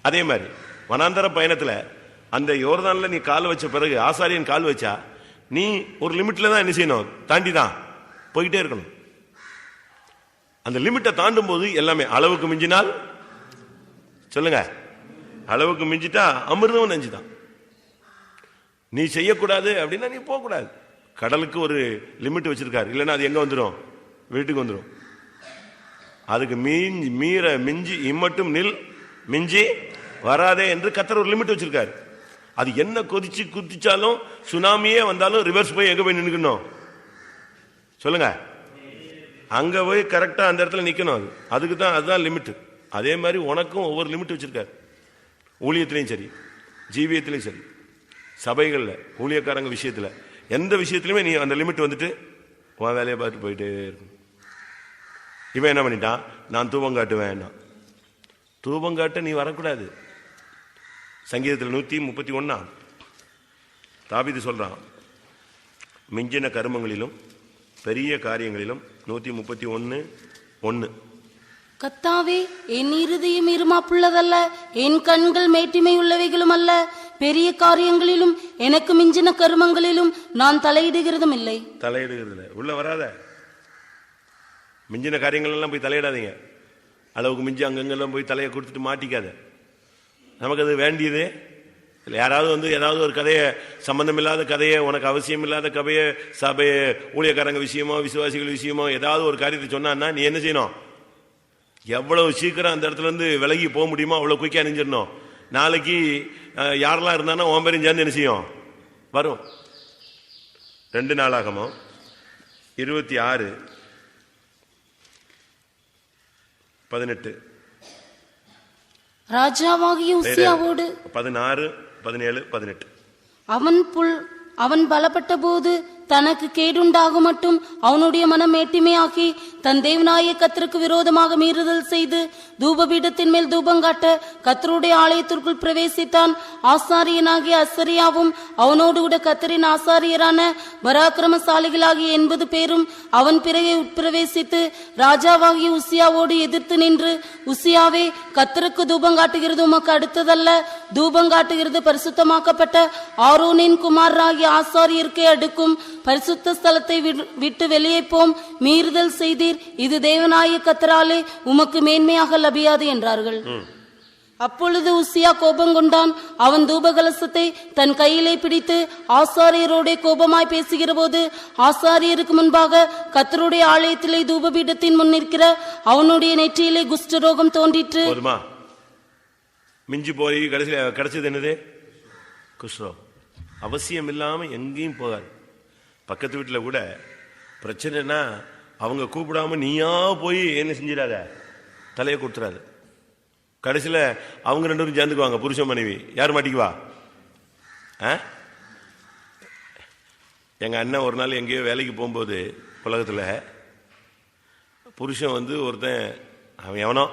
அதே மாதிரி வனாந்தர பயணத்தில் அந்த யோர்தான்ல நீ கால் வச்ச பிறகு, ஆசாரியன் கால் வச்சா நீ ஒரு லிமிட்ல தான் என்ன செய்யணும், தாண்டி தான் போயிட்டே இருக்கணும். அந்த லிமிட்டை தாண்டும் போது எல்லாமே அளவுக்கு மிஞ்சினால், சொல்லுங்க, அளவுக்கு மிஞ்சிட்டா அமிர்தம் நஞ்சுதான். நீ செய்யக்கூடாது அப்படின்னா நீ போகக்கூடாது. கடலுக்கு ஒரு லிமிட் வச்சிருக்காரு, இல்லைன்னா அது எங்க வந்துடும், வீட்டுக்கு வந்துடும். அதுக்கு மிஞ்சி இம்மட்டும் நில், மிஞ்சி வராதே என்று கர்த்தர் ஒரு லிமிட் வச்சிருக்காரு. அது என்ன கொதிச்சு குதிச்சாலும், சுனாமியே வந்தாலும் ரிவர்ஸ் போய் எங்க போய் நின்னுக்கணும், சொல்லுங்க, அங்க போய் கரெக்டா அந்த இடத்துல நிக்கணும். அதுக்கு தான், அதுதான் லிமிட். அதே மாதிரி உனக்கும் ஒவ்வொரு லிமிட் வச்சிருக்காரு. ஊழியத்திலையும் சரி, ஜீவியத்திலையும் சரி, சபைகள்ல ஊழியக்காரங்க விஷயத்துல, எந்த விஷயத்திலுமே நீ அந்த லிமிட் வந்துட்டு உன் வேலையை பார்த்து போயிட்டே இருக்கும். இவன் என்ன பண்ணிட்டான், நான் தூபம் காட்டுவேன். தூபம் காட்ட நீ வரக்கூடாது. சங்கீதத்தில் 131 தாவீது சொல்றான், மிஞ்சின கருமங்களிலும் பெரிய காரியங்களிலும் 131:1, கர்த்தாவே, என் இருதயம் இருமாப்புள்ளதல்ல, என் கண்கள் மேட்டிமை உள்ளவைகளும் அல்ல. பெரிய காரியங்களிலும் எனக்கு மிஞ்சின கருமங்களிலும் நான் தலையிடுகிறதும் இல்லை. தலையிடுகிறது உள்ள வராத. மிஞ்சின காரியங்கள் எல்லாம் போய் தலையிடாதீங்க. அளவுக்கு மிஞ்சி அங்கங்கெல்லாம் போய் தலையை கொடுத்துட்டு மாட்டிக்காத. நமக்கு அது வேண்டியது இல்லை. யாராவது வந்து ஏதாவது ஒரு கதையை, சம்பந்தம் இல்லாத கதையை, உனக்கு அவசியம் இல்லாத கதையை, சபை ஊழியக்காரங்க விஷயமோ விசுவாசிகள் விஷயமோ ஏதாவது ஒரு காரியத்தை சொன்னான்னா நீ என்ன செய்யணும், எவ்வளவு சீக்கிரம் அந்த இடத்துல இருந்து விலகி போக முடியுமோ அவ்வளவு குயிக்கா அணிஞ்சிடணும். நாளைக்கு யாரெல்லாம் இருந்தானா உன் பேரும் சேர்ந்து என்ன செய்யும், வரும். 2 நாளாகமோ 26:18, ராஜாவாகிய உசியாவோடு 16, 17, 18. அவன் பலப்பட்ட போது தனக்கு கேடுண்டாக மட்டும் அவனுடைய மனம் மேட்டிமையாக்கி தன் தேவனாய கர்த்தருக்கு விரோதமாக மீறுதல் செய்து தூபபீடத்தின் மேல் தூபங்காட்ட கர்த்தருடைய ஆலயத்திற்குள் பிரவேசித்தான். ஆசாரியனாகிய அசரியாவும் அவனோடு கூட கர்த்தரின் ஆசாரியரான பராக்கிரமசாலிகளாகிய 80 பேரும் அவன் பிறகே உட்பிரவேசித்து ராஜாவாகிய உசியாவோடு எதிர்த்து நின்று, உசியாவே, கர்த்தருக்கு தூபங்காட்டுகிறது உமக்கு அடுத்ததல்ல. தூபங்காட்டுகிறது பரிசுத்தமாக்கப்பட்ட ஆரோனின் குமாரராகிய ஆசாரியருக்கே அடுக்கும். பரிசுத்த ஸ்தலத்தை விட்டு வெளியே போம், மீறுதல் செய்தீர். இது தேவனாய கர்த்தராலே உமக்கு மேன்மையாக லபியாது என்றார்கள். அப்பொழுது உசியா கோபம் கொண்டான். அவன் தூபகலசத்தை தன் கையிலே பிடித்து ஆசாரியரோட கோபமாய் பேசுகிற போது ஆசாரியருக்கு முன்பாக கர்த்தருடைய ஆலயத்திலே தூபபீடத்தின் முன் நிற்கிற அவனுடைய நெற்றியிலே குஷ்டரோகம் தோன்றிற்று. மிஞ்சி போய் கிடைச்சது என்னது, குஷ்டரோகம். அவசியம் இல்லாம எங்கேயும் போகாது. பக்கத்து வீட்டில் கூட பிரச்சனைனா அவங்க கூப்பிடாம நீயா போய் என்ன செஞ்சிடாத, தலையை கொடுத்துறாது. கடைசியில் அவங்க 2 பேரும் சேர்ந்துக்குவாங்க, புருஷன் மனைவி. யார் மாட்டிக்குவா? எங்க அண்ணன் ஒரு நாள் எங்கேயோ வேலைக்கு போகும்போது உலகத்தில் புருஷன் வந்து ஒருத்தன், அவன் எவனோ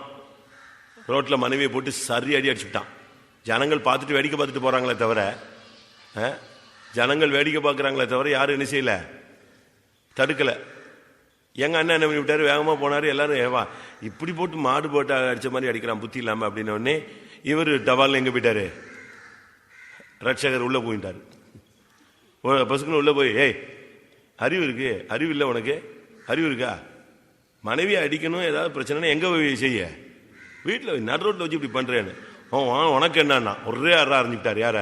ரோட்டில் மனைவியை போட்டு சரி அடி அடிச்சுட்டான். ஜனங்கள் பார்த்துட்டு வேடிக்கை பார்த்துட்டு போறாங்களே தவிர, ஜனங்கள் வேடிக்கை பார்க்குறாங்களே தவிர யாரும் என்ன செய்யல, தடுக்கல. எங்க அண்ணன் என்ன பண்ணி விட்டாரு, வேகமா போனாரு. எல்லாரும் ஏவா இப்படி போட்டு மாடு போட்டு அடிச்ச மாதிரி அடிக்கிறான் புத்தி இல்லாம அப்படின்னு உடனே இவர் டபால் எங்க போயிட்டாரு, ரட்சகர் உள்ள போயிட்டாரு. பசுக்குன்னு உள்ள போய், ஏய் அறிவு இருக்கு, அறிவு இல்லை உனக்கு, அறிவு இருக்கா? மனைவியை அடிக்கணும் ஏதாவது பிரச்சனைனா எங்க போய் செய்ய, வீட்டில் நடு ரோட்டில் வச்சு இப்படி பண்றேன்னு. உனக்கு என்னன்னா ஒரே அறா அறிஞ்சுக்கிட்டாரு. யார?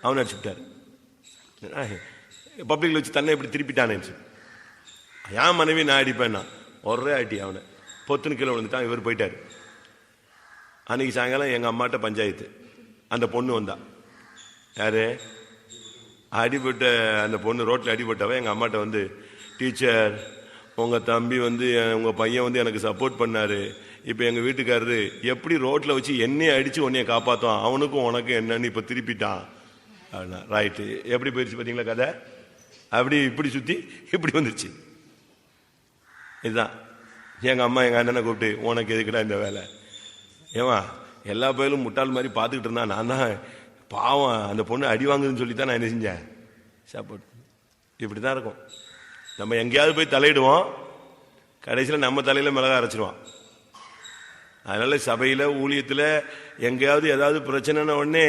அவனை அடிச்சுக்கிட்டாரு. பப்ளிக்ல வச்சு தன்னை இப்படி திருப்பிட்டானே. என் மனைவி நான் அடிப்பேன்னா ஒரே அடி. அவனை பொத்துன்னு கீழே விழுந்துட்டான். இவர் போயிட்டாரு. அன்னைக்கு சாயங்காலம் எங்க அம்மாட்ட பஞ்சாயத்து. அந்த பொண்ணு வந்தா. யாரு? அடிபட்ட அந்த பொண்ணு, ரோட்ல அடிபட்டவ எங்க அம்மாட்ட வந்து, டீச்சர் உங்க தம்பி வந்து உங்க பையன் வந்து எனக்கு சப்போர்ட் பண்ணாரு, இப்ப எங்க வீட்டுக்காரரு எப்படி ரோட்ல வச்சு என்னைய அடிச்சு உன்னைய காப்பாத்துவான், அவனுக்கும் உனக்கு என்னன்னு இப்ப திருப்பிட்டான். ரைட்டு, எப்படி போயிடுச்சு பாத்தீங்களா கதை? அப்படி இப்படி சுத்தி இப்படி வந்துருச்சு. இதுதான் எங்க அம்மா எங்க அண்ணனை கூப்பிட்டு, உனக்கு எதுக்குடா இந்த வேலை? ஏமா எல்லா பயிலும் முட்டாள் மாதிரி பார்த்துக்கிட்டு இருந்தா, நான் தான் பாவம் அந்த பொண்ணு அடி வாங்குதுன்னு சொல்லித்தான் நான் என்ன செஞ்சேன், சப்போர்ட். இப்படிதான் இருக்கும். நம்ம எங்கேயாவது போய் தலையிடுவோம், கடைசியில் நம்ம தலையில மிளகா அரைச்சிடுவான். அதனால சபையில ஊழியத்துல எங்கேயாவது ஏதாவது பிரச்சனைன உடனே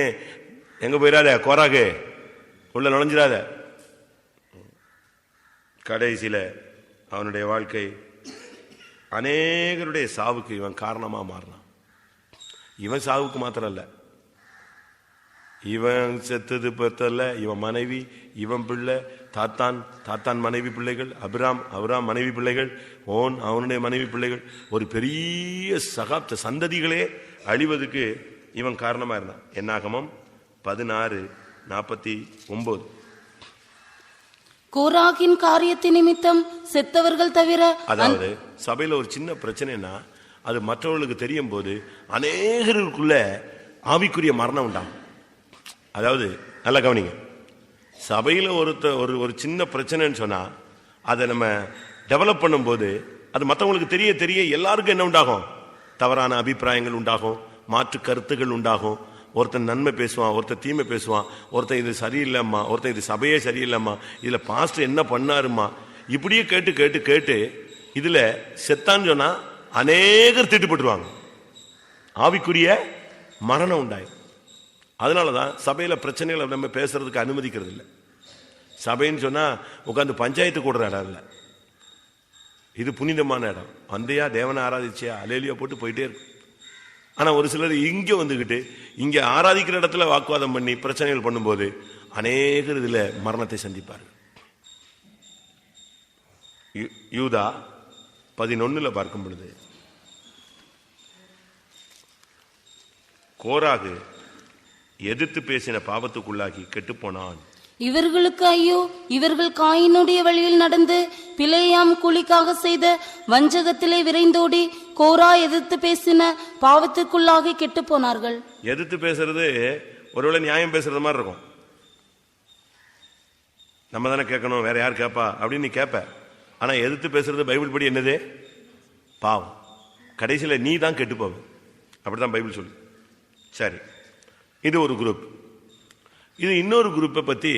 எங்க போயிடாத, கோராக்கு உள்ள நுழைஞ்சிடாத. கடைசியில அவனுடைய வாழ்க்கை அநேகருடைய சாவுக்கு இவன் காரணமா மாறினான். இவன் சாவுக்கு மாத்திரம் இல்ல, இவன் செத்தது பத்தல்ல, இவன் மனைவி, இவன் பிள்ளை, தாத்தான் மனைவி பிள்ளைகள், அபிராம் மனைவி பிள்ளைகள், அவனுடைய மனைவி பிள்ளைகள், ஒரு பெரிய சகாப்த சந்ததிகளே அழிவதுக்கு இவன் காரணமா இருந்தான். என்னாகமம் 16:49. கோராகின் காரியத்தின் நிமித்தம் செத்தவர்கள் தவிர, அதாவது சபையில ஒரு சின்ன பிரச்சனைனா அது மற்றவர்களுக்கு தெரியும் போது அநேகருக்குள்ள ஆவிக்குரிய மரணம் உண்டாகும். அதாவது நல்லா கவனிங்க, சபையில ஒரு சின்ன பிரச்சனைன்னு சொன்னா அதை நம்ம டெவலப் பண்ணும்போது அது மற்றவங்களுக்கு தெரிய தெரிய எல்லாருக்கும் என்ன உண்டாகும்? தவறான அபிப்பிராயங்கள் உண்டாகும், மாற்று கருத்துகள் உண்டாகும். ஒருத்தன் நன்மை பேசுவான், ஒருத்தன் தீமை பேசுவான், ஒருத்தன் இது சரியில்லைம்மா, ஒருத்தன் இது சபையே சரியில்லைம்மா, இதுல பாஸ்டர் என்ன பண்ணாருமா, இப்படியே கேட்டு கேட்டு கேட்டு இதுல செத்தான்னு சொன்னா அநேகர் திட்டுப்பட்டுருவாங்க, ஆவிக்குரிய மரணம் உண்டாய். அதனாலதான் சபையில பிரச்சனைகளை நம்ம பேசுறதுக்கு அனுமதிக்கிறது இல்லை. சபைன்னு சொன்னா உட்காந்து பஞ்சாயத்து கூடுற இடம் இல்லை, இது புனிதமான இடம். வந்தையா தேவனை ஆராதிச்சியா அலேலியா போட்டு போயிட்டே இருக்கு. ஆனா ஒரு சிலர் இங்க வந்துகிட்டு இங்க ஆராதிக்கிற இடத்துல வாக்குவாதம் பண்ணி பிரச்சனைகள் பண்ணும்போது அநேகர் இதுல மரணத்தை சந்திப்பார்கள். யூதா 11 பார்க்கும் பொழுது கோராகு எதிர்த்து பேசின பாவத்துக்குள்ளாகி கெட்டுப்போனான். இவர்களுக்கு ஐயோ, இவர்கள் காயினுடைய வழியில் நடந்து பிலேயாம் கூலிக்காக செய்த வஞ்சகத்திலே விரைந்தோடி கோரா எதிர்த்து பேசின பாவத்துக்குள்ளாகி கெட்டு போனார்கள். எதிர்த்து பேசுறது ஒருவேளை நியாயம் பேசுறது மாதிரி இருக்கும். நம்ம தானே கேட்கணும், வேற யார் கேட்பா அப்படின்னு நீ கேட்ப. ஆனா எதிர்த்து பேசுறது பைபிள் படி என்னது? பாவம். கடைசியில நீ தான் கெட்டு போவ, அப்படிதான் பைபிள் சொல்லு. சரி, இது ஒரு குரூப். இது இன்னொரு குரூப்பை பத்தி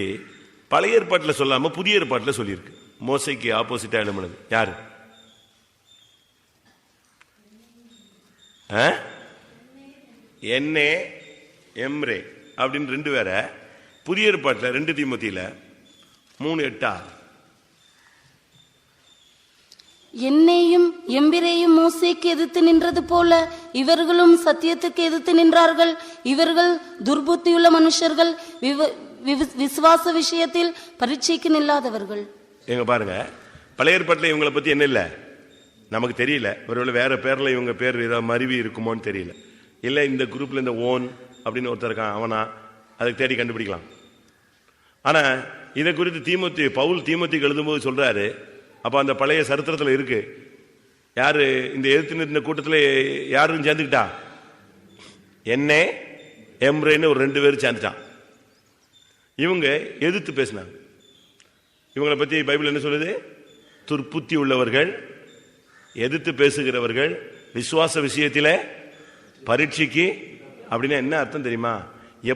பழைய ஏற்பாட்டில் சொல்லாம புதிய ஏற்பாட்டில் சொல்லியிருக்கு. மோசைக்கு ஆப்போசிட்டா எழுதுனது யாரு? என்னே எம்ரே அப்படின்னு 2 பேர புதிய ஏற்பாட்டில் 2 தீமோத்தியில 3:8 என்னையும் எம்பிரேயும் மோசேக்கு எதிர்த்து நின்றது போல இவர்களும் சத்தியத்துக்கு எதிர்த்து நின்றார்கள். இவர்கள் துர்புத்தியுள்ள மனுஷர்கள், விசுவாச விஷயத்தில் பரீட்சைக்கு நில்லாதவர்கள். எங்க பாருங்க, பழைய ஏற்பாட்டில் இவங்களை பத்தி என்ன இல்ல நமக்கு தெரியல. ஒருவேளை வேற பேர்ல இவங்க பேர் ஏதாவது மருவி இருக்குமோன்னு தெரியல. இல்ல இந்த குரூப்ல இந்த ஓன் அப்படின்னு ஒருத்தர் இருக்கான், அவனா, அதுக்கு தேடி கண்டுபிடிக்கலாம். ஆனா இதை குறித்து பவுல் தீமோத்திக்கு எழுதும்போது சொல்றாரு. அப்ப அந்த பழைய சரித்திரத்தில் இருக்கு. யாரு இந்த எதிர்த்து நின்ற கூட்டத்தில் யாரும் சேர்ந்துக்கிட்டா? என்னே எம்ரேன்னு ஒரு 2 பேரும் சேர்ந்துட்டான். இவங்க எதிர்த்து பேசினாங்க. இவங்களை பத்தி பைபிள் என்ன சொல்லுது? துர்ப்புத்தி உள்ளவர்கள், எதிர்த்து பேசுகிறவர்கள், விசுவாச விஷயத்தில பரீட்சைக்கு. அப்படின்னா என்ன அர்த்தம் தெரியுமா?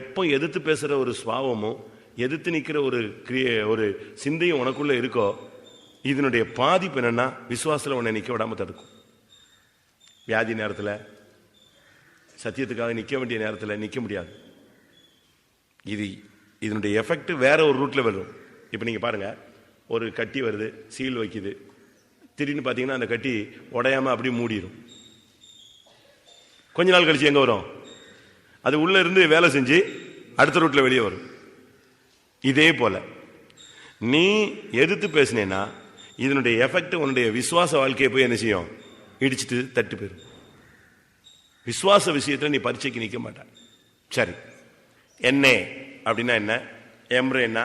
எப்போ எதிர்த்து பேசுற ஒரு சுபாவமும் எதிர்த்து நிற்கிற ஒரு சிந்தையும் உனக்குள்ள இருக்கோ, இதனுடைய பாதிப்பு என்னன்னா விசுவாசத்துல உன்னை நிக்க விடாம தடுக்கும். வியாதி நேரத்தில், சத்தியத்துக்காக நிக்க வேண்டிய நேரத்தில் நிக்க முடியாது. இதனுடைய எஃபெக்ட் வேற ஒரு ரூட்ல வரும். இப்ப நீங்க பாருங்க, ஒரு கட்டி வருது, சீல் வைக்குது, திடீர்னு பாத்தீங்கன்னா அந்த கட்டி உடையாம அப்படியே மூடிடும். கொஞ்ச நாள் கழிச்சு எங்க வரும்? அது உள்ள இருந்து வேலை செஞ்சு அடுத்த ரூட்ல வெளியே வரும். இதே போல நீ எதிர்த்து பேசினேன்னா இதனுடைய எஃபெக்ட் உன்னுடைய விசுவாச வாழ்க்கையை போய் என்ன செய்யும்? இடிச்சிட்டு தட்டு போயிடும். விசுவாச விஷயத்துல நீ பரீட்சைக்கு நிக்க மாட்ட. சரி, என்ன அப்படின்னா என்ன? எம்ரே என்ன?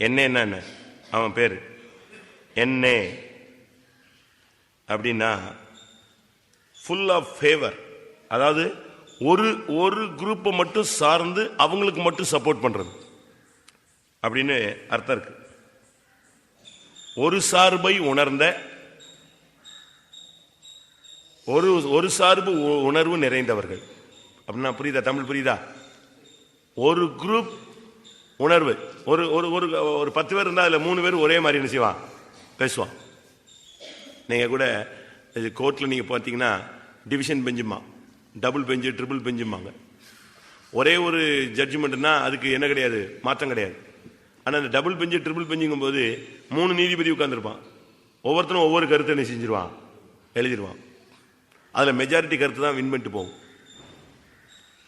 என்ன என்ன? அவன் பேரு என்ன அப்படின்னா ஃபுல் ஆஃப் ஃபேவர். அதாவது ஒரு குரூப்பை மட்டும் சார்ந்து அவங்களுக்கு மட்டும் சப்போர்ட் பண்றது அப்படின்னு அர்த்தம் இருக்கு. ஒரு சார்பை உணர்ந்த, ஒரு சார்பு உணர்வு நிறைந்தவர்கள் அப்படின்னா புரியுதா? தமிழ் புரியுதா? ஒரு குரூப் உணர்வு. ஒரு ஒரு ஒரு 10 பேர் இருந்தா அதுல 3 பேர் ஒரே மாதிரி என்ன செய்வான், பேசுவான். நீங்க கூட கோர்ட்ல நீங்க பார்த்தீங்கன்னா டிவிஷன் பெஞ்சுமா, டபுள் பெஞ்சு, ட்ரிபிள் பெஞ்சுமாங்க. ஒரே ஒரு ஜட்ஜ்மெண்ட்னா அதுக்கு என்ன கிடையாது, மாற்றம் கிடையாது. ஆனா அந்த டபுள் பெஞ்சு, ட்ரிபிள் பெஞ்சுங்கும் போது 3 நீதிபதி உட்கார்ந்துருப்பான். ஒவ்வொருத்தரும் ஒவ்வொரு கருத்தை என்ன செஞ்சிருவான், எழுதிடுவான். அதுல மெஜாரிட்டி கருத்து தான் வின் பண்ணிட்டு போகும்.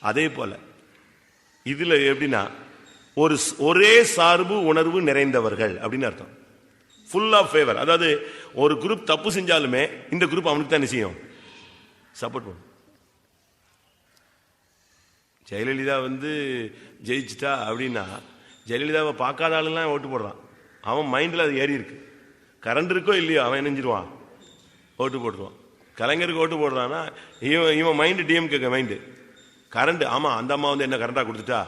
அதே போல இதுல எப்படின்னா ஒரே சார்பு உணர்வு நிறைந்தவர்கள் அப்படின்னு அர்த்தம். Full of favour. அதாவது ஒரு குரூப் தப்பு செஞ்சாலுமே இந்த குரூப் அவனுக்கு தான் செய்யும், சப்போர்ட் பண்ணும். ஜெயலலிதா ஜெயிச்சிட்டா அப்படின்னா ஜெயலலிதாவை பார்க்காத ஆளுலாம் ஓட்டு போடுறான். அவன் மைண்டில் அது ஏறி இருக்கு. கரண்ட் இருக்கோ இல்லையோ அவன் இணைஞ்சிருவான், ஓட்டு போட்டுருவான். கலைஞருக்கு ஓட்டு போடுறான்னா இவன் மைண்டு டிஎம்கே மைண்டு. கரண்ட் ஆமா அந்த அம்மா என்ன கரண்டா கொடுத்துட்டா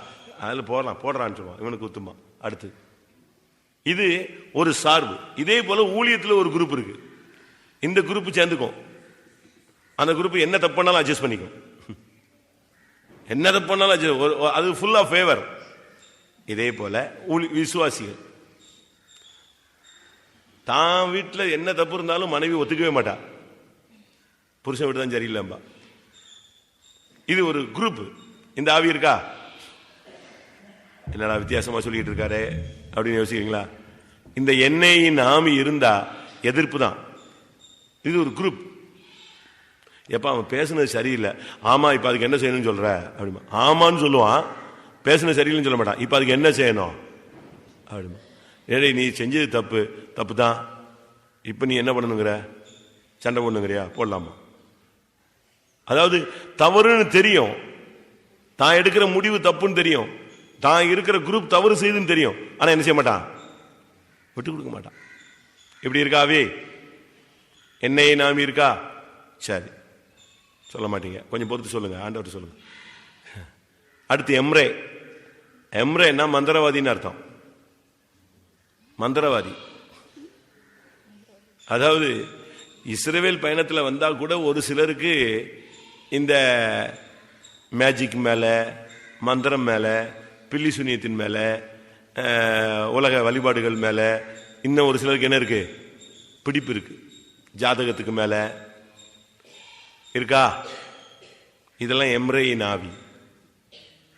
அதில் போடுறான்னு சொல்லுவான், இவனுக்கு குத்துமா. அடுத்து இது ஒரு சார்பு. இதே போல ஊழியத்தில் ஒரு குரூப் இருக்கு. இந்த குரூப் சேர்ந்துக்கும், அந்த குரூப் என்ன தப்பு பண்ணாலும் அட்ஜஸ்ட் பண்ணிக்கும். என்ன தப்பு பண்ணாலும் அது ஃபுல் ஆஃப் ஃபேவர். இதே போல விசுவாசிகள் தான் வீட்டில் என்ன தப்பு இருந்தாலும் மனைவி ஒத்துக்கவே மாட்டா, புருஷன் வீட்டு தான் சரியில்லைம்பா. இது ஒரு குரூப். இந்த ஆவி இருக்கா, என்னடா வித்தியாசமா சொல்லிட்டு இருக்காரு அப்படின்னு யோசிக்கிறீங்களா? இந்த எண்ணெயின் ஆவி இருந்தா எதிர்ப்பு தான். இது ஒரு குரூப். எப்ப அவன் பேசுனது சரியில்லை, ஆமா இப்ப அதுக்கு என்ன செய்யணும்னு சொல்ற அப்படிமா, ஆமான்னு சொல்லுவான். பேசுனது சரியில்லைன்னு சொல்ல மாட்டான், இப்ப அதுக்கு என்ன செய்யணும் அப்படிமா. ஏடே நீ செஞ்சது தப்பு தான், இப்ப நீ என்ன பண்ணணுங்கிற, சண்டை பண்ணுங்கிறியா, போடலாமா. அதாவது தவறுன்னு தெரியும், தான் எடுக்கிற முடிவு தப்புன்னு தெரியும், தான் இருக்கிற குரூப் தவறு செய்துன்னு தெரியும். ஆனா என்ன செய்ய மாட்டான், விட்டு கொடுக்க மாட்டான். இப்படி இருக்காவே என்னையே நாமி இருக்கா, சரி சொல்ல மாட்டீங்க, கொஞ்சம் பொறுத்து சொல்லுங்க, ஆண்டவர் சொல்லுங்க. அடுத்து எம்ரே. எம்ரேன்னா மந்திரவாதின்னு அர்த்தம். மந்திரவாதி. அதாவது இஸ்ரவேல் பயணத்தில் வந்தா கூட ஒரு சிலருக்கு இந்த மேஜிக் மேல, மந்திரம் மேல, பில்லி சுனியத்தின் மேல, உலக வழிபாடுகள் மேல இன்னும் ஒரு சிலருக்கு என்ன இருக்கு, பிடிப்பு இருக்கு. ஜாதகத்துக்கு மேல இருக்கா. இதெல்லாம் எம்ரேயின் ஆவி.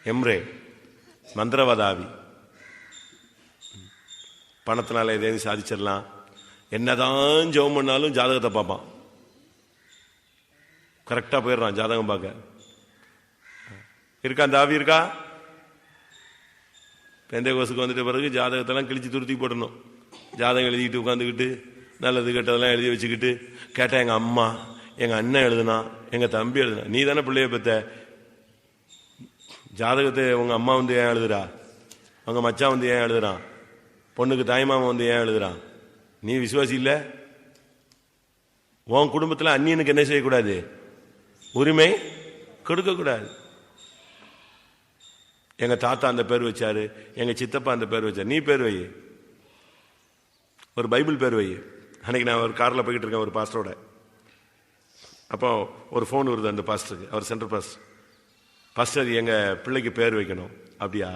எம்ரே மந்திரவாத ஆவி. பணத்தினால எதையும் சாதிச்சிடலாம், என்னதான் ஜெபம் பண்ணாலும் ஜாதகத்தை பார்ப்பான், கரெக்டா போயிடுறான் ஜாதகம் பார்க்க. இருக்கா அந்த ஆவி இருக்கா? பெந்தைகோசுக்கு வந்துட்ட பிறகு ஜாதகத்தெல்லாம் கிழிச்சு துருத்தி போடணும். ஜாதகம் எழுதிக்கிட்டு உட்காந்துக்கிட்டு நல்லது கெட்டதெல்லாம் எழுதி வச்சுக்கிட்டு கேட்டா எங்க அம்மா, எங்க அண்ணன் எழுதுனா, எங்க தம்பி எழுதுனா. நீ தானே பிள்ளைய பெத்த, ஜாதகத்தை உங்க அம்மா ஏன் எழுதுறா, உங்க மச்சான் ஏன் எழுதுறான், பொண்ணுக்கு தாய்மாமா ஏன் எழுதுறான்? நீ விசுவாசி இல்ல? உன் குடும்பத்தில் அந்நியனுக்கு என்ன செய்யக்கூடாது, உரிமை கொடுக்க கூடாது. எங்க தாத்தா அந்த பேர் வச்சாரு, எங்க சித்தப்பா அந்த பேர் வச்சாரு, நீ பேர் வை, ஒரு பைபிள் பேர் வை. அன்னைக்கு நான் ஒரு கார்ல போய்கிட்டு இருக்கேன் ஒரு பாஸ்டரோட. அப்போ ஒரு ஃபோன் வருது அந்த பாஸ்டருக்கு, அவர் சென்ட்ரல் பாஸ்டர். பாஸ்டர் எங்க பிள்ளைக்கு பேர் வைக்கணும். அப்படியா,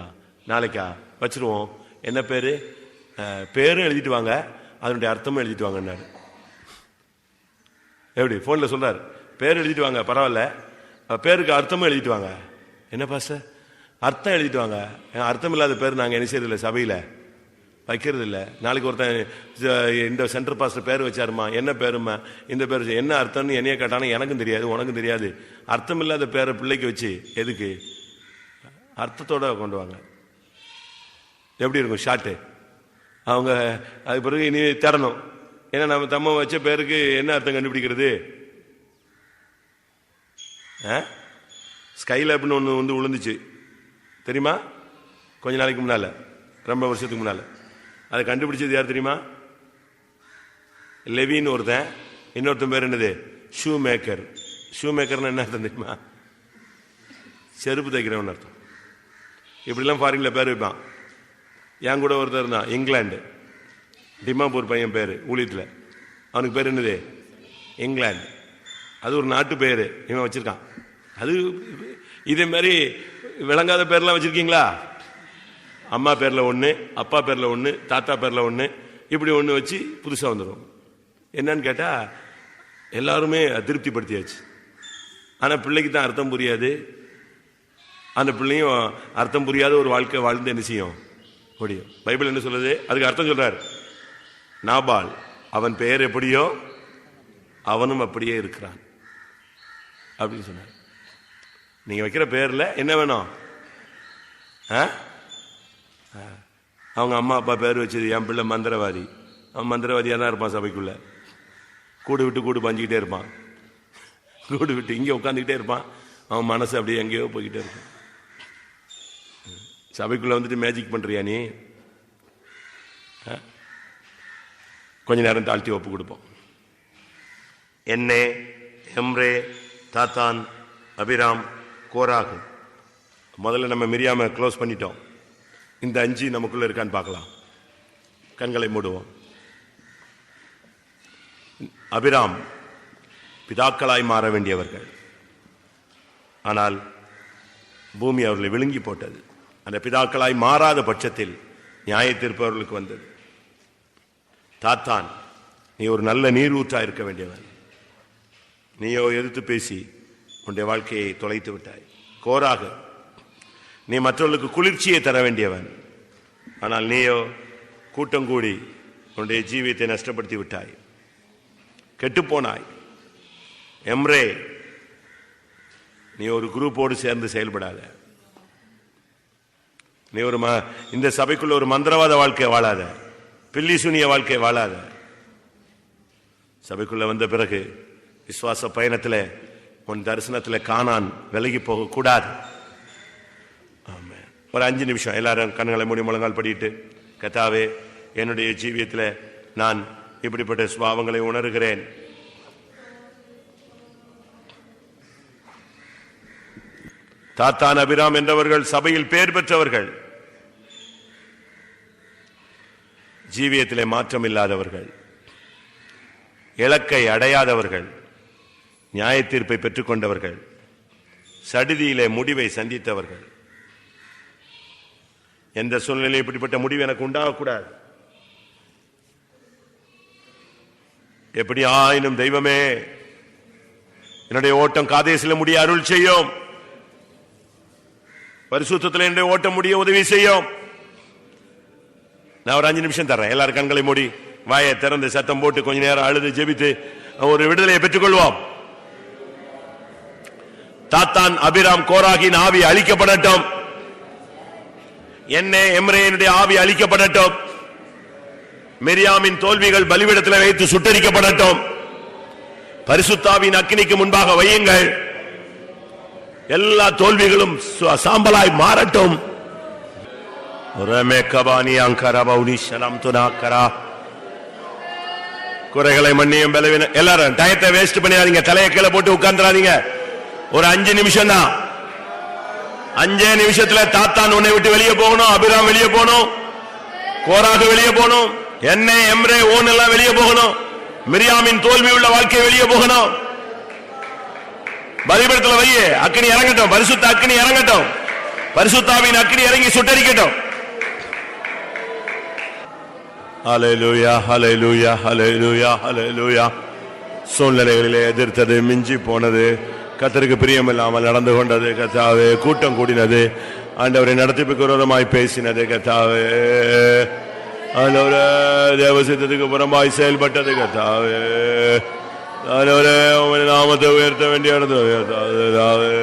நாளைக்கா வச்சிருவோம். என்ன பேரு? பேரும் எழுதிட்டு வாங்க, அதனுடைய அர்த்தமும் எழுதிட்டு வாங்கன்னாரு. எப்படி போன்ல சொல்றாரு, பேர் எழுதிட்டு வாங்க பரவாயில்ல, பேருக்கு அர்த்தமும் எழுதிட்டு வாங்க. என்ன பாஸ்டர், அர்த்தம் எழுதிட்டு வாங்க. அர்த்தம் இல்லாத பேர் நாங்க என்ன செய்யறது இல்லை, சபையில வைக்கிறது இல்லை. நாளைக்கு ஒருத்தன் இந்த சென்டர் பாஸ்டர் பேர் வச்சாருமா, என்ன பேருமா, இந்த பேர் என்ன அர்த்தம்னு என்னைய கேட்டானு எனக்கும் தெரியாது, உனக்கும் தெரியாது. அர்த்தம் இல்லாத பேரை பிள்ளைக்கு வச்சு எதுக்கு, அர்த்தத்தோட கொண்டு வாங்க. எப்படி இருக்கும் ஷார்ட்டு? அவங்க அது பிறகு இனி தேடணும். ஏன்னா நம்ம தம்ம வச்ச பேருக்கு என்ன அர்த்தம் கண்டுபிடிக்கிறது? ஸ்கைலாப்னு ஒன்று விழுந்துச்சு தெரியுமா, கொஞ்ச நாளைக்கு முன்னால, ரொம்ப வருஷத்துக்கு முன்னால. அதை கண்டுபிடிச்சது யார் தெரியுமா? லெவின்னு ஒருத்தன், இன்னொருத்தன் பேர் என்னது, ஷூ மேக்கர். ஷூ மேக்கர்னு என்ன அர்த்தம் தெரியுமா? செருப்பு தைக்கிறவன் அர்த்தம். இப்படிலாம் ஃபாரின்ல பேர் வைப்பான். என் கூட ஒருத்தர் இருந்தான், இங்கிலாந்து, டிமாப்பூர் பையன் பேரு ஊழியத்தில், அவனுக்கு பேர் என்னது, இங்கிலாந்து. அது ஒரு நாட்டு பேரு இவன் வச்சிருக்கான். அது இதே மாதிரி விளங்காத பேர்லாம் வச்சிருக்கீங்களா? அம்மா பேர்ல ஒண்ணு, அப்பா பேர்ல ஒண்ணு, தாத்தா பேர்ல ஒண்ணு, இப்படி ஒண்ணு வச்சு புதுசா வந்துடும். என்னன்னு கேட்டா எல்லாருமே திருப்திப்படுத்தியாச்சு. ஆனா பிள்ளைக்கு தான் அர்த்தம் புரியாது. அந்த பிள்ளையும் அர்த்தம் புரியாத ஒரு வாழ்க்கை வாழ்ந்து என்ன செய்யும் முடியும். பைபிள் என்ன சொல்லுது? அதுக்கு அர்த்தம் சொல்றாரு. நாபால் அவன் பெயர் எப்படியோ அவனும் அப்படியே இருக்கிறான் அப்படின்னு சொன்னார். நீங்க வைக்கிற பேர்ல என்ன வேணும்? அவங்க அம்மா அப்பா பேர் வச்சது என் பிள்ளை மந்திரவாதி. அவன் மந்திரவாதியா தான் இருப்பான். சபைக்குள்ள கூடு விட்டு கூடு பஞ்சிக்கிட்டே இருப்பான். கூடு விட்டு இங்கே உட்காந்துக்கிட்டே இருப்பான். அவன் மனசு அப்படியே எங்கேயோ போய்கிட்டே இருப்பான். சபைக்குள்ள வந்துட்டு மேஜிக் பண்றியா நீ? கொஞ்ச நேரம் தாழ்த்தி ஒப்பு கொடுப்போம். என்னே, எம்ரே, தாத்தான், அபிராம், கோராகு. முதல்ல நம்ம மிரியாம க்ளோஸ் பண்ணிட்டோம். இந்த 5 நமக்குள்ள இருக்கான்னு பார்க்கலாம். கண்களை மூடுவோம். அபிராம் பிதாக்களாய் மாற வேண்டியவர்கள், ஆனால் பூமி அவர்களை விழுங்கி போட்டது. அந்த பிதாக்களாய் மாறாத பட்சத்தில் நியாய தீர்ப்பு அவர்களுக்கு வந்தது. தாத்தான், நீ ஒரு நல்ல நீர் ஊற்றா இருக்க வேண்டியவன், நீயோ எதிர்த்து பேசி உன்னுடைய வாழ்க்கையை தொலைத்து விட்டாய். கோராக, நீ மற்றவர்களுக்கு குளிர்ச்சியை தர வேண்டியவன், ஆனால் நீயோ கூட்டம் கூடி உன்னுடைய ஜீவியத்தை நஷ்டப்படுத்தி விட்டாய், கெட்டுப்போனாய். எம்ரே, நீ ஒரு குரூப்போடு சேர்ந்து செயல்படாத. நீ ஒரு இந்த சபைக்குள்ள ஒரு மந்திரவாத வாழ்க்கை வாழாத, பில்லி சுனிய வாழ்க்கை வாழாத. சபைக்குள்ள வந்த பிறகு விசுவாச பயணத்தில் உன் தரிசனத்தில் காணான் விலகி போக கூடாது. ஒரு 5 நிமிஷம் எல்லாரும் கண்களை மூடி முழங்கால் படிட்டு, கர்த்தாவே, என்னுடைய ஜீவியத்தில் நான் இப்படிப்பட்ட சுபாவங்களை உணர்கிறேன். தாத்தான், அபிராம் என்றவர்கள் சபையில் பெயர் பெற்றவர்கள், ஜீவியத்திலே மாற்றம் இல்லாதவர்கள், இலக்கை அடையாதவர்கள், நியாய தீர்ப்பை பெற்றுக் கொண்டவர்கள், சடிதியிலே முடிவை சந்தித்தவர்கள். எந்த சூழ்நிலை இப்படிப்பட்ட முடிவு எனக்கு உண்டாகக்கூடாது. எப்படி ஆயினும் தெய்வமே, என்னுடைய ஓட்டம் காதேசில முடிய அருள் செய்யும். பரிசுத்தத்தில் என்னுடைய ஓட்டம் முடிய உதவி செய்யும். நான் ஒரு 5 நிமிஷம் தர்றேன். எல்லாரும் கண்களை மூடி வாயை திறந்து சத்தம் போட்டு கொஞ்ச நேரம் அழுது ஜெபித்து ஒரு விடுதலையை பெற்றுக் கொள்வோம். தாத்தான், அபிராம், கோராகின் ஆவி அழிக்கப்படட்டும். என்னே, எம்ரேனுடைய ஆவி அழிக்கப்படட்டும். மிரியாமின் தோல்விகள் பலிபீடத்தில் வைத்து சுட்டரிக்கப்படட்டும். பரிசுத்தாவின் அக்கினிக்கு முன்பாக வையுங்கள். எல்லா தோல்விகளும் சாம்பலாய் மாறட்டும். குறைகளை மன்னியும் பலவீன. எல்லாரும் டயத்தை வேஸ்ட் பண்ணிடாதீங்க. தலையை கீழே போட்டு உட்கார்ந்துடாதீங்க. ஒரு 5 நிமிஷம் தான். 5 நிமிஷத்துல தாத்தான் உன்னை விட்டு வெளியே போகணும், அபிராம் வெளியே போகணும், கோராக வெளியே போகணும், என்னை, எம்ரே, ஓன் எல்லாம் வெளியே போகணும். மிரியாமின் தோல்வி உள்ள வாழ்க்கை வெளியே போகணும். பலிபீடத்தில் வையே, அக்கினி இறங்கட்டும். பரிசுத்த அக்கினி இறங்கட்டும். பரிசுத்தாவின் அக்கினி இறங்கி சுட்டரிக்கட்டும். ஹல்லேலூயா, ஹல்லேலூயா, ஹல்லேலூயா, ஹல்லேலூயா. சூழ்நிலைகளிலே எதிர்த்தது, மிஞ்சி போனது, கர்த்தருக்கு பிரியமில்லாமல் நடந்து கொண்டது, கர்த்தாவே, கூட்டம் கூடினது, ஆண்டவரை நடத்திப்புக்கு விரோதமாய் பேசினது, கர்த்தாவே, ஆண்டவரே, தேவ சித்தத்துக்கு புறம்பாய் செயல்பட்டது, கர்த்தாவே, ஆண்டவரே, உம்முடைய நாமத்தை உயர்த்த வேண்டிய இடத்துல உயர்த்தாவே.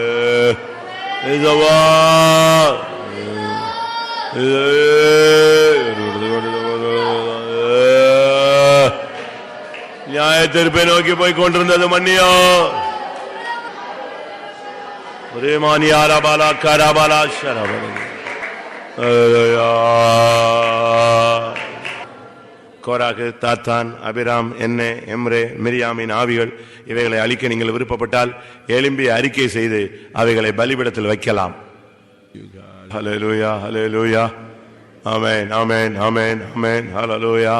நியாய தீர்ப்பை நோக்கி போய் கொண்டிருந்தது மன்னியோ. கோராகு, தாத்தான், அபிராம், என்னே, எம்ரே, மிரியாமின் ஆவிகள் இவைகளை அழிக்க நீங்கள் விருப்பப்பட்டால் எழும்பி அறிக்கை செய்து அவைகளை பலிபீடத்தில் வைக்கலாம். ஹல்லேலூயா, ஹல்லேலூயா, ஆமென், ஆமென், ஆமென், ஆமென், ஹல்லேலூயா,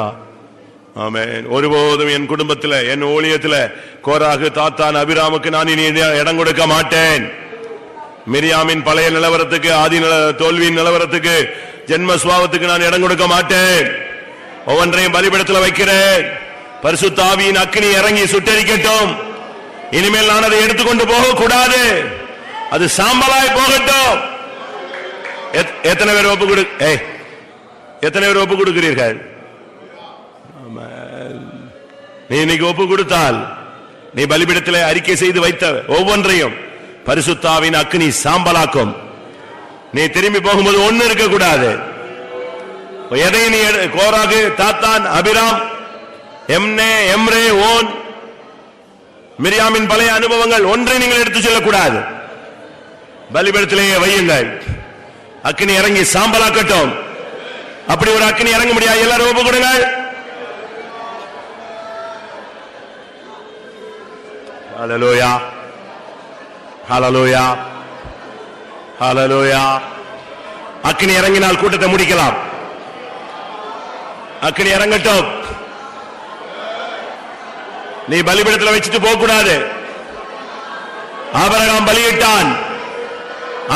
ஆமென். ஒருபோதும் என் குடும்பத்தில், என் ஊழியத்தில் கோராகு, தாத்தான், அபிராமுக்கு நான் இனி இடம் கொடுக்க மாட்டேன். மிரியாமின் பழைய நிலவரத்துக்கு, ஆதி தோல்வியின் நிலவரத்துக்கு ஜென்ம சுபாவத்துக்கு நான் இடம் கொடுக்க மாட்டேன். ஒவ்வொன்றையும் பலிபீடத்தில் வைக்கிறேன். பரிசுத்த ஆவியின் அக்கினி இறங்கி சுட்டரிக்கட்டும். இனிமேல் நான் அதை எடுத்துக்கொண்டு போக கூடாது. அது சாம்பலாய் போகட்டும். எத்தனை பேர் ஒப்பு கொடுக்கிறீர்கள்? நீ இன்னைக்கு ஒப்பு கொடுத்தால் நீ பலிபீடத்தில் அறிக்கை செய்து வைத்த ஒவ்வொன்றையும் பரிசுத்த ஆவியின் அக்கினி சாம்பலாக்கும். நீ திரும்பி போகும்போது ஒண்ணு இருக்க கூடாது. எதை நீ கோராகு, தாத்தான், அபிராம், எம்ரே, ஓன், மிரியாமின் பழைய அனுபவங்கள் ஒன்றை நீங்கள் எடுத்து செல்லக்கூடாது. பலிபீடத்திலேயே வையுங்கள். அக்கினி இறங்கி சாம்பலாக்கட்டும். அப்படி ஒரு அக்கினி இறங்க முடியாது. எல்லாரும் ஒப்பு கொடுங்க. ஹல்லேலூயா, ஹல்லேலூயா, ஹல்லேலூயா. அக்கினி இறங்கினால் கூட்டத்தை முடிக்கலாம். அக்கினி இறங்கட்டும். நீ பலிபீடத்தில் வச்சுட்டு போக கூடாது. ஆபிரகாம் பலியிட்டான்,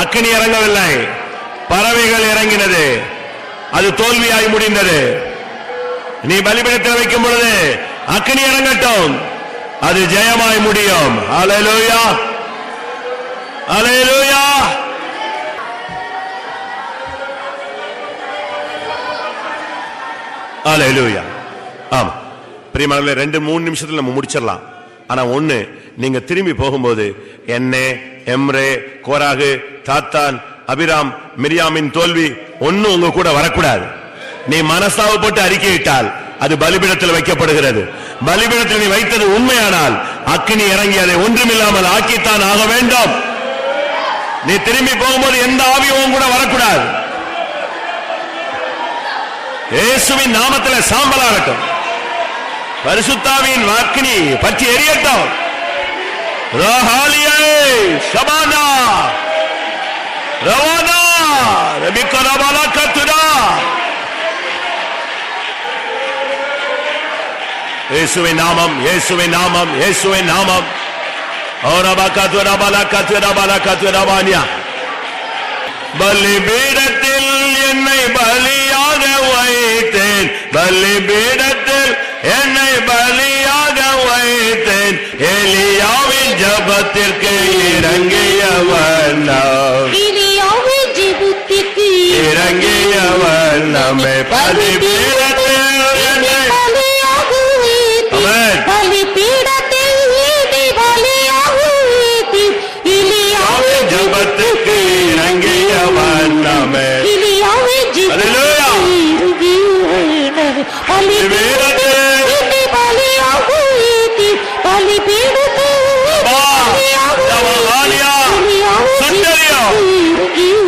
அக்கினி இறங்கவில்லை, பறவைகள் இறங்கினது, அது தோல்வியாய் முடிந்தது. நீ பலிபீடத்தில் வைக்கும் பொழுது அக்கினி இறங்கட்டும், அது ஜெயமாய் முடியும். ஹல்லேலூயா, ஹல்லேலூயா. ஹல்லேலூயா. ஆமா பிரியமானவர்களே, 2-3 நிமிஷத்துல நம்ம முடிச்சிடலாம். ஆனா ஒண்ணு, நீங்க திரும்பி போகும்போது என்னே, எம்ரே, கோராகு, தாத்தான், அபிராம், மிரியாமின் தோல்வி ஒன்னும் உங்க கூட வரக்கூடாது. நீ மனஸ்தாபப்பட்டு அறிக்கையிட்டால் அது பலிபீடத்தில் வைக்கப்படுகிறது. பலிபீடத்தில் நீ வைத்தது உண்மையானால் அக்கினி இறங்கி அதை ஒன்றுமில்லாமல் ஆக்கித்தான் ஆக வேண்டும். நீ திரும்பி போகும்போது எந்த ஆவியும் கூட வரக்கூடாது. இயேசுவின் நாமத்தில் சாம்பலாகட்டும். பரிசுத்தாவின் அக்கினி பற்றி எரியட்டும். ரஹாலியே ஷபானா ரவானா ரபிகரபாலா கத்துரா. இயேசுவின் நாமம், இயேசுவின் நாமம், இயேசுவின் நாமம். ஓரபா கத்துரா பாலா கத்துரா பாலா கத்துரா பானியா. பலிபீடத்தில் என்னை பலியாக வைத்தேன், பலிபீடத்தில் என்னை பலியாக வைத்தேன். எலியாவின் ஜெபத்திற்கு இறங்கியவன் நாம், எலியாவின் ஜெபத்திற்கு இறங்கியவன் நம்மை பலிபீடத்தில் என்னை பலியாக வைத்தேன், பலிபீடத்தில் என்னை பலியாக வைத்தேன். எலியாவின் ஜெபத்திற்கு இறங்கியவன் நம்மை. எலியாவின் ஜெபத்திற்கு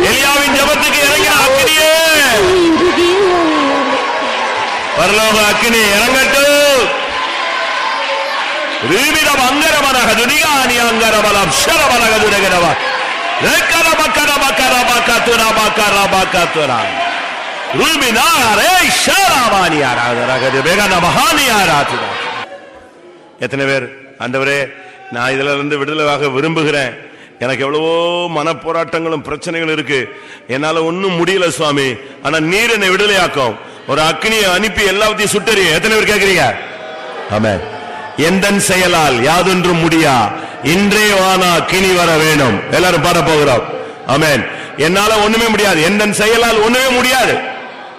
எலியாவின் ஜெபத்துக்கு இறங்கின அக்கினியே, பரலோக அக்கினி இறங்கட்டும். ரீபிரம் அங்கரமனக துனியானி அங்கரமலம் ஷரமனக துனகரவா ரெக்கரபக்கரபக்கரபக்கத்துரபக்கரபக்கத்துரா ரூபினாரே ஷரமானியாரா மகானியாராத்துரா. எத்தனை பேர் ஆண்டவரே நான் இதுல இருந்து விடுதலையாக விரும்புகிறேன், எனக்கு எவ்வளவோ மனப்போராட்டங்களும் பிரச்சனைகள் இருக்கு, என்னால ஒன்னும் முடியல சுவாமி, ஆனா நீர் என்னை விடுதலையாக்கும், ஒரு அக்னியை அனுப்பி எல்லாத்தையும் சுட்டறிய. எத்தனை பேர் கேட்கிறீங்க? ஆமென். எந்தன் செயலால் யாதொன்றும் முடியா, இன்றே வானா கிணி வர வேணும். எல்லாரும் பாட போகிறோம். ஆமென். என்னால ஒண்ணுமே முடியாது, எந்தன் செயலால் ஒண்ணுமே முடியாது.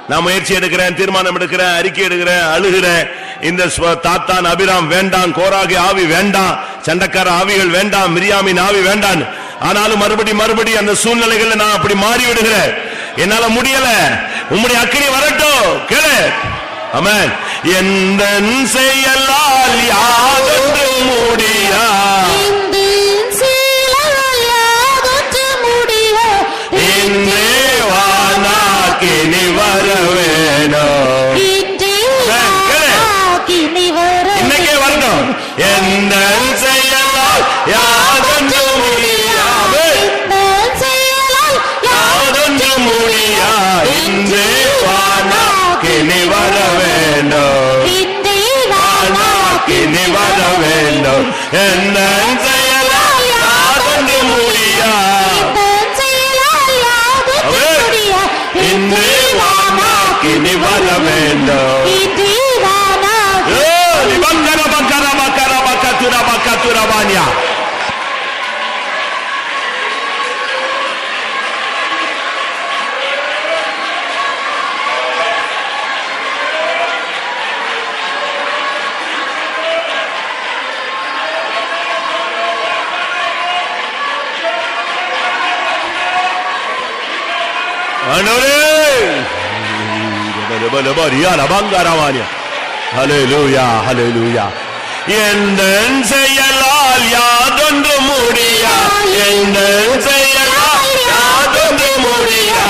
நான் முயற்சி எடுக்கிறேன், தீர்மானம் எடுக்கிறேன், அறிக்கை எடுக்கிறேன், அழுகிறேன். இந்த தாத்தான் அபிராம் வேண்டாம், கோராகு ஆவி வேண்டாம், சண்டக்கார ஆவிகள் வேண்டாம், மிரியாமின் ஆவி வேண்டாம். ஆனாலும் மறுபடி அந்த சூழ்நிலைகள்ல நான் அப்படி மாறி விடுகிறேன். என்னால முடியல, உம்முடைய அக்கினி வரட்டும். கேளு. ஆமென். எந்தன் செயலால் யாதொன்றும் முடியா, இன்றே வானா கிணி வர வேணும். இன்னைக்கே வரணும். எந்தன் செயலால் யாதொன்றும் முடியாது, யாதொன்றும் முடியா, இன்றே வானா கிணி வர வேண்டும், வானா கிணி வர வேண்டும். எந்தன் செயலால் யாதொன்றும் முடியா, இன்றே ரபானியா. எந்த செயலால் யாதொன்று முடியா, எந்த செயலால் யாதொன்று முடியா,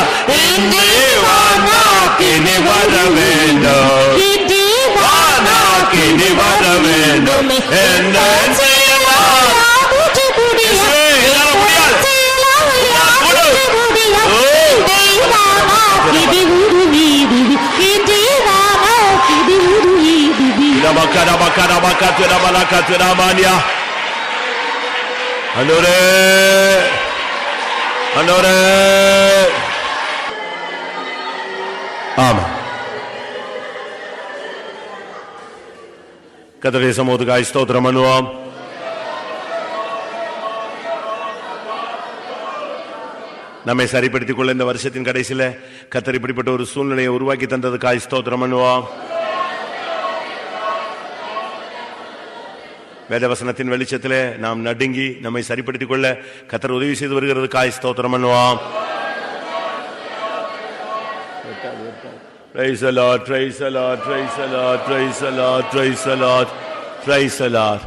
இன்று வானாக்கினி வர வேண்டும், வானாக்கினி வர வேண்டும். எந்த செயலால் கர்த்தருடைய சமூகத்துக்காய் ஸ்தோத்திரம் பண்ணுவோம். நம்மை சரிப்படுத்திக் கொள்ள இந்த வருஷத்தின் கடைசியில கர்த்தர் இப்படிப்பட்ட ஒரு சூழ்நிலையை உருவாக்கி தந்ததுக்காய் ஸ்தோத்திரம் பண்ணுவோம். வேதவசனத்தின் வெளிச்சத்திலே நாம் நடுங்கி நம்மை சரிப்படுத்திக் கொள்ள கர்த்தர் உதவி செய்து வருகிறதுக்காய் ஸ்தோத்திரம் பண்ணுவோம். Praise the Lord, praise the Lord, praise the Lord, praise the Lord, praise the Lord, praise the Lord.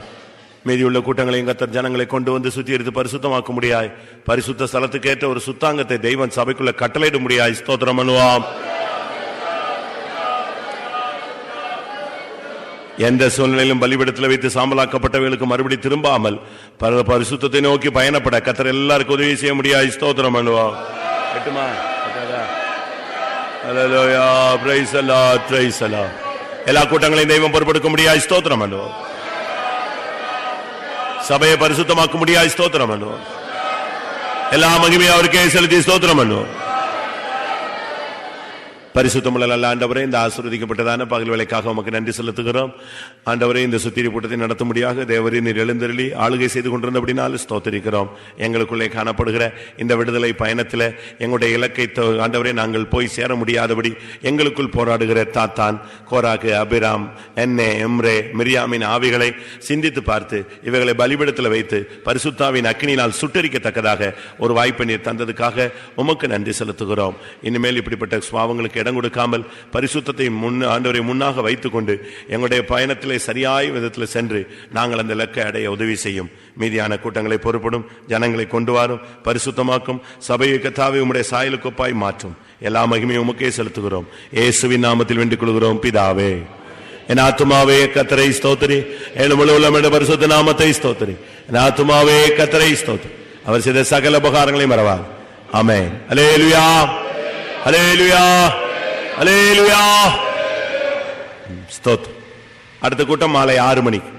மீதியுள்ள கூட்டங்களையும் கர்த்தர் ஜனங்களை கொண்டு வந்து சுத்திகரித்து பரிசுத்தமாக்க முடியாய், பரிசுத்த ஸ்தலத்துக்கு ஏற்ற ஒரு சுத்தாங்கத்தை தெய்வன் சபைக்குள்ள கட்டளையிட முடியாய் ஸ்தோத்திரம் பண்ணுவோம். எந்த சூழ்நிலையிலும் பலிபீடத்தில் வைத்து சாம்பலாக்கப்பட்டவர்களுக்கு மறுபடி திரும்பாமல் பரிசுத்தத்தை நோக்கி பயணப்பட கர்த்தர் எல்லாருக்கும் உதவி செய்ய முடியாய் ஸ்தோத்திரம் பண்ணுவோம். Hallelujah, praise the Lord, praise the Lord. எல்லா கூட்டங்களையும் தெய்வம் பொறுப்பெடுக்க முடியாய் ஸ்தோத்திரம் பண்ணுவோம். சபையை பரிசுத்தமாக்க முடியாய் ஸ்தோத்திரம் பண்ணுவோம். எல்லா மகிமையும் அவருக்கே செலுத்தி ஸ்தோத்திரம் பண்ணுவோம். பரிசுத்தமுள்ள நல்ல ஆண்டவரே, இந்த ஆசீர்வதிக்கப்பட்டதான பகல் வேளைக்காக உமக்கு நன்றி செலுத்துகிறோம். ஆண்டவரே, இந்த சுத்திரி கூட்டத்தை நடத்தும்படியாக தேவரே நீர் எழுந்தருளி ஆளுகை செய்து கொண்டிருந்தபடினால் ஸ்தோத்திரிக்கிறோம். எங்களுக்குள்ளே காணப்படுகிற இந்த விடுதலை பயணத்தில் எங்களுடைய இலக்கை ஆண்டவரே நாங்கள் போய் சேர முடியாதபடி எங்களுக்குள் போராடுகிற தாத்தான், கோராகு, அபிராம், என்னே, எம்ரே, மிரியாமின் ஆவிகளை சிந்தித்து பார்த்து இவைகளை பலிபீடத்தில் வைத்து பரிசுத்தாவின் அக்கினியினால் சுட்டரிக்கத்தக்கதாக ஒரு வாய்ப்பை நீர் தந்ததுக்காக உமக்கு நன்றி செலுத்துகிறோம். இனிமேல் இப்படிப்பட்ட சுவாவங்களுக்கு இடம் கொடுக்காமல் பரிசுத்தத்தை ஆண்டவரை முன்னாக வைத்துக் கொண்டு எங்களுடைய பயணத்திலே சரியாய் விதத்தில் சென்று நாங்கள் அந்த இலக்கை அடைய உதவி செய்யும். மீதியான கூட்டங்களை பொறுப்படும், ஜனங்களை கொண்டு வரும், பரிசுத்தமாக்கும், சபையை கர்த்தாவே உம்முடைய சாயலுக்கு ஒப்பாய் மாற்றும். எல்லா மகிமையும் உமக்கே செலுத்துகிறோம். இயேசுவின் நாமத்தில் வேண்டிக் கொள்கிறோம் பிதாவே. என் ஆத்துமாவே கர்த்தரை ஸ்தோத்திரி, என் முழு உள்ளமுடைய பரிசுத்த நாமத்தை ஸ்தோத்திரி. என் ஆத்துமாவே கர்த்தரை ஸ்தோத்திரி, அவர் செய்த சகல உபகாரங்களையும் மறவார். ஆமென். அல்லேலூயா, அல்லேலூயா, அல்லேலூயா. ஸ்தோத்திரம். அடுத்த கூட்டம் மாலை 6 மணிக்கு.